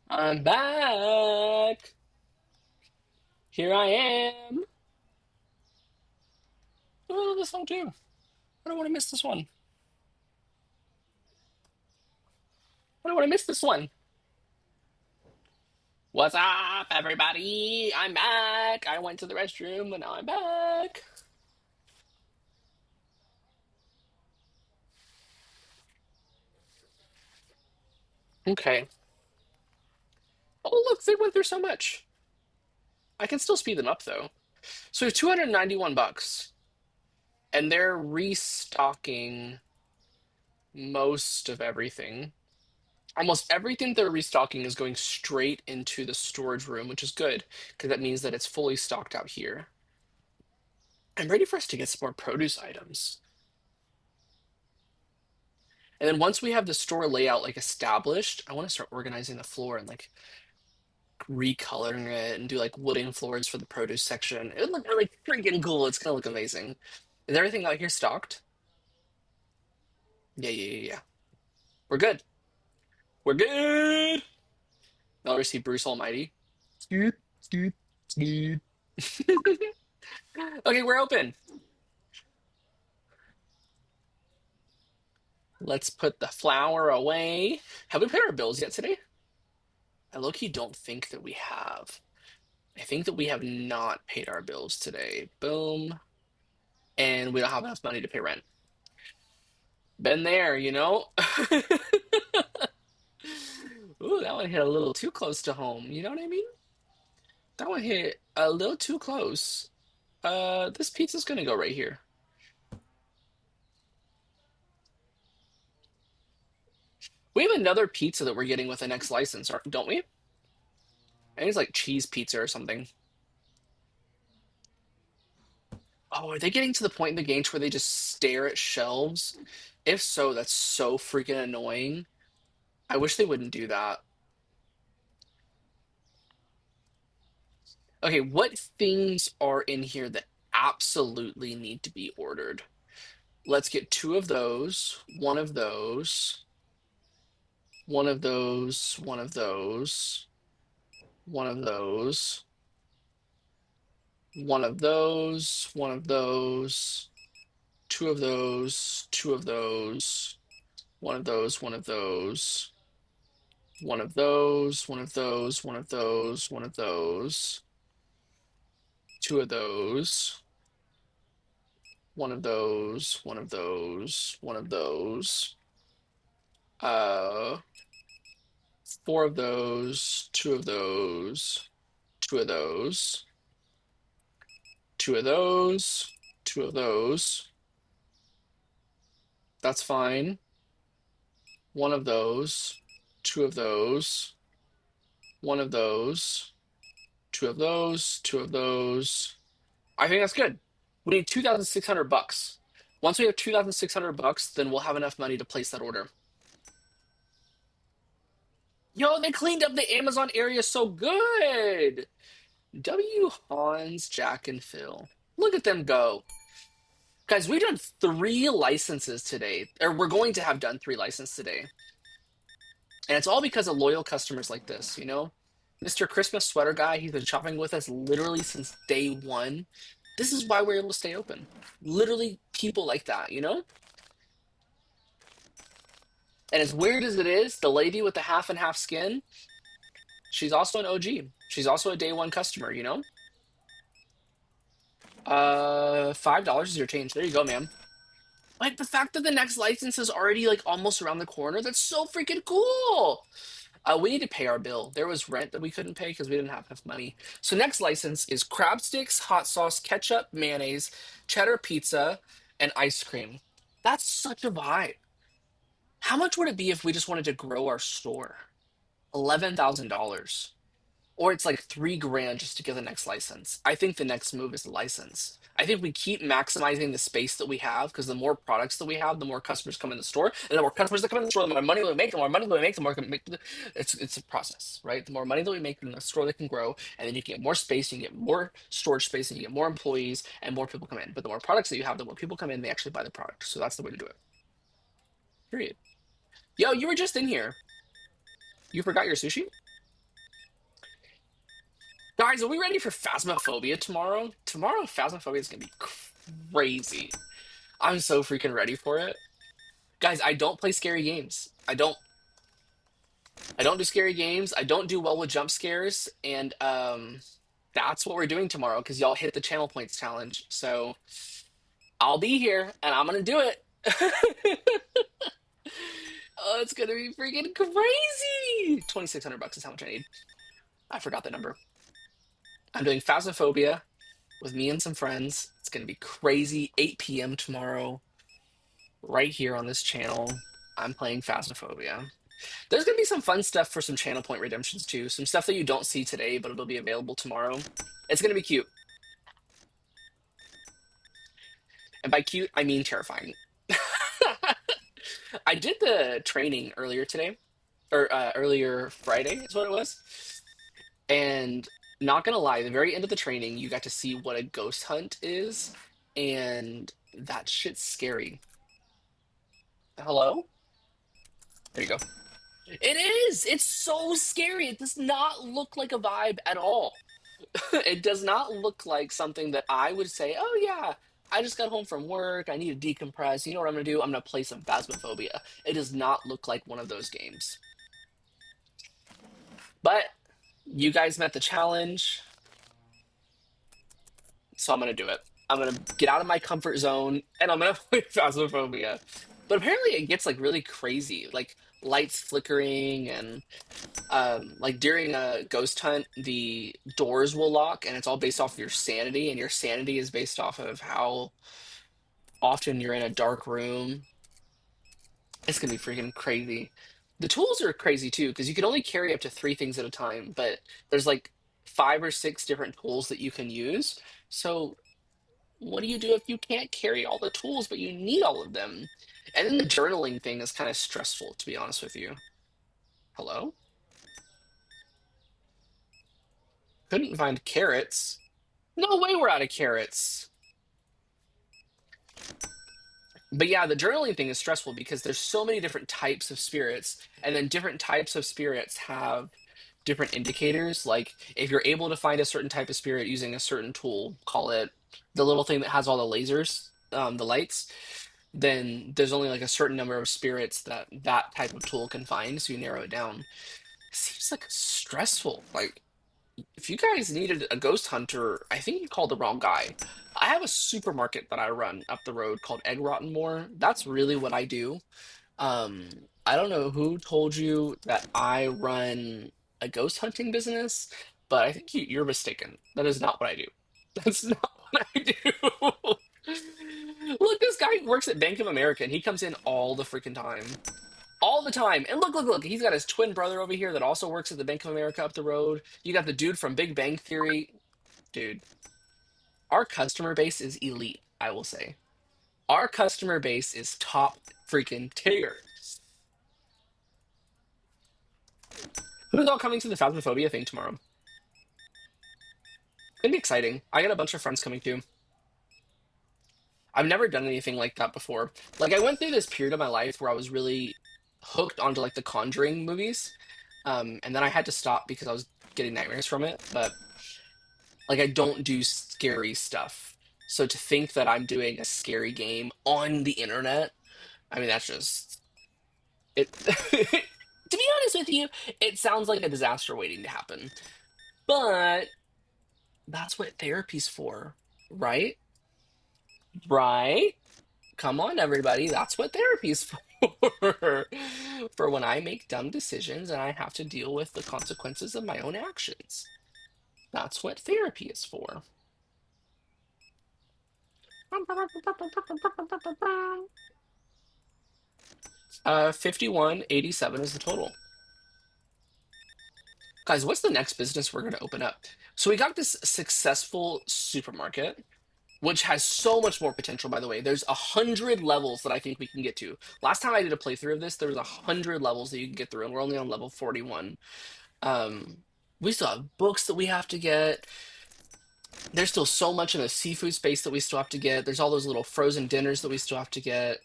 I'm back. Here I am. Oh, this one too. I don't want to miss this one. I don't want to miss this one. What's up, everybody? I'm back. I went to the restroom, but now I'm back. Okay. Oh, look, they went through so much. I can still speed them up though. So we have 291 bucks, and they're restocking most of everything. Almost everything they're restocking is going straight into the storage room, which is good because that means that it's fully stocked out here. I'm ready for us to get some more produce items. And then once we have the store layout like established, I want to start organizing the floor and like recoloring it and do like wooden floors for the produce section. It would look really freaking cool. It's gonna look amazing. Is everything out here stocked? Yeah, yeah, yeah, yeah. We're good. We're good. Now we see Bruce Almighty. Scoot, scoot, scoot. Okay, we're open. Let's put the flour away. Have we paid our bills yet today? I low-key don't think that we have. I think that we have not paid our bills today. Boom. And we don't have enough money to pay rent. Been there, you know? Ooh, that one hit a little too close to home. You know what I mean? That one hit a little too close. This pizza's gonna go right here. We have another pizza that we're getting with the next license, don't we? I think it's like cheese pizza or something. Oh, are they getting to the point in the game where they just stare at shelves? If so, that's so freaking annoying. I wish they wouldn't do that. Okay, what things are in here that absolutely need to be ordered? Let's get two of those, one of those, one of those, one of those, one of those, one of those, one of those, two of those, two of those, one of those, one of those, one of those, one of those, one of those, one of those, two of those, one of those, one of those, one of those, uh, four of those, two of those, two of those, two of those, two of those. That's fine. One of those, two of those, one of those, two of those, two of those. I think that's good. We need 2,600 bucks. Once we have 2,600 bucks, then we'll have enough money to place that order. Yo, they cleaned up the Amazon area so good. W. Hans, Jack, and Phil. Look at them go. Guys, we've done 3 licenses today. Or we're going to have done 3 licenses today. And it's all because of loyal customers like this, you know? Mr. Christmas Sweater Guy, he's been shopping with us literally since day one. This is why we're able to stay open. Literally, people like that, you know? And as weird as it is, the lady with the half and half skin, she's also an OG. She's also a day one customer, you know? $5 is your change. There you go, ma'am. Like the fact that the next license is already like almost around the corner, that's so freaking cool. We need to pay our bill. There was rent that we couldn't pay because we didn't have enough money. So next license is crab sticks, hot sauce, ketchup, mayonnaise, cheddar pizza, and ice cream. That's such a vibe. How much would it be if we just wanted to grow our store? $11,000. Or it's like 3 grand just to get the next license. I think the next move is the license. I think we keep maximizing the space that we have because the more products that we have, the more customers come in the store, and the more customers that come in the store, the more money we make. The more money that we make, the more we can make. It's a process, right? The more money that we make in the store, that can grow, and then you can get more space, you can get more storage space, and you get more employees, and more people come in. But the more products that you have, the more people come in, they actually buy the product. So that's the way to do it. Period. Yo, you were just in here. You forgot your sushi? Guys, are we ready for Phasmophobia tomorrow? Tomorrow, Phasmophobia is gonna be crazy. I'm so freaking ready for it. Guys, I don't play scary games. I don't do scary games. I don't do well with jump scares, and that's what we're doing tomorrow because y'all hit the channel points challenge. So I'll be here and I'm gonna do it. Oh, it's gonna be freaking crazy. 2,600 bucks is how much I need. I forgot the number. I'm doing Phasmophobia with me and some friends. It's gonna be crazy. 8 p.m. tomorrow, right here on this channel. I'm playing Phasmophobia. There's gonna be some fun stuff for some channel point redemptions too. Some stuff that you don't see today, but it'll be available tomorrow. It's gonna be cute. And by cute, I mean terrifying. I did the training earlier today, or earlier Friday is what it was. And not gonna lie, the very end of the training, you got to see what a ghost hunt is, and that shit's scary. Hello? There you go. It is! It's so scary. It does not look like a vibe at all. It does not look like something that I would say, oh yeah, I just got home from work. I need to decompress. You know what I'm going to do? I'm going to play some Phasmophobia. It does not look like one of those games. But you guys met the challenge, so I'm going to do it. I'm going to get out of my comfort zone and I'm going to play Phasmophobia. But apparently it gets like really crazy, like lights flickering and like during a ghost hunt, the doors will lock, and it's all based off of your sanity, and your sanity is based off of how often you're in a dark room. It's gonna be freaking crazy. The tools are crazy too, because you can only carry up to three things at a time, but there's like 5 or 6 different tools that you can use. So what do you do if you can't carry all the tools, but you need all of them? And then the journaling thing is kind of stressful, to be honest with you. Hello? Couldn't find carrots. No way we're out of carrots. But yeah, the journaling thing is stressful because there's so many different types of spirits, and then different types of spirits have different indicators. Like if you're able to find a certain type of spirit using a certain tool, call it the little thing that has all the lasers, the lights, then there's only like a certain number of spirits that that type of tool can find. So you narrow it down. It seems like stressful. Like if you guys needed a ghost hunter, I think you called the wrong guy. I have a supermarket that I run up the road called Egg Rotten More. That's really what I do. Um, I don't know who told you that I run a ghost hunting business, but I think you're mistaken. That is not what I do. That's not what I do. Look, this guy works at Bank of America and he comes in all the freaking time. All the time. And look, look, look. He's got his twin brother over here that also works at the Bank of America up the road. You got the dude from Big Bang Theory. Dude, our customer base is elite, I will say. Our customer base is top freaking tier. Who's all coming to the Phasmophobia thing tomorrow? Gonna be exciting. I got a bunch of friends coming too. I've never done anything like that before. Like I went through this period of my life where I was really hooked onto like the Conjuring movies. And then I had to stop because I was getting nightmares from it. But like I don't do scary stuff. So to think that I'm doing a scary game on the internet, I mean that's just it. To be honest with you, it sounds like a disaster waiting to happen. But that's what therapy's for, right? Right? Come on, everybody. That's what therapy's for. For when I make dumb decisions and I have to deal with the consequences of my own actions. That's what therapy is for. 5187 is the total. Guys, what's the next business we're going to open up? So we got this successful supermarket, which has so much more potential, by the way. There's 100 levels that I think we can get to. Last time I did a playthrough of this, there was 100 levels that you can get through, and we're only on level 41. Um, we still have books that we have to get. There's still so much in the seafood space that we still have to get. There's all those little frozen dinners that we still have to get.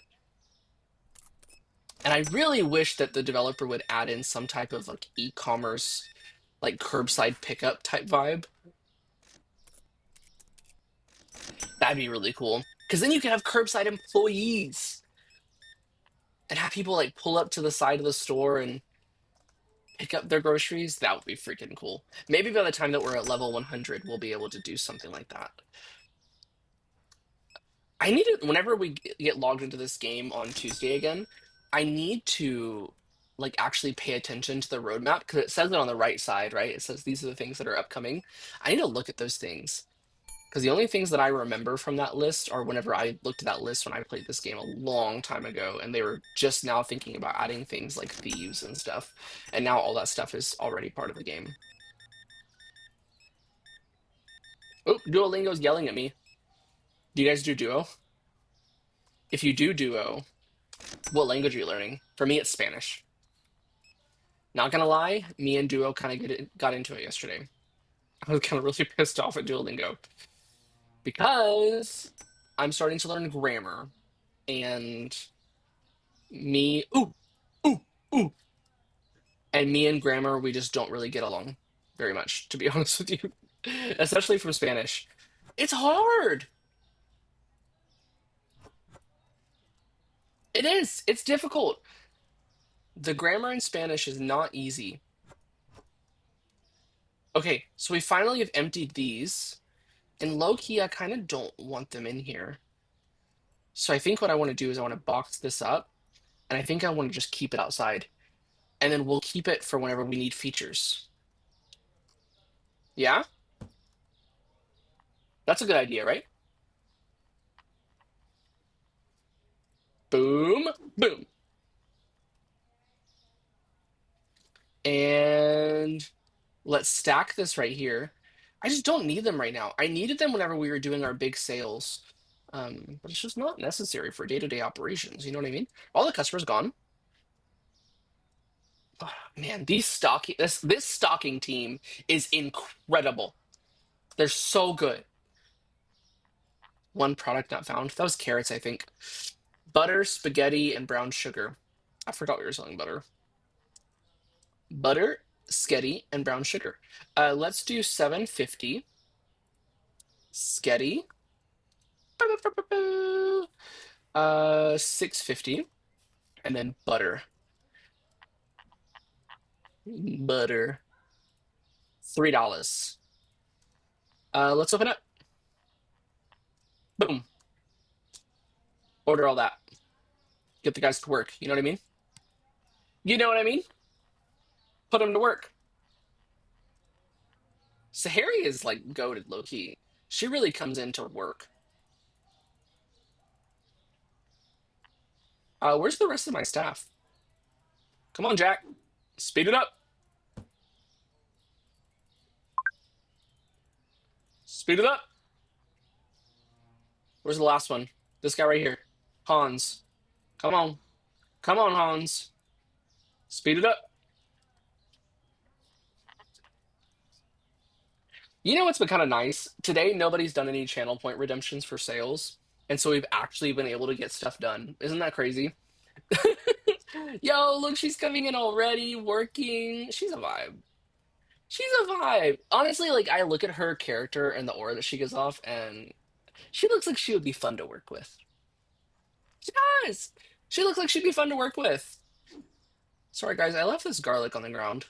And I really wish that the developer would add in some type of like e-commerce, like curbside pickup type vibe. That'd be really cool. Because then you can have curbside employees and have people like pull up to the side of the store and pick up their groceries. That would be freaking cool. Maybe by the time that we're at level 100, we'll be able to do something like that. I need to, whenever we get logged into this game on Tuesday again, I need to like actually pay attention to the roadmap because it says it on the right side, right? It says these are the things that are upcoming. I need to look at those things because the only things that I remember from that list are whenever I looked at that list when I played this game a long time ago, and they were just now thinking about adding things like thieves and stuff, and now all that stuff is already part of the game. Oh, Duolingo's yelling at me. Do you guys do Duo? If you do Duo, what language are you learning? For me, it's Spanish. Not gonna lie, me and Duo kind of got into it yesterday. I was kind of really pissed off at Duolingo because I'm starting to learn grammar, and me, ooh, ooh, and me and grammar, we just don't really get along very much, to be honest with you, especially from Spanish. It's hard. It is. It's difficult. The grammar in Spanish is not easy. Okay, so we finally have emptied these, and low key, I kind of don't want them in here. So I think what I want to do is I want to box this up, and I think I want to just keep it outside, and then we'll keep it for whenever we need features. Yeah, that's a good idea, right? Boom, boom, and let's stack this right here. I just don't need them right now. I needed them whenever we were doing our big sales, but it's just not necessary for day-to-day operations. You know what I mean? All the customers gone. Oh, man, this stocking team is incredible. They're so good. One product not found. That was carrots, I think. Butter, spaghetti, and brown sugar. I forgot we were selling butter. Butter, sketty, and brown sugar. Let's do 750. Sketty. 650. And then butter. Butter. $3. Let's open up. Boom. Order all that. Get the guys to work. You know what I mean? You know what I mean? Put them to work. Sahari is like goated low key. She really comes in to work. Where's the rest of my staff? Come on, Jack. Speed it up. Speed it up. Where's the last one? This guy right here. Hans. Come on. Come on, Hans. Speed it up. You know what's been kind of nice? Today, nobody's done any channel point redemptions for sales. And so we've actually been able to get stuff done. Isn't that crazy? Yo, look, she's coming in already, working. She's a vibe. She's a vibe. Honestly, like I look at her character and the aura that she gives off, and she looks like she would be fun to work with. She does. She looks like she'd be fun to work with. Sorry, guys, I left this garlic on the ground.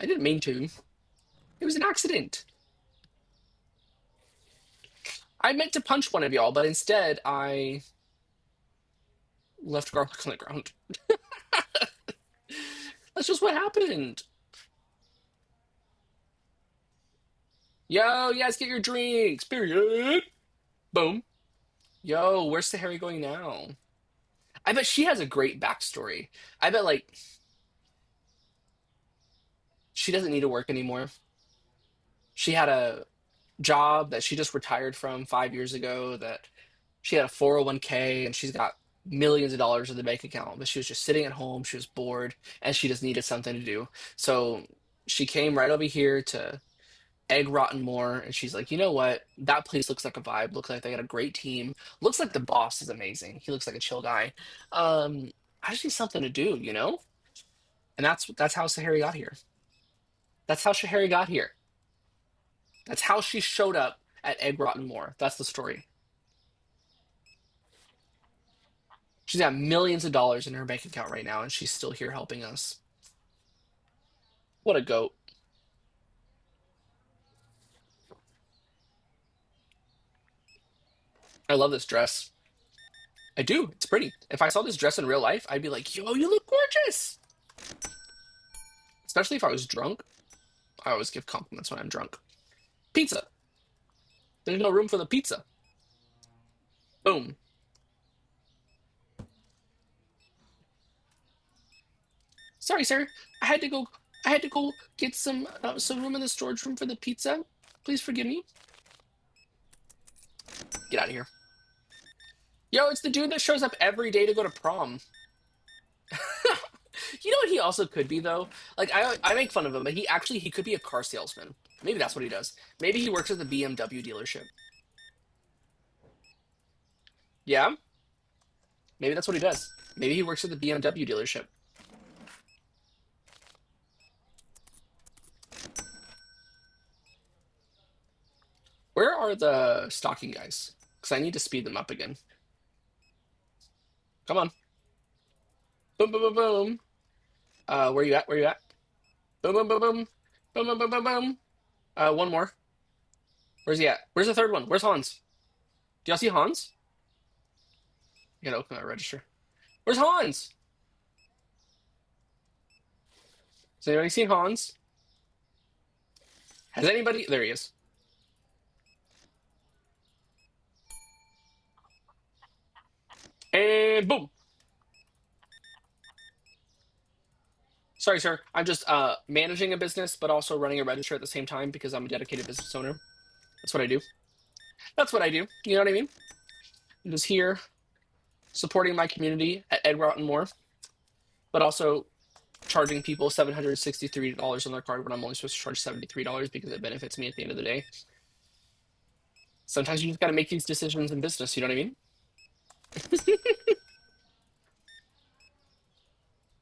I didn't mean to. It was an accident. I meant to punch one of y'all, but instead I left garlic on the ground. That's just what happened. Yo, yes, get your drinks. Period. Boom. Yo, where's the Harry going now? I bet she has a great backstory. I bet like she doesn't need to work anymore. She had a job that she just retired from 5 years ago that she had a 401k and she's got millions of dollars in the bank account, but she was just sitting at home, she was bored, and she just needed something to do. So she came right over here to Egg Rotten more, and she's like, you know what? That place looks like a vibe. Looks like they got a great team. Looks like the boss is amazing. He looks like a chill guy. Um, I just need something to do, you know? And that's how Sahari got here. That's how Shahari got here. That's how she showed up at Egg Rotten More. That's the story. She's got millions of dollars in her bank account right now, and she's still here helping us. What a goat. I love this dress. I do. It's pretty. If I saw this dress in real life, I'd be like, yo, you look gorgeous. Especially if I was drunk. I always give compliments when I'm drunk. Pizza. There's no room for the pizza. Boom. Sorry, sir. I had to go. I had to go get some room in the storage room for the pizza. Please forgive me. Get out of here. Yo, it's the dude that shows up every day to go to prom. You know what he also could be though? Like I make fun of him, but he could be a car salesman. Maybe that's what he does. Maybe he works at the BMW dealership. Yeah, maybe that's what he does. Maybe he works at the BMW dealership. Where are the stocking guys? Because I need to speed them up again. Come on. Boom, boom, boom, boom. Where you at? Where you at? Boom, boom, boom, boom. Boom, boom, boom, boom, boom. One more. Where's he at? Where's the third one? Where's Hans? Do y'all see Hans? You gotta open my register. Where's Hans? Has anybody seen Hans? Has anybody? There he is. And boom. Sorry, sir. I'm just managing a business, but also running a register at the same time because I'm a dedicated business owner. That's what I do. That's what I do. You know what I mean? I'm just here supporting my community at Ed Rotten More, but also charging people $763 on their card when I'm only supposed to charge $73 because it benefits me at the end of the day. Sometimes you just got to make these decisions in business. You know what I mean?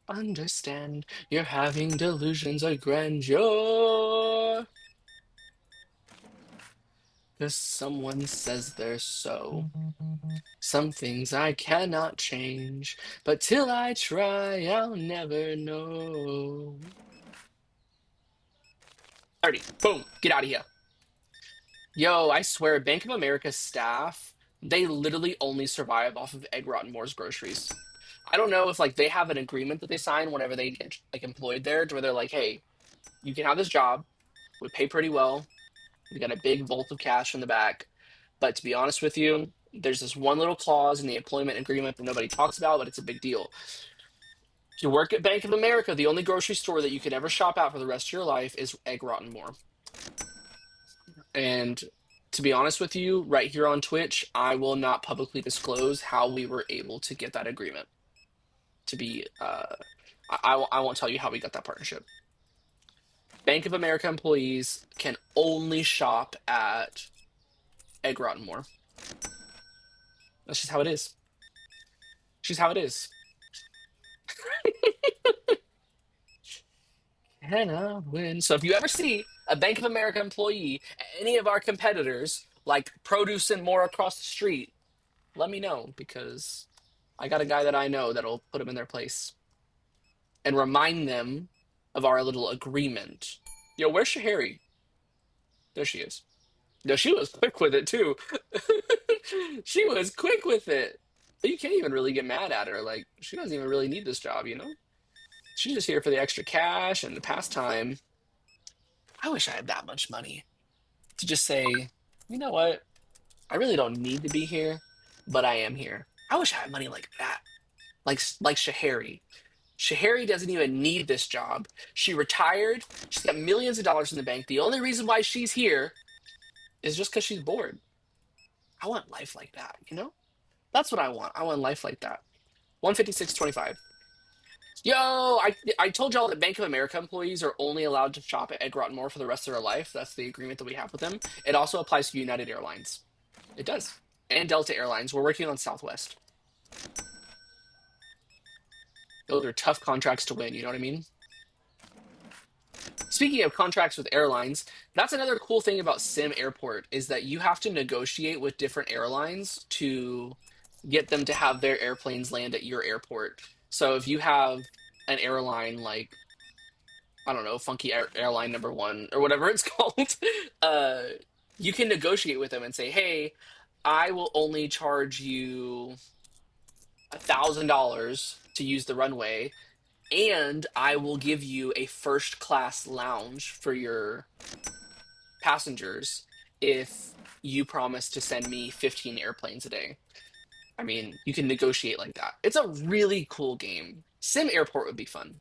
Understand you're having delusions of grandeur. Because someone says they're so. Some things I cannot change, but till I try, I'll never know. 30. Boom. Get out of here. Yo, I swear, Bank of America staff, they literally only survive off of Egg Rotten Moore's groceries. I don't know if like they have an agreement that they sign whenever they get like employed there, to where they're like, hey, you can have this job. We pay pretty well. We got a big vault of cash in the back. But to be honest with you, there's this one little clause in the employment agreement that nobody talks about, but it's a big deal. If you work at Bank of America, the only grocery store that you could ever shop at for the rest of your life is Egg Rotten More. And to be honest with you, right here on Twitch, I will not publicly disclose how we were able to get that agreement. To be, I won't tell you how we got that partnership. Bank of America employees can only shop at Egg Rotten More. That's just how it is. It's just how it is. Can I win? So if you ever see a Bank of America employee, any of our competitors, like Produce and More across the street, let me know because I got a guy that I know that'll put them in their place and remind them of our little agreement. Yo, where's Shahari? There she is. No, she was quick with it too. She was quick with it. But you can't even really get mad at her. Like, she doesn't even really need this job, you know? She's just here for the extra cash and the pastime. I wish I had that much money to just say, you know what? I really don't need to be here, but I am here. I wish I had money like that. Like Shahari. Shahari doesn't even need this job. She retired. She's got millions of dollars in the bank. The only reason why she's here is just because she's bored. I want life like that, you know? That's what I want. I want life like that. 156.25. Yo, I told y'all that Bank of America employees are only allowed to shop at Egg Rotten More for the rest of their life. That's the agreement that we have with them. It also applies to United Airlines. It does. And Delta Airlines. We're working on Southwest. Those are tough contracts to win, you know what I mean? Speaking of contracts with airlines, that's another cool thing about Sim Airport is that you have to negotiate with different airlines to get them to have their airplanes land at your airport. So if you have an airline like, I don't know, Airline number one or whatever it's called, uh, you can negotiate with them and say, hey, I will only charge you $1,000 to use the runway, and I will give you a first class lounge for your passengers if you promise to send me 15 airplanes a day. I mean, you can negotiate like that. It's a really cool game. Sim Airport would be fun.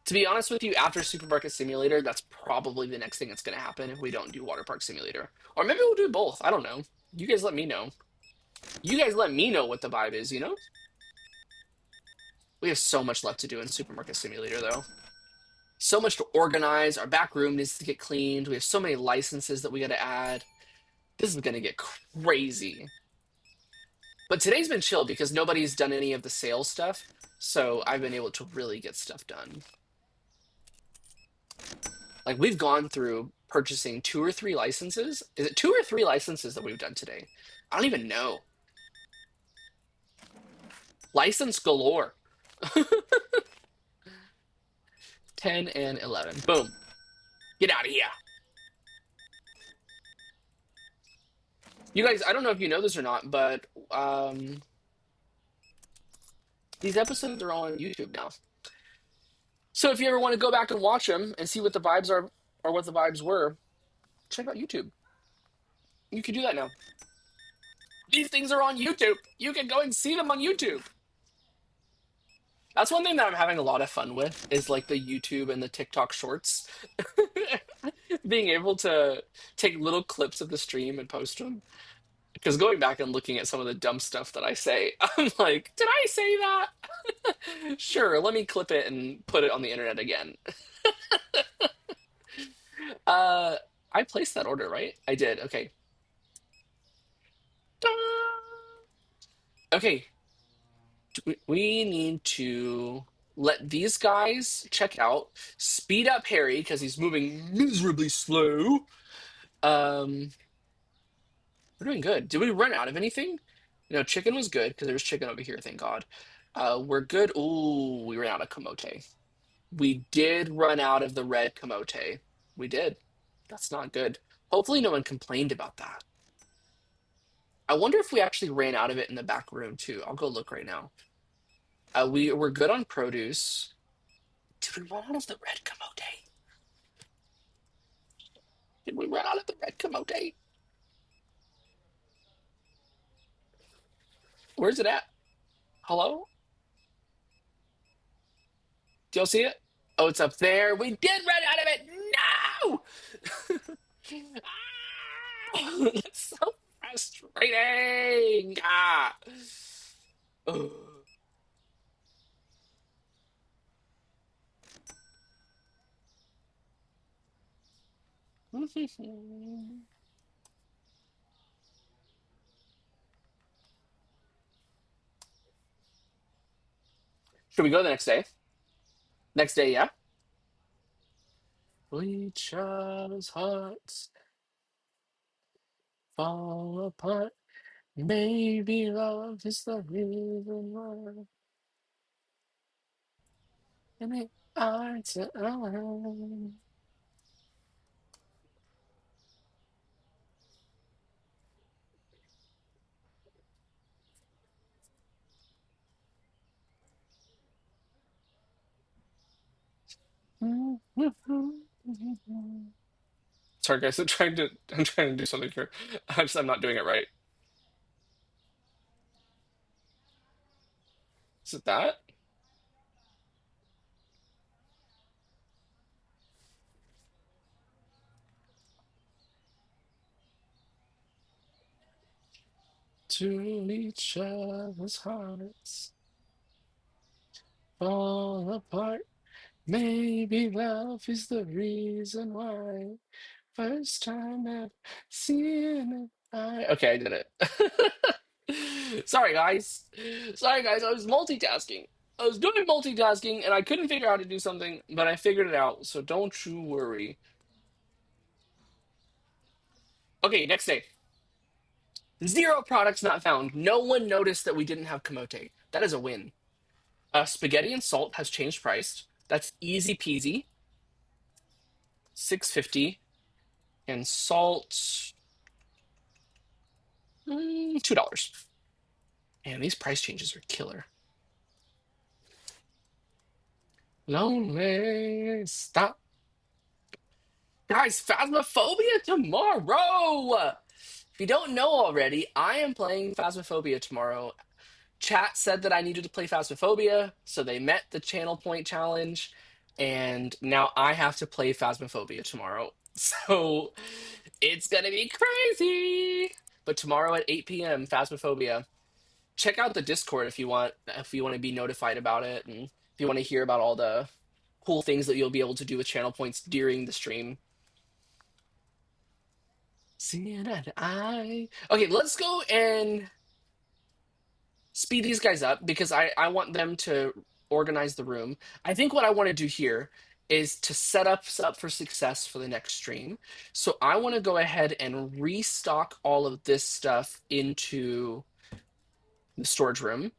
To be honest with you, after Supermarket Simulator, that's probably the next thing that's going to happen if we don't do Water Park Simulator. Or maybe we'll do both. I don't know. You guys let me know. You guys let me know what the vibe is, you know? We have so much left to do in Supermarket Simulator, though. So much to organize. Our back room needs to get cleaned. We have so many licenses that we got to add. This is going to get crazy. But today's been chill because nobody's done any of the sales stuff. So I've been able to really get stuff done. Like we've gone through purchasing 2 or 3 licenses. Is it 2 or 3 licenses that we've done today? I don't even know. License galore. 10 and 11. Boom. Get out of here. You guys, I don't know if you know this or not, but these episodes are all on YouTube now. So if you ever want to go back and watch them and see what the vibes are or what the vibes were, check out YouTube. You can do that now. These things are on YouTube. You can go and see them on YouTube. That's one thing that I'm having a lot of fun with is like the YouTube and the TikTok shorts. Being able to take little clips of the stream and post them. Because going back and looking at some of the dumb stuff that I say, I'm like, did I say that? Sure, let me clip it and put it on the internet again. Uh, I placed that order, right? I did. Okay. Okay. We need to let these guys check out. Speed up Harry because he's moving miserably slow. Um, we're doing good. Did we run out of anything? No, chicken was good because there's chicken over here, thank God. We're good. Ooh, we ran out of kamote. We did run out of the red kamote. We did. That's not good. Hopefully no one complained about that. I wonder if we actually ran out of it in the back room too. I'll go look right now. We're good on produce. Did we run out of the red camote? Did we run out of the red camote? Where's it at? Hello? Do y'all see it? Oh, it's up there. We did run out of it. No! Ah! That's so frustrating. Ah. Ugh. Should we go the next day? Next day, yeah? Bleach us hearts fall apart. Maybe love is the reason why. And it eye to eye. Sorry, guys. I'm trying to do something here. I'm not doing it right. Is it that? To each other's hearts fall apart. Maybe love is the reason why. First time I've seen it. Okay, I did it. Sorry, guys. Sorry, guys. I was multitasking. I was doing multitasking and I couldn't figure out how to do something, but I figured it out. So don't you worry. Okay, next day. Zero products not found. No one noticed that we didn't have kamote. That is a win. Spaghetti and salt has changed price. That's easy peasy. 6.50. And salt, $2. Man, these price changes are killer. Lonely. Stop. Guys, Phasmophobia tomorrow. If you don't know already, I am playing Phasmophobia tomorrow. Chat said that I needed to play Phasmophobia, so they met the channel point challenge, and now I have to play Phasmophobia tomorrow. So it's gonna be crazy. But tomorrow at 8 p.m., Phasmophobia. Check out the Discord if you want to be notified about it, and if you want to hear about all the cool things that you'll be able to do with channel points during the stream. Seeing eye to eye. Okay, let's go and speed these guys up because I want them to organize the room. I think what I want to do here is to set us up for success for the next stream. So I want to go ahead and restock all of this stuff into the storage room.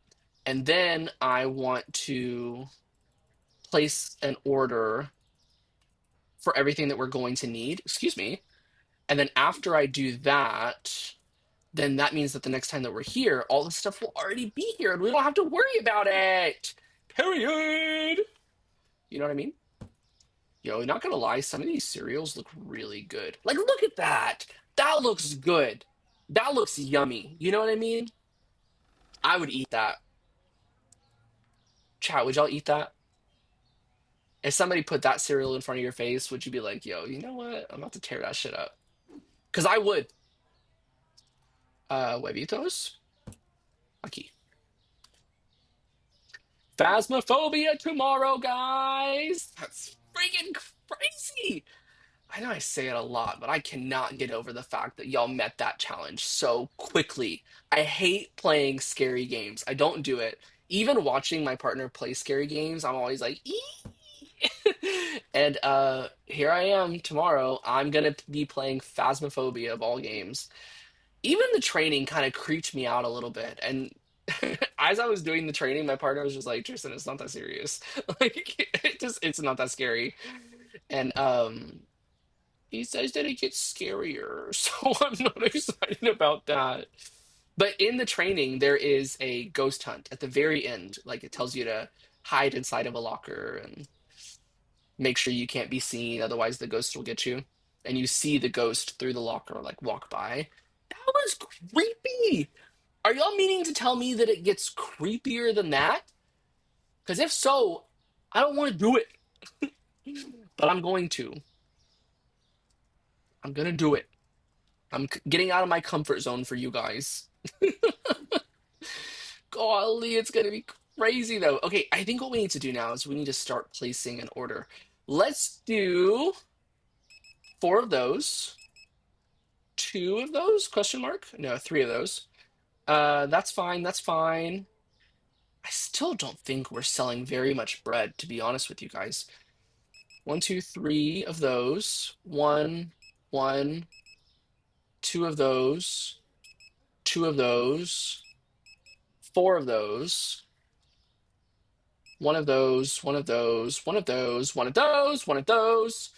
And then I want to place an order for everything that we're going to need. Excuse me. And then after I do that, then that means that the next time that we're here, all the stuff will already be here and we don't have to worry about it. Period. You know what I mean? Yo, not gonna lie, some of these cereals look really good. Like, look at that. That looks good. That looks yummy. You know what I mean? I would eat that. Chat, would y'all eat that? If somebody put that cereal in front of your face, would you be like, yo, you know what? I'm about to tear that shit up. Because I would. Huevitos? Aquí. Phasmophobia tomorrow, guys. That's freaking crazy. I know I say it a lot, but I cannot get over the fact that y'all met that challenge so quickly. I hate playing scary games. I don't do it. Even watching my partner play scary games, I'm always like, ee! And here I am tomorrow. I'm gonna be playing Phasmophobia of all games. Even the training kind of creeped me out a little bit. And as I was doing the training, my partner was just like, Tristan, it's not that serious. Like it's not that scary. And he says that it gets scarier, so I'm not excited about that. But in the training, there is a ghost hunt at the very end. Like it tells you to hide inside of a locker and make sure you can't be seen, otherwise the ghost will get you. And you see the ghost through the locker, like walk by. That was creepy. Are y'all meaning to tell me that it gets creepier than that? Because if so, I don't want to do it. But I'm going to. I'm gonna do it. I'm getting out of my comfort zone for you guys. Golly, it's gonna be crazy though. Okay, I think what we need to do now is we need to start placing an order. Let's do 4 of those, 2 of those, question mark? No, 3 of those. That's fine, that's fine. I still don't think we're selling very much bread, to be honest with you guys. 1, 2, 3 of those. One, 2 of those, 2 of those, 4 of those. 1 of those, 1 of those, 1 of those, 1 of those, 1 of those,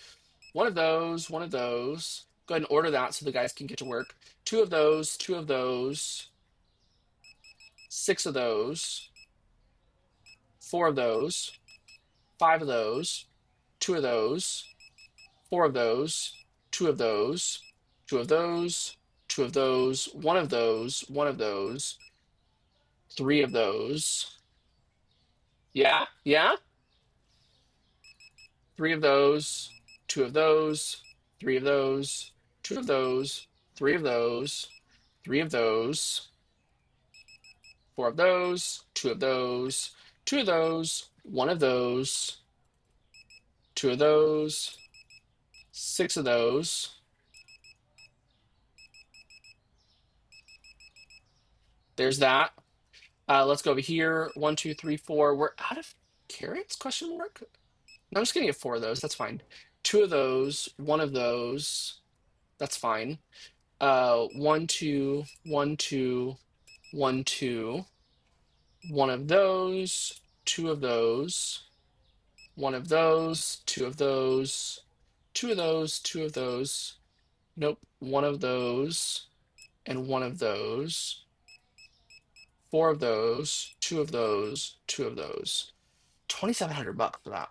1 of those, 1 of those. Go ahead and order that so the guys can get to work. 2 of those, 2 of those, 6 of those, 4 of those, 5 of those, 2 of those, 4 of those, 2 of those, 2 of those, 2 of those, 1 of those, 1 of those, 3 of those. Yeah, yeah. 3 of those, 2 of those, 3 of those, 2 of those, 3 of those, 3 of those, 4 of those, 2 of those, 2 of those, 1 of those, 2 of those, 6 of those. There's that. Let's go over here. One, two, three, four. We're out of carrots? Question mark. No, I'm just gonna get four of those. That's fine. Two of those. One of those. That's fine. One, two, one, two, one, two. One of those. Two of those. One of those. Two of those. Two of those. Two of those. Nope. One of those. And one of those. Four of those. Two of those. Two of those. 2,700 bucks for that.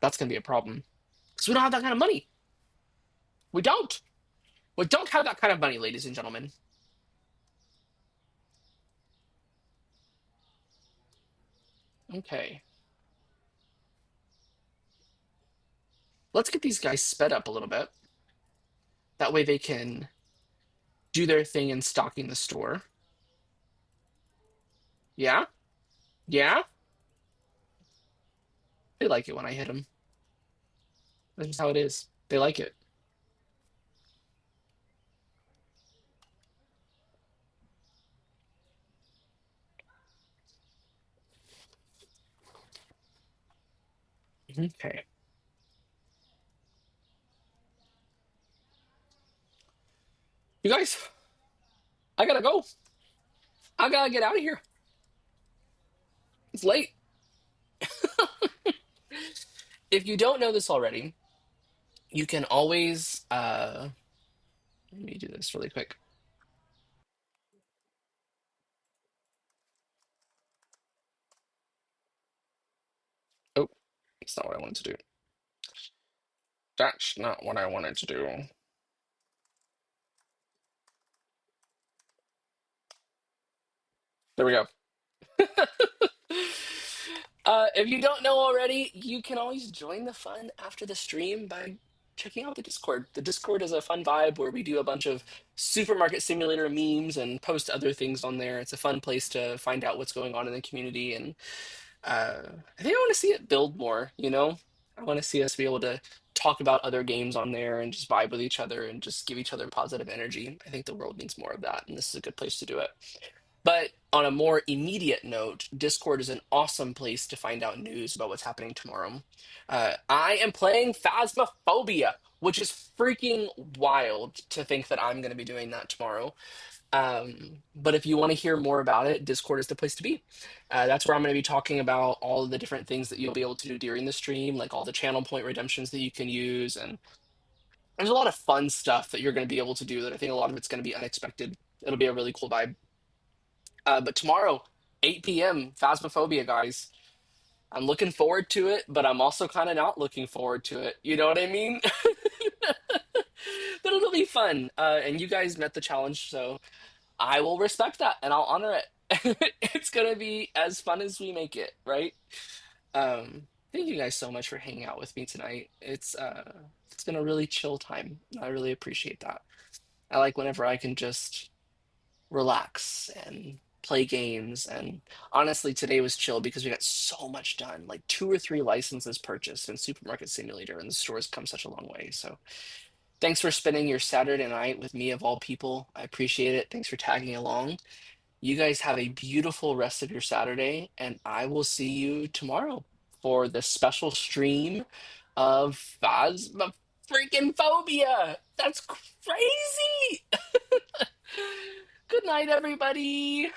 That's gonna be a problem because we don't have that kind of money. We don't. We don't have that kind of money, ladies and gentlemen. Okay, let's get these guys sped up a little bit. That way they can do their thing in stocking the store. Yeah, yeah. They like it when I hit them. That's just how it is. They like it. Okay, you guys. I gotta go. I gotta get out of here. It's late. If you don't know this already, you can always let me do this really quick. Oh, it's not what I wanted to do. That's not what I wanted to do. There we go. If you don't know already, you can always join the fun after the stream by checking out the Discord. The Discord is a fun vibe where we do a bunch of supermarket simulator memes and post other things on there. It's a fun place to find out what's going on in the community, and I think I want to see it build more. I want to see us be able to talk about other games on there and just vibe with each other and just give each other positive energy. I think the world needs more of that, and this is a good place to do it. But on a more immediate note, Discord is an awesome place to find out news about what's happening tomorrow. I am playing Phasmophobia, which is freaking wild to think that I'm going to be doing that tomorrow. But if you want to hear more about it, Discord is the place to be. That's where I'm going to be talking about all of the different things that you'll be able to do during the stream, like all the channel point redemptions that you can use. And there's a lot of fun stuff that you're going to be able to do that I think a lot of it's going to be unexpected. It'll be a really cool vibe. But tomorrow, 8 p.m., Phasmophobia, guys. I'm looking forward to it, but I'm also kind of not looking forward to it. You know what I mean? But it'll be fun. And you guys met the challenge, so I will respect that and I'll honor it. It's gonna be as fun as we make it, right? Thank you guys so much for hanging out with me tonight. It's been a really chill time. I really appreciate that. I like whenever I can just relax and play games. And honestly, today was chill because we got so much done, like two or three licenses purchased in Supermarket Simulator, and the store's come such a long way. So thanks for spending your Saturday night with me, of all people. I appreciate it. Thanks for tagging along. You guys have a beautiful rest of your Saturday, and I will see you tomorrow for the special stream of Phasma freaking Phobia. That's crazy. Good night, everybody.